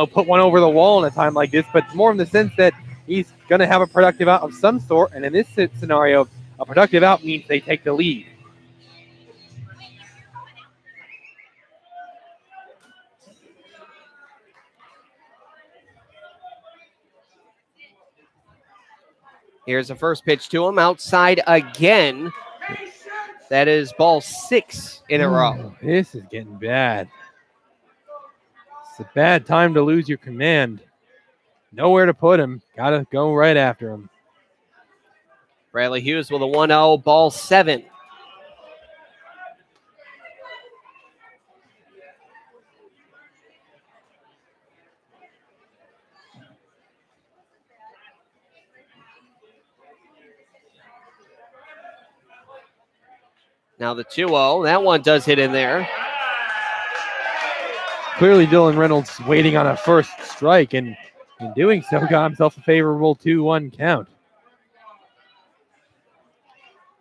put one over the wall in a time like this, but more in the sense that he's going to have a productive out of some sort. And in this scenario, a productive out means they take the lead. Here's the first pitch to him. Outside again. That is ball 6 in a row. This is getting bad. It's a bad time to lose your command. Nowhere to put him. Got to go right after him. Bradley Hughes with a 1-0, ball 7. Now the 2-0. That one does hit in there. Clearly, Dylan Reynolds waiting on a first strike, and in doing so, got himself a favorable 2-1 count.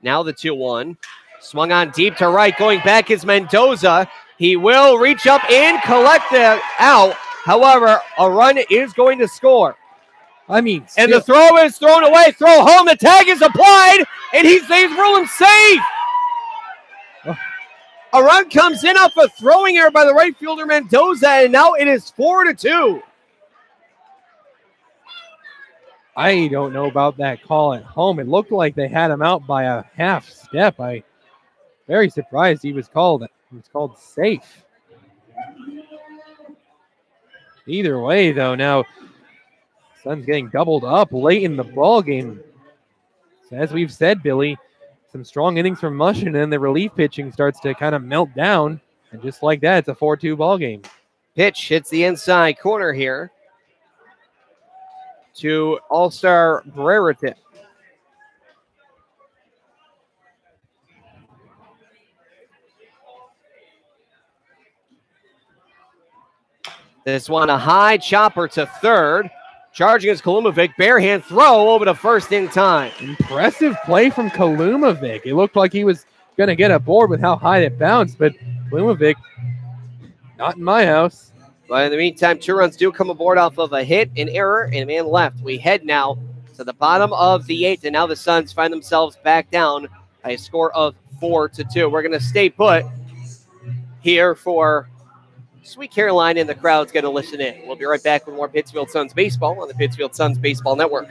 Now the 2-1. Swung on deep to right. Going back is Mendoza. He will reach up and collect it out. However, a run is going to score. I mean, and the throw is thrown away. Throw home. The tag is applied, and they rule him safe. A run comes in off a throwing error by the right fielder Mendoza, and now it is 4-2. I don't know about that call at home. It looked like they had him out by a half step. I very surprised he was called safe. Either way, though, now Suns getting doubled up late in the ball game. So as we've said, Billy, some strong innings from Mush, and then the relief pitching starts to kind of melt down. And just like that, it's a 4-2 ball game. Pitch hits the inside corner here to All-Star Brereton. This one, a high chopper to third. Charging is Kalumovic. Barehand throw over to first in time. Impressive play from Kalumovic. It looked like he was going to get aboard with how high it bounced, but Kalumovic, not in my house. But in the meantime, 2 runs do come aboard off of a hit, an error, and a man left. We head now to the bottom of the 8th, and now the Suns find themselves back down by a score of 4-2. We're going to stay put here for Sweet Caroline, and the crowd's going to listen in. We'll be right back with more Pittsfield Suns baseball on the Pittsfield Suns Baseball Network.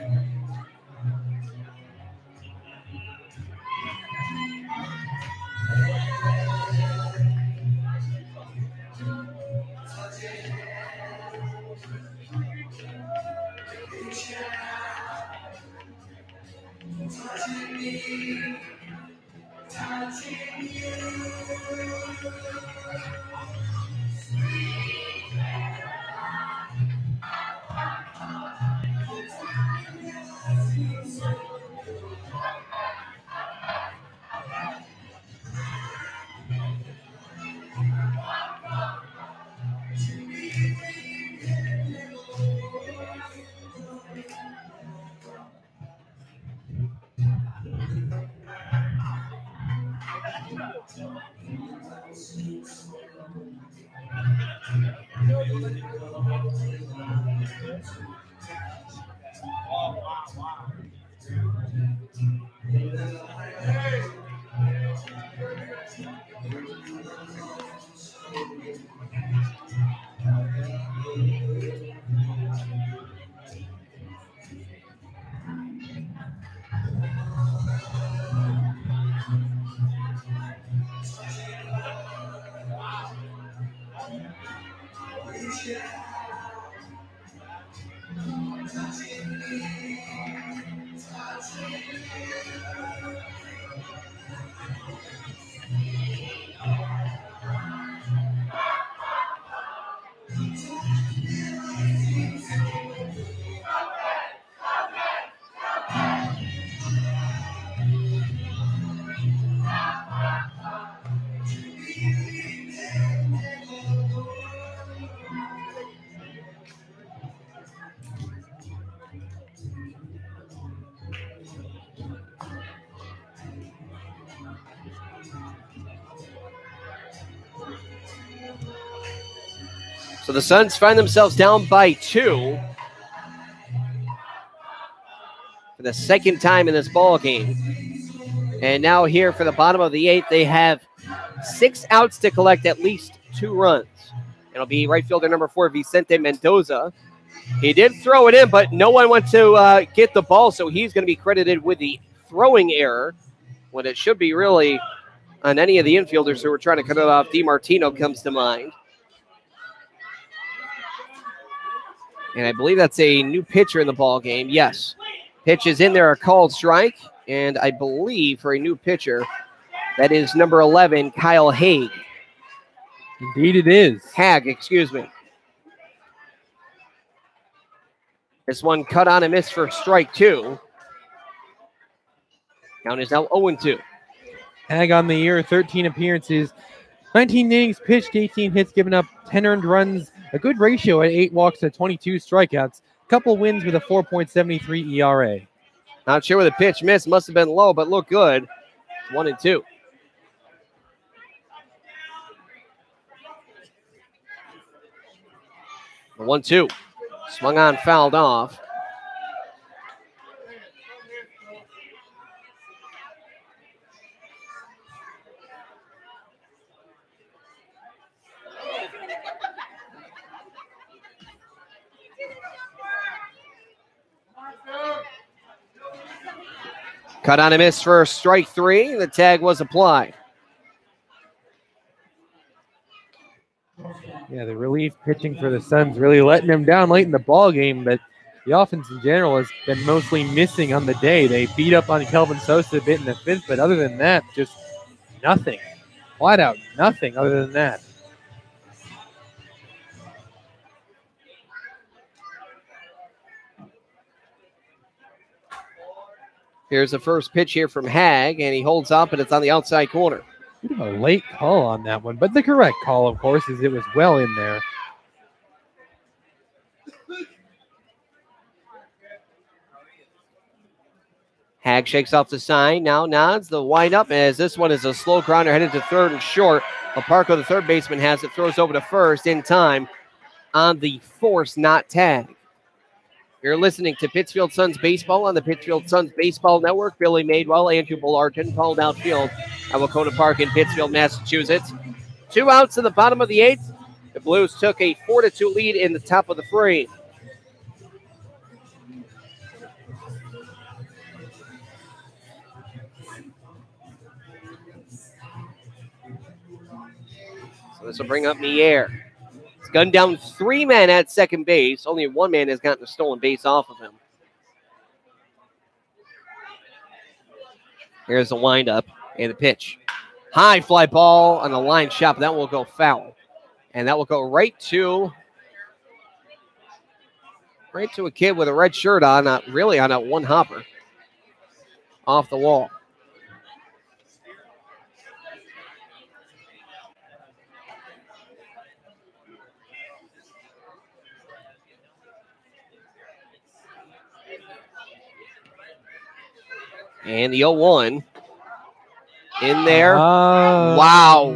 So the Suns find themselves down by 2 for the second time in this ball game. And now here for the bottom of the 8th, they have 6 outs to collect at least 2 runs. It'll be right fielder number 4, Vicente Mendoza. He did throw it in, but no one went to get the ball, so he's going to be credited with the throwing error when it should be really on any of the infielders who were trying to cut it off. DiMartino comes to mind. And I believe that's a new pitcher in the ball game. Yes. Pitch is in there, a called strike. And I believe for a new pitcher, that is number 11, Kyle Haig. Indeed it is. Hag, excuse me. This one cut on and missed for strike 2. Count is now 0-2. Hag on the year, 13 appearances, 19 innings pitched, 18 hits given up, 10 earned runs, a good ratio at 8 walks to 22 strikeouts, a couple wins with a 4.73 ERA. Not sure where the pitch missed. Must have been low, but looked good. 1-2. The 1-2. Swung on, fouled off. Cut on a miss for strike 3. The tag was applied. Yeah, the relief pitching for the Suns really letting them down late in the ball game, but the offense in general has been mostly missing on the day. They beat up on Kelvin Sosa a bit in the 5th, but other than that, just nothing. Flat out nothing other than that. Here's the first pitch here from Hag, and he holds up, and it's on the outside corner. A late call on that one, but the correct call, of course, is it was well in there. Hag shakes off the sign, now nods the windup as this one is a slow grounder headed to third and short. Laparco, the third baseman, has it, throws over to first in time on the force not tag. You're listening to Pittsfield Suns Baseball on the Pittsfield Suns Baseball Network. Billy Madewell, Andrew Bullarton called outfield at Wacona Park in Pittsfield, Massachusetts. 2 outs in the bottom of the 8th. The Blues took a 4-2 lead in the top of the frame. So this will bring up Mier. He's gunned down 3 men at second base. Only 1 man has gotten a stolen base off of him. Here's the windup and the pitch. High fly ball on the line shot, but that will go foul. And that will go right to a kid with a red shirt on, not really on a one hopper. Off the wall. And the 0-1 in there. Wow.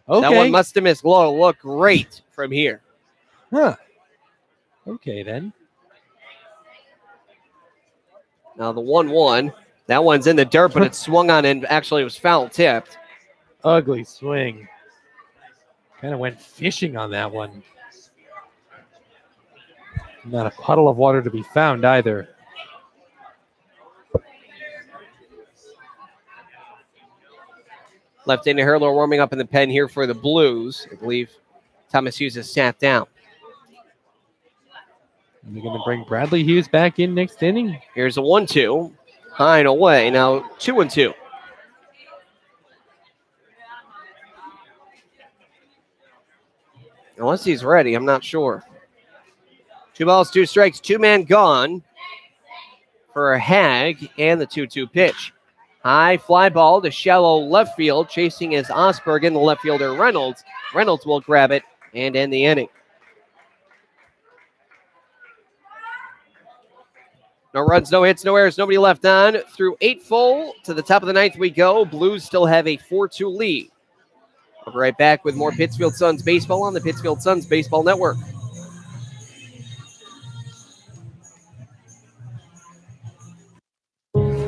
Okay. That one must have missed low. Look great from here. Huh. Okay, then. Now the 1-1. That one's in the dirt, but it swung on and actually was foul tipped. Ugly swing. Kind of went fishing on that one. Not a puddle of water to be found either. Left-hander hurler warming up in the pen here for the Blues. I believe Thomas Hughes has sat down. And they're going to bring Bradley Hughes back in next inning. Here's a 1-2. High and away. Now 2-2. Unless he's ready, I'm not sure. 2 balls, 2 strikes, 2 men gone for a Hag and the 2-2 pitch. High fly ball to shallow left field. Chasing is Osberg and the left fielder Reynolds. Reynolds will grab it and end the inning. No runs, no hits, no errors, nobody left on. Through 8 full to the top of the 9th we go. Blues still have a 4-2 lead. I'll be right back with more Pittsfield Suns baseball on the Pittsfield Suns Baseball Network.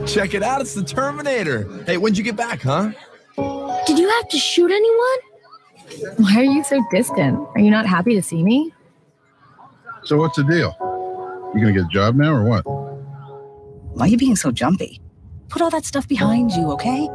Check it out, it's the Terminator. Hey, when'd you get back, huh? Did you have to shoot anyone? Why are you so distant? Are you not happy to see me? So what's the deal? You gonna get a job now or what? Why are you being so jumpy? Put all that stuff behind you, okay?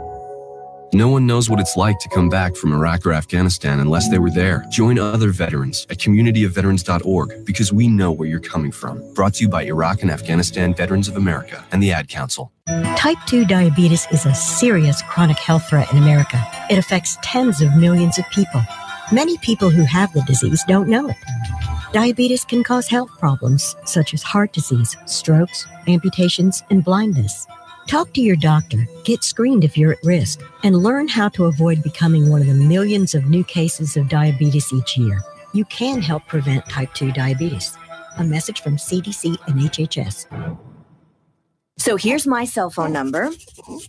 No one knows what it's like to come back from Iraq or Afghanistan unless they were there. Join other veterans at communityofveterans.org because we know where you're coming from. Brought to you by Iraq and Afghanistan Veterans of America and the Ad Council. Type 2 diabetes is a serious chronic health threat in America. It affects tens of millions of people. Many people who have the disease don't know it. Diabetes can cause health problems such as heart disease, strokes, amputations, and blindness. Talk to your doctor, get screened if you're at risk, and learn how to avoid becoming one of the millions of new cases of diabetes each year. You can help prevent type 2 diabetes. A message from CDC and HHS. So here's my cell phone number,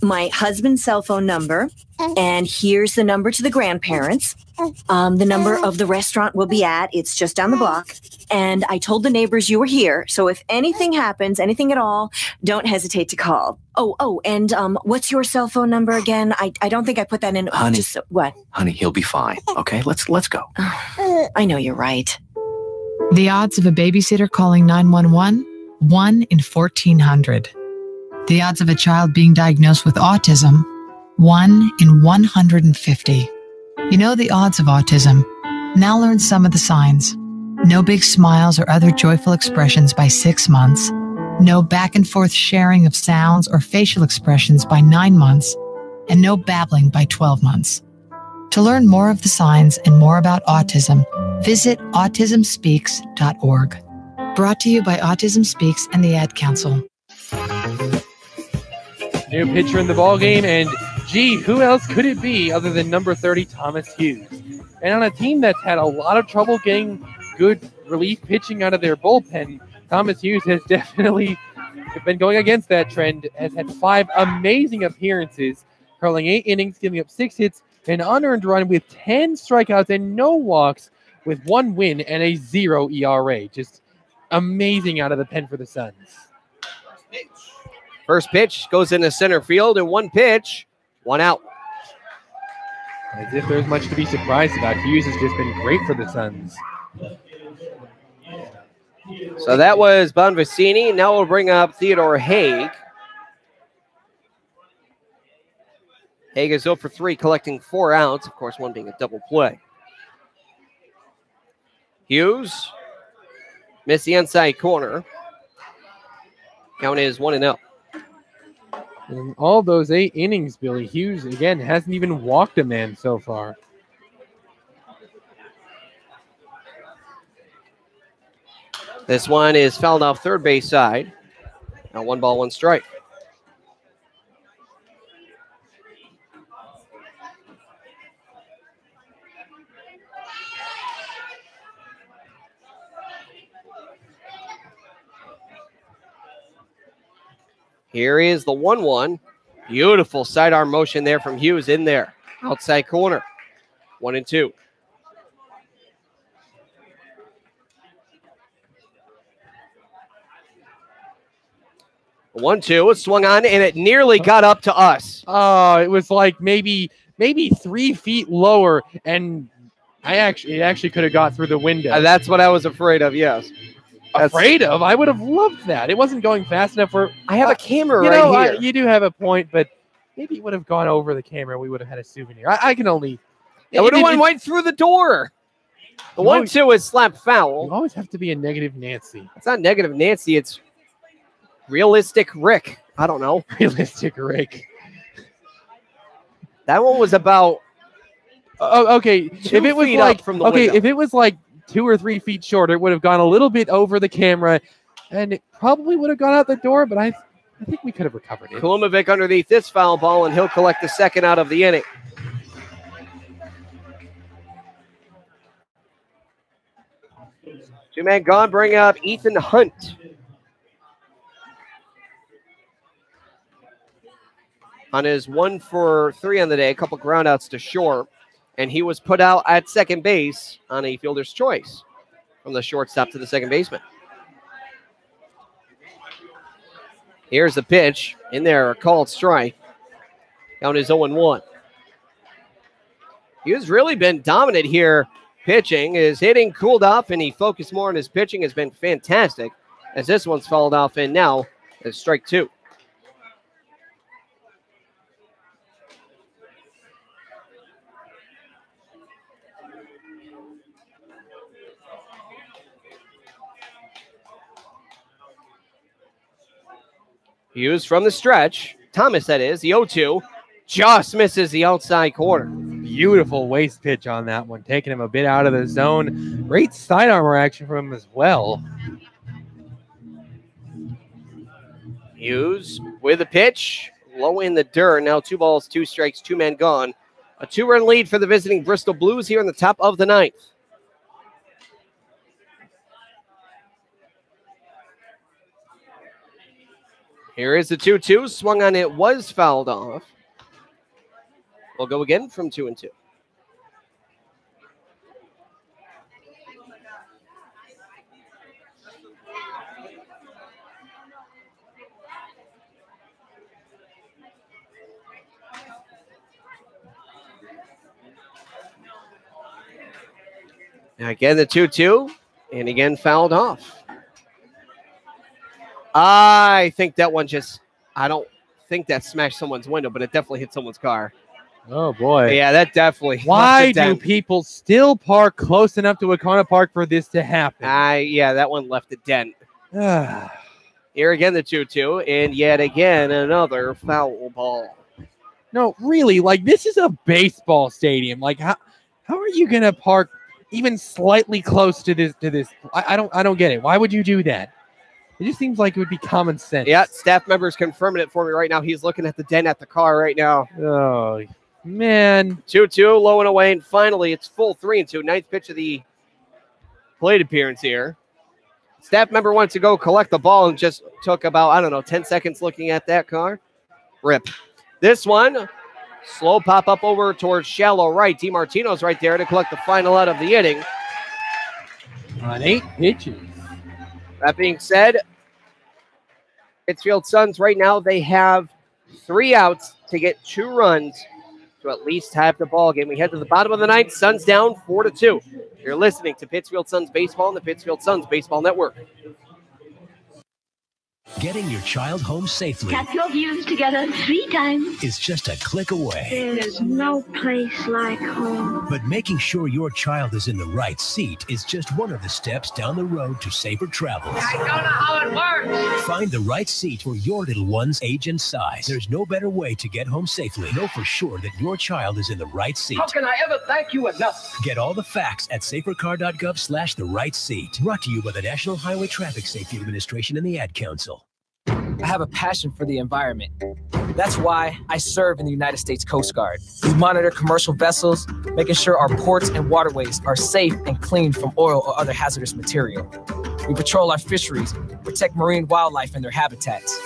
my husband's cell phone number, and here's the number to the grandparents. The number of the restaurant we'll be at, it's just down the block. And I told the neighbors you were here, so if anything happens, anything at all, don't hesitate to call. And what's your cell phone number again? I don't think I put that in. Honey. What? Honey, he'll be fine. Okay, let's go. I know you're right. The odds of a babysitter calling 911, 1 in 1,400. The odds of a child being diagnosed with autism, 1 in 150. You know the odds of autism. Now learn some of the signs. No big smiles or other joyful expressions by 6 months. No back and forth sharing of sounds or facial expressions by 9 months. And no babbling by 12 months. To learn more of the signs and more about autism, visit autismspeaks.org. Brought to you by Autism Speaks and the Ad Council. New pitcher in the ballgame, and gee, who else could it be other than number 30, Thomas Hughes? And on a team that's had a lot of trouble getting good relief pitching out of their bullpen, Thomas Hughes has definitely been going against that trend, has had 5 amazing appearances, curling 8 innings, giving up 6 hits, an unearned run with 10 strikeouts and no walks, with 1 win and a 0 ERA. Just amazing out of the pen for the Suns. First pitch goes into center field, and 1 pitch, 1 out. As if there's much to be surprised about. Hughes has just been great for the Suns. So that was Bonvicini. Now we'll bring up Theodore Haig. Haig is 0 for 3, collecting 4 outs. Of course, 1 being a double play. Hughes missed the inside corner. Count is 1-0. In all those 8 innings, Billy, Hughes, again, hasn't even walked a man so far. This one is fouled off third base side. Now 1 ball, 1 strike. Here is the 1-1. Beautiful sidearm motion there from Hughes in there. Outside corner. 1-2. The 1-2 was swung on, and it nearly got up to us. Oh, it was like maybe 3 feet lower, and it actually could have got through the window. That's what I was afraid of, yes. Afraid of? I would have loved that. It wasn't going fast enough for... I have a camera right here. You do have a point, but maybe it would have gone over the camera. We would have had a souvenir. I can only... It would have went right through the door. The 1-2 is slapped foul. You always have to be a negative Nancy. It's not negative Nancy. It's realistic Rick. I don't know. Realistic Rick. That one was about... okay. If it was like... From the window. If it was like 2 or 3 feet shorter, it would have gone a little bit over the camera, and it probably would have gone out the door, but I think we could have recovered it. Kulumovic underneath this foul ball, and he'll collect the second out of the inning. Two-man gone, bring up Ethan Hunt. Hunt is 1 for 3 on the day, a couple groundouts to short. And he was put out at second base on a fielder's choice from the shortstop to the second baseman. Here's the pitch. In there, a called strike. Count is 0-1. He has really been dominant here pitching. His hitting cooled off, and he focused more on his pitching. Has been fantastic, as this one's fouled off, and now is strike 2. Hughes from the stretch. Thomas, that is. The 0-2 just misses the outside corner. Beautiful waist pitch on that one, taking him a bit out of the zone. Great sidearm action from him as well. Hughes with a pitch, low in the dirt. Now 2 balls, 2 strikes, 2 men gone. A 2-run lead for the visiting Bristol Blues here in the top of the 9th. Here is the 2-2. Swung on it, was fouled off. We'll go again from 2-2. Now again, the 2-2, and again fouled off. I think that one I don't think that smashed someone's window, but it definitely hit someone's car. Oh, boy. Yeah, that definitely. Why do people still park close enough to Wakona Park for this to happen? Yeah, that one left a dent. Here again, the 2-2, and yet again, another foul ball. No, really, like, this is a baseball stadium. Like, how are you going to park even slightly close to this? I don't get it. Why would you do that? It just seems like it would be common sense. Yeah, staff members confirming it for me right now. He's looking at the dent at the car right now. Oh, man. 2-2, low and away, and finally it's full 3-2. 9th pitch of the plate appearance here. Staff member went to go collect the ball and just took about, 10 seconds looking at that car. Rip. This one, slow pop up over towards shallow right. DiMartino's right there to collect the final out of the inning. On 8 pitches. That being said, Pittsfield Suns right now, they have 3 outs to get 2 runs to at least have the ball game. We head to the bottom of the 9th. Suns down 4-2. You're listening to Pittsfield Suns Baseball on the Pittsfield Suns Baseball Network. Getting your child home safely Tap your views together 3 times. is just a click away. There's no place like home. But making sure your child is in the right seat is just one of the steps down the road to safer travels. I don't know how it works. Find the right seat for your little one's age and size. There's no better way to get home safely. Know for sure that your child is in the right seat. How can I ever thank you enough? Get all the facts at safercar.gov/the right seat. Brought to you by the National Highway Traffic Safety Administration and the Ad Council. I have a passion for the environment. That's why I serve in the United States Coast Guard. We monitor commercial vessels, making sure our ports and waterways are safe and clean from oil or other hazardous material. We patrol our fisheries, protect marine wildlife and their habitats.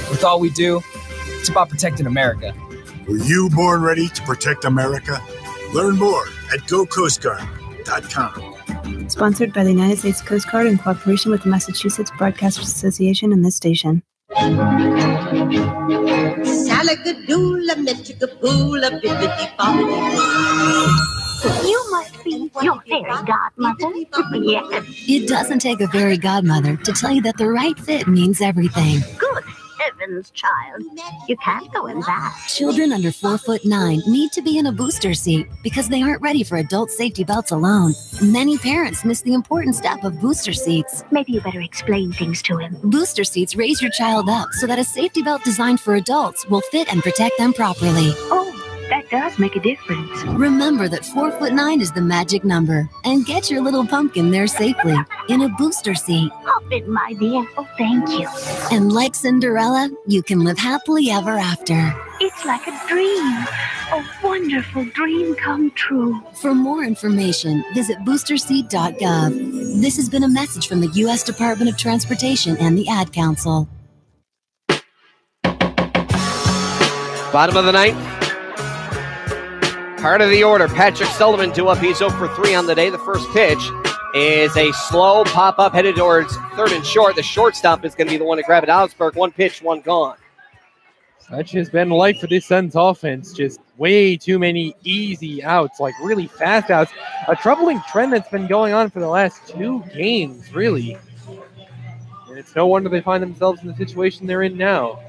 With all we do, it's about protecting America. Were you born ready to protect America? Learn more at gocoastguard.com. Sponsored by the United States Coast Guard in cooperation with the Massachusetts Broadcasters Association and this station. Salagadoola, metricaboola, bibbidi-bobbidi-boo. You must be your fairy godmother. Yes. It doesn't take a fairy godmother to tell you that the right fit means everything. Good heavens, child. You can't go in that. Children under 4'9" need to be in a booster seat because they aren't ready for adult safety belts alone. Many parents miss the important step of booster seats. Maybe you better explain things to him. Booster seats raise your child up so that a safety belt designed for adults will fit and protect them properly. Oh, that does make a difference. Remember that 4'9" is the magic number, and get your little pumpkin there safely in a booster seat. Hop in, my dear. Oh, thank you. And like Cinderella, you can live happily ever after. It's like a dream. A wonderful dream come true. For more information, visit boosterseat.gov. This has been a message from the U.S. Department of Transportation and the Ad Council. Bottom of the 9th. Part of the order, Patrick Sullivan due up. He's 0 for 3 on the day. The first pitch is a slow pop-up headed towards third and short. The shortstop is going to be the one to grab it. Augsburg, 1 pitch, 1 gone. Such has been life for this Suns offense. Just way too many easy outs, like really fast outs. A troubling trend that's been going on for the last 2 games, really. And it's no wonder they find themselves in the situation they're in now.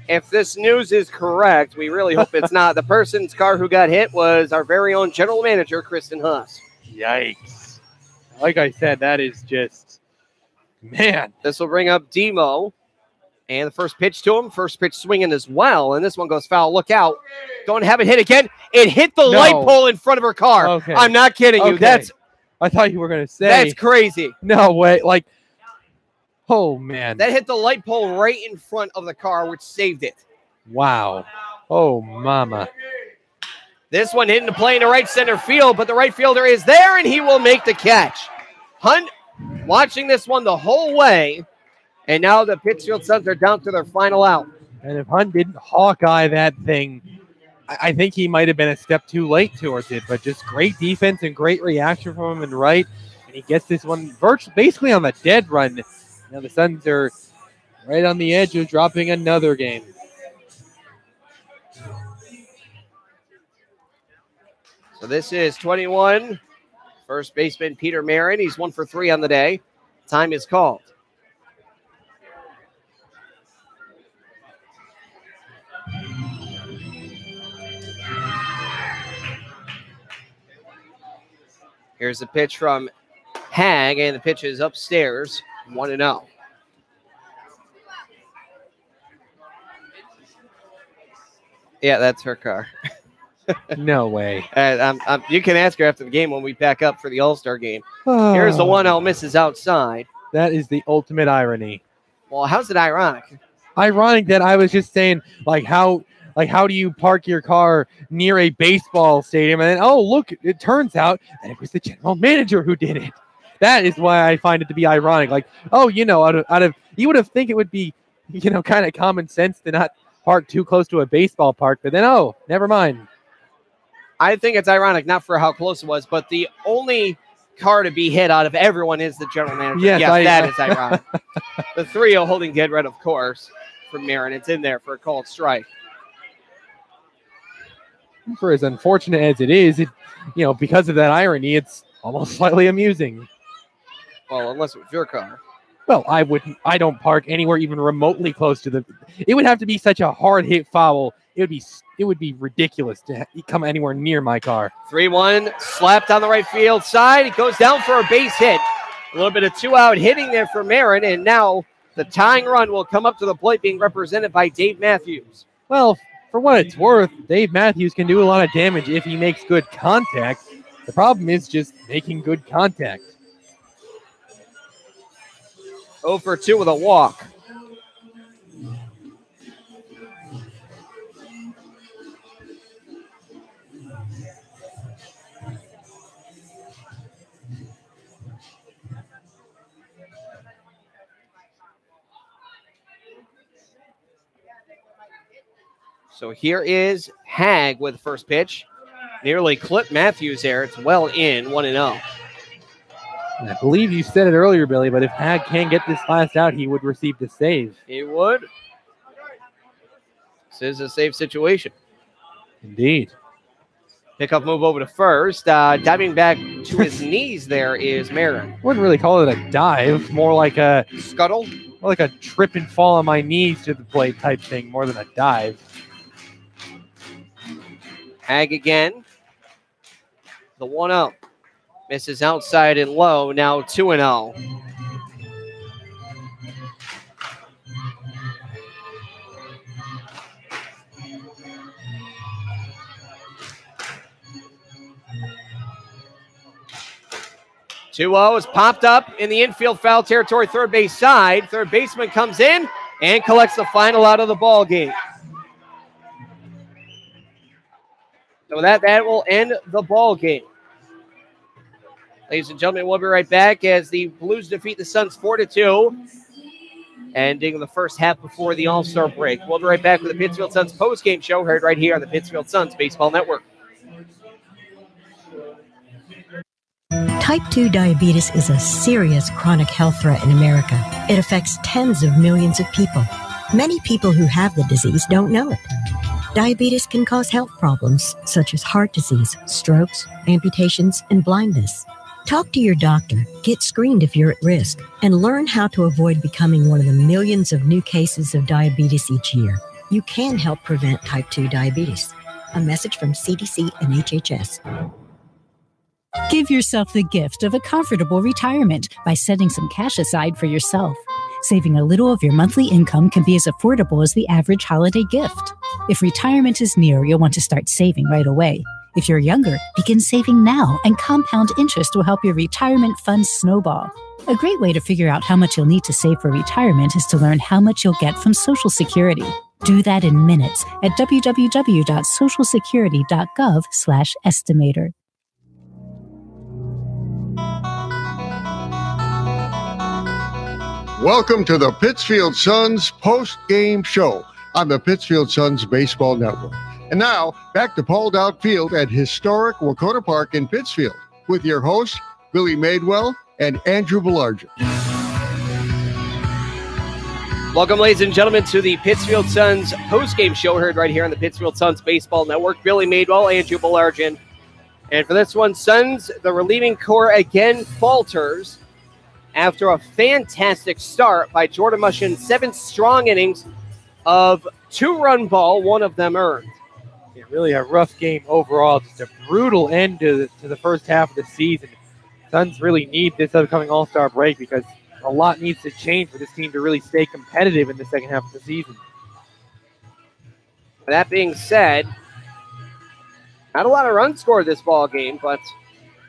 If this news is correct, we really hope it's not. The person's car who got hit was our very own general manager, Kristen Huss. Yikes. Like I said, that is just, man. This will bring up Demo. And the first pitch to him. First pitch swinging as well. And this one goes foul. Look out. Don't have it hit again. It hit the light pole in front of her car. Okay. I'm not kidding you. Okay. I thought you were going to say. That's crazy. No way. Like, Oh, man. That hit the light pole right in front of the car, which saved it. Wow. Oh, mama. This one hit into play in the right center field, but the right fielder is there, and he will make the catch. Hunt watching this one the whole way, and now the Pittsfield Suns are down to their final out. And if Hunt didn't Hawkeye that thing, I think he might have been a step too late towards it, but just great defense and great reaction from him in right. And he gets this one basically on the dead run. Now the Suns are right on the edge of dropping another game. So this is 21. First baseman Peter Marin. He's 1 for 3 on the day. Time is called. Here's the pitch from Hag, and the pitch is upstairs, 1-0. Yeah, that's her car. No way. You can ask her after the game when we pack up for the All-Star game. Here's the 1-0, misses outside. That is the ultimate irony. Well, how's it ironic? Ironic that I was just saying, how do you park your car near a baseball stadium? And then, oh, look, it turns out that it was the general manager who did it. That is why I find it to be ironic. Like, oh, out of you would have think it would be, kind of common sense to not park too close to a baseball park. But then, oh, never mind. I think it's ironic, not for how close it was, but the only car to be hit out of everyone is the general manager. Yes, that is ironic. The 3-0 holding dead red, of course, from Marin. It's in there for a called strike. For as unfortunate as it is, because of that irony, it's almost slightly amusing. Well, unless it was your car. Well, I don't park anywhere even remotely close to it would have to be such a hard hit foul. It would be ridiculous to come anywhere near my car. 3-1, slapped on the right field side. It goes down for a base hit. A little bit of 2-out hitting there for Marin, and now the tying run will come up to the plate, being represented by Dave Matthews. Well, for what it's worth, Dave Matthews can do a lot of damage if he makes good contact. The problem is just making good contact. 0 for 2 with a walk. So here is Hag with the first pitch. Nearly clipped Matthews there. It's well in, 1-0. I believe you said it earlier, Billy, but if Hag can get this last out, he would receive the save. He would. This is a save situation. Indeed. Pickup move over to first. Diving back to his knees there is Marin. Wouldn't really call it a dive. More like a scuttle. More like a trip and fall on my knees to the plate type thing, more than a dive. Hag again. The 1-0. Misses outside and low. Now 2-0. Is popped up in the infield foul territory, third base side. Third baseman comes in and collects the final out of the ball game. So that will end the ball game. Ladies and gentlemen, we'll be right back as the Blues defeat the Suns 4-2, ending the first half before the All-Star break. We'll be right back with the Pittsfield Suns post-game show, heard right here on the Pittsfield Suns Baseball Network. Type 2 diabetes is a serious chronic health threat in America. It affects tens of millions of people. Many people who have the disease don't know it. Diabetes can cause health problems such as heart disease, strokes, amputations, and blindness. Talk to your doctor, get screened if you're at risk, and learn how to avoid becoming one of the millions of new cases of diabetes each year. You can help prevent type 2 diabetes. A message from CDC and HHS. Give yourself the gift of a comfortable retirement by setting some cash aside for yourself. Saving a little of your monthly income can be as affordable as the average holiday gift. If retirement is near, you'll want to start saving right away. If you're younger, begin saving now, and compound interest will help your retirement funds snowball. A great way to figure out how much you'll need to save for retirement is to learn how much you'll get from Social Security. Do that in minutes at www.socialsecurity.gov/estimator. Welcome to the Pittsfield Suns post-game show on the Pittsfield Suns Baseball Network. And now, back to Paul Dowd Field at historic Wacona Park in Pittsfield with your hosts, Billy Madewell and Andrew Belargin. Welcome, ladies and gentlemen, to the Pittsfield Suns post-game show heard right here on the Pittsfield Suns Baseball Network. Billy Madewell, Andrew Belargin. And for this one, Suns, the relieving corps again falters after a fantastic start by Jordan Mushin. 7 strong innings of 2-run ball, one of them earned. Yeah, really a rough game overall. Just a brutal end to the first half of the season. Suns really need this upcoming All-Star break because a lot needs to change for this team to really stay competitive in the second half of the season. That being said, not a lot of runs scored this ball game, but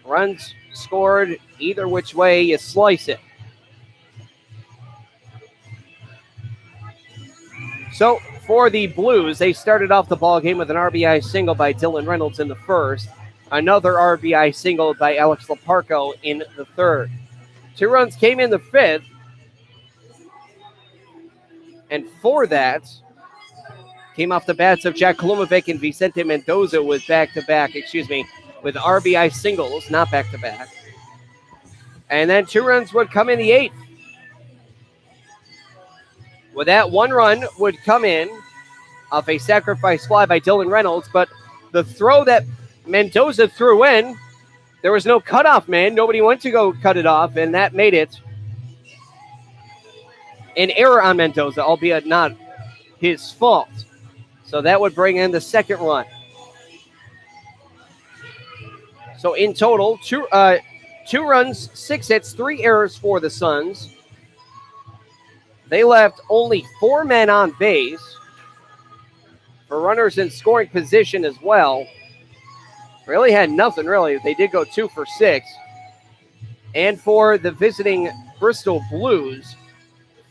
runs scored either which way you slice it. So for the Blues, they started off the ball game with an RBI single by Dylan Reynolds in the first, another RBI single by Alex Leparco in the third. 2 runs came in the fifth, and for that came off the bats of Jack Kolumovic and Vicente Mendoza with with RBI singles, not back-to-back. And then 2 runs would come in the 8th. With that, 1 run would come in off a sacrifice fly by Dylan Reynolds, but the throw that Mendoza threw in, there was no cutoff man. Nobody went to go cut it off, and that made it an error on Mendoza, albeit not his fault. So that would bring in the 2nd run. So in total, 2 runs, 6 hits, 3 errors for the Suns. They left only 4 men on base for runners in scoring position as well. Really had nothing, really. They did go 2 for 6. And for the visiting Bristol Blues,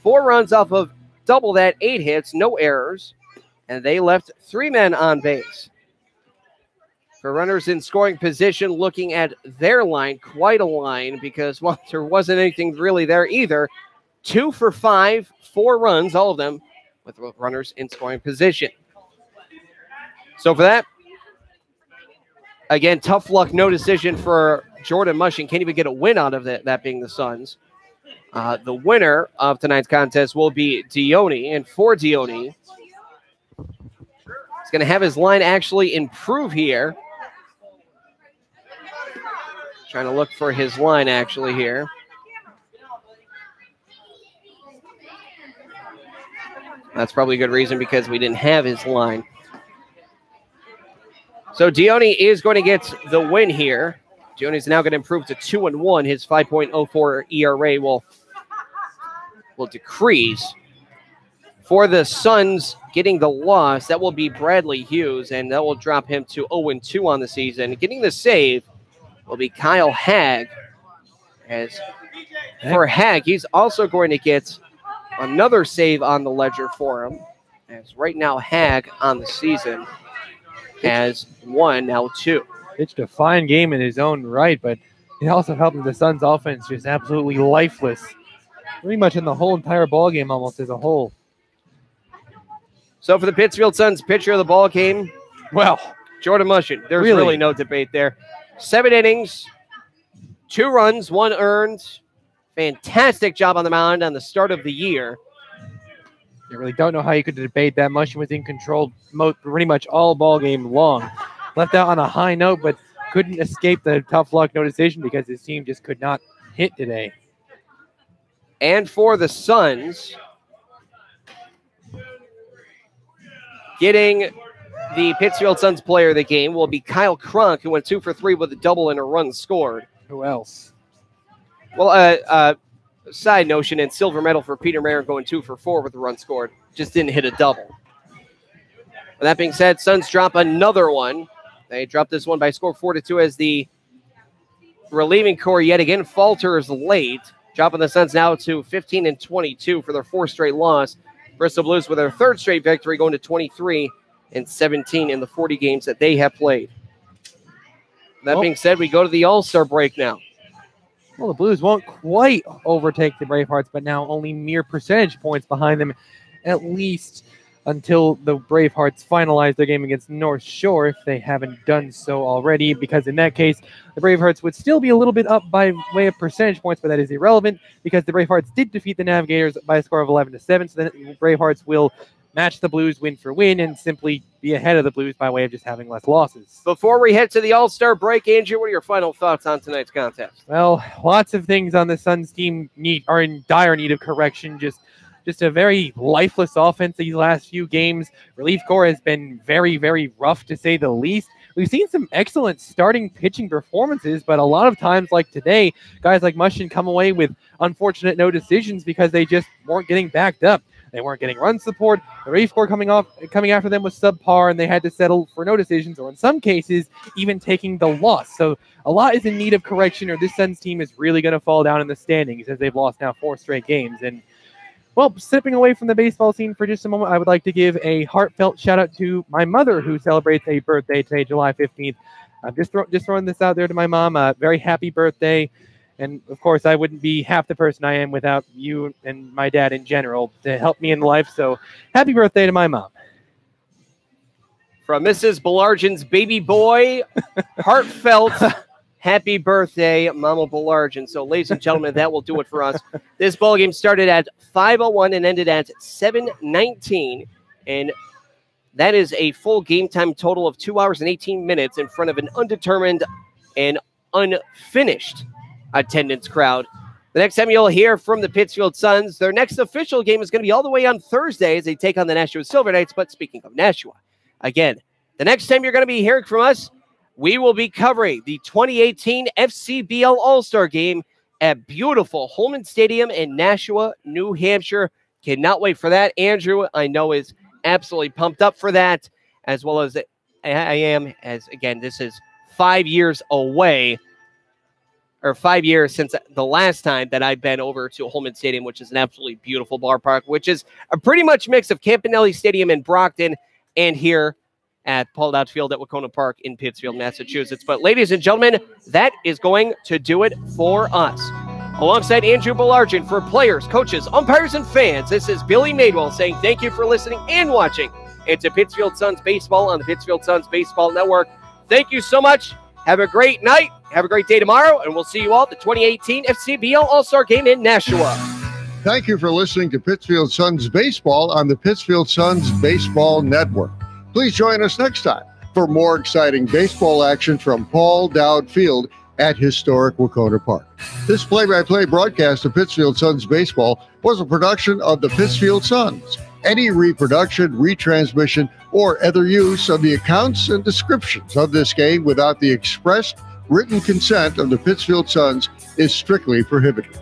4 runs off of double that, 8 hits, no errors. And they left 3 men on base. For runners in scoring position, looking at their line, quite a line, because, well, there wasn't anything really there either. 2 for 5, 4 runs, all of them with runners in scoring position. So for that, again, tough luck, no decision for Jordan Mushin. Can't even get a win out of it, that being the Suns. The winner of tonight's contest will be Dione, and for Dione, he's going to have his line actually improve here. Trying to look for his line actually here. That's probably a good reason because we didn't have his line. So Dione is going to get the win here. Dione is now going to improve to 2-1. His 5.04 ERA will decrease. For the Suns getting the loss, that will be Bradley Hughes, and that will drop him to 0-2 on the season. Getting the save will be Kyle Hagg. As for Hagg, he's also going to get another save on the ledger for him. As right now, Hagg on the season has 1, now 2. Pitched a fine game in his own right, but it also helped the Suns' offense just absolutely lifeless. Pretty much in the whole entire ball game almost as a whole. So for the Pittsfield Suns, pitcher of the ball game, well, Jordan Mushin. There's really no debate there. 7 innings, 2 runs, 1 earned. Fantastic job on the mound on the start of the year. You really don't know how you could debate that. Mushin was in control pretty much all ball game long. Left out on a high note, but couldn't escape the tough luck no decision because his team just could not hit today. And for the Suns, getting the Pittsfield Suns player of the game will be Kyle Cronk, who went 2 for 3 with a double and a run scored. Who else? Well, side notion, and silver medal for Peter Mayer going 2 for 4 with a run scored. Just didn't hit a double. With that being said, Suns drop another one. They dropped this one by a score 4-2 as the relieving core yet again falters late, dropping the Suns now to 15-22 for their fourth straight loss. Bristol Blues with their third straight victory, going to 23-17 in the 40 games that they have played. That being said, we go to the All-Star break now. Well, the Blues won't quite overtake the Bravehearts, but now only mere percentage points behind them, at least until the Bravehearts finalize their game against North Shore, if they haven't done so already, because in that case, the Bravehearts would still be a little bit up by way of percentage points, but that is irrelevant because the Bravehearts did defeat the Navigators by a score of 11-7, so the Bravehearts will match the Blues win for win and simply be ahead of the Blues by way of just having less losses. Before we head to the All-Star break, Andrew, what are your final thoughts on tonight's contest? Well, lots of things on the Suns team are in dire need of correction. Just a very lifeless offense these last few games. Relief corps has been very, very rough to say the least. We've seen some excellent starting pitching performances, but a lot of times like today, guys like Mushin come away with unfortunate no decisions because they just weren't getting backed up. They weren't getting run support. The relief corps coming after them was subpar, and they had to settle for no decisions, or in some cases, even taking the loss. So a lot is in need of correction, or this Suns team is really going to fall down in the standings as they've lost now 4 straight games. And well, stepping away from the baseball scene for just a moment, I would like to give a heartfelt shout-out to my mother, who celebrates a birthday today, July 15th. I'm just throwing this out there to my mom. Very happy birthday. And, of course, I wouldn't be half the person I am without you and my dad in general to help me in life. So happy birthday to my mom. From Mrs. Belargen's baby boy, heartfelt happy birthday, Mama Belargen. So, ladies and gentlemen, that will do it for us. This ball game started at 5:01 and ended at 7:19. And that is a full game time total of 2 hours and 18 minutes in front of an undetermined and unfinished attendance crowd. The next time you'll hear from the Pittsfield Suns, their next official game is going to be all the way on Thursday as they take on the Nashua Silver Knights. But speaking of Nashua, again, the next time you're going to be hearing from us, we will be covering the 2018 FCBL All-Star Game at beautiful Holman Stadium in Nashua, New Hampshire. Cannot wait for that. Andrew, I know, is absolutely pumped up for that, as well as I am, as, again, this is 5 years away, or 5 years since the last time that I've been over to Holman Stadium, which is an absolutely beautiful ballpark, which is a pretty much mix of Campanelli Stadium in Brockton and here at Paul Dowd Field at Wacona Park in Pittsfield, Massachusetts. But ladies and gentlemen, that is going to do it for us. Alongside Andrew Belargen, for players, coaches, umpires, and fans, this is Billy Madewell saying thank you for listening and watching. It's a Pittsfield Suns Baseball on the Pittsfield Suns Baseball Network. Thank you so much. Have a great night. Have a great day tomorrow, and we'll see you all at the 2018 FCBL All-Star Game in Nashua. Thank you for listening to Pittsfield Suns Baseball on the Pittsfield Suns Baseball Network. Please join us next time for more exciting baseball action from Paul Dowd Field at historic Wacona Park. This play-by-play broadcast of Pittsfield Suns Baseball was a production of the Pittsfield Suns. Any reproduction, retransmission, or other use of the accounts and descriptions of this game without the expressed written consent of the Pittsfield Suns is strictly prohibited.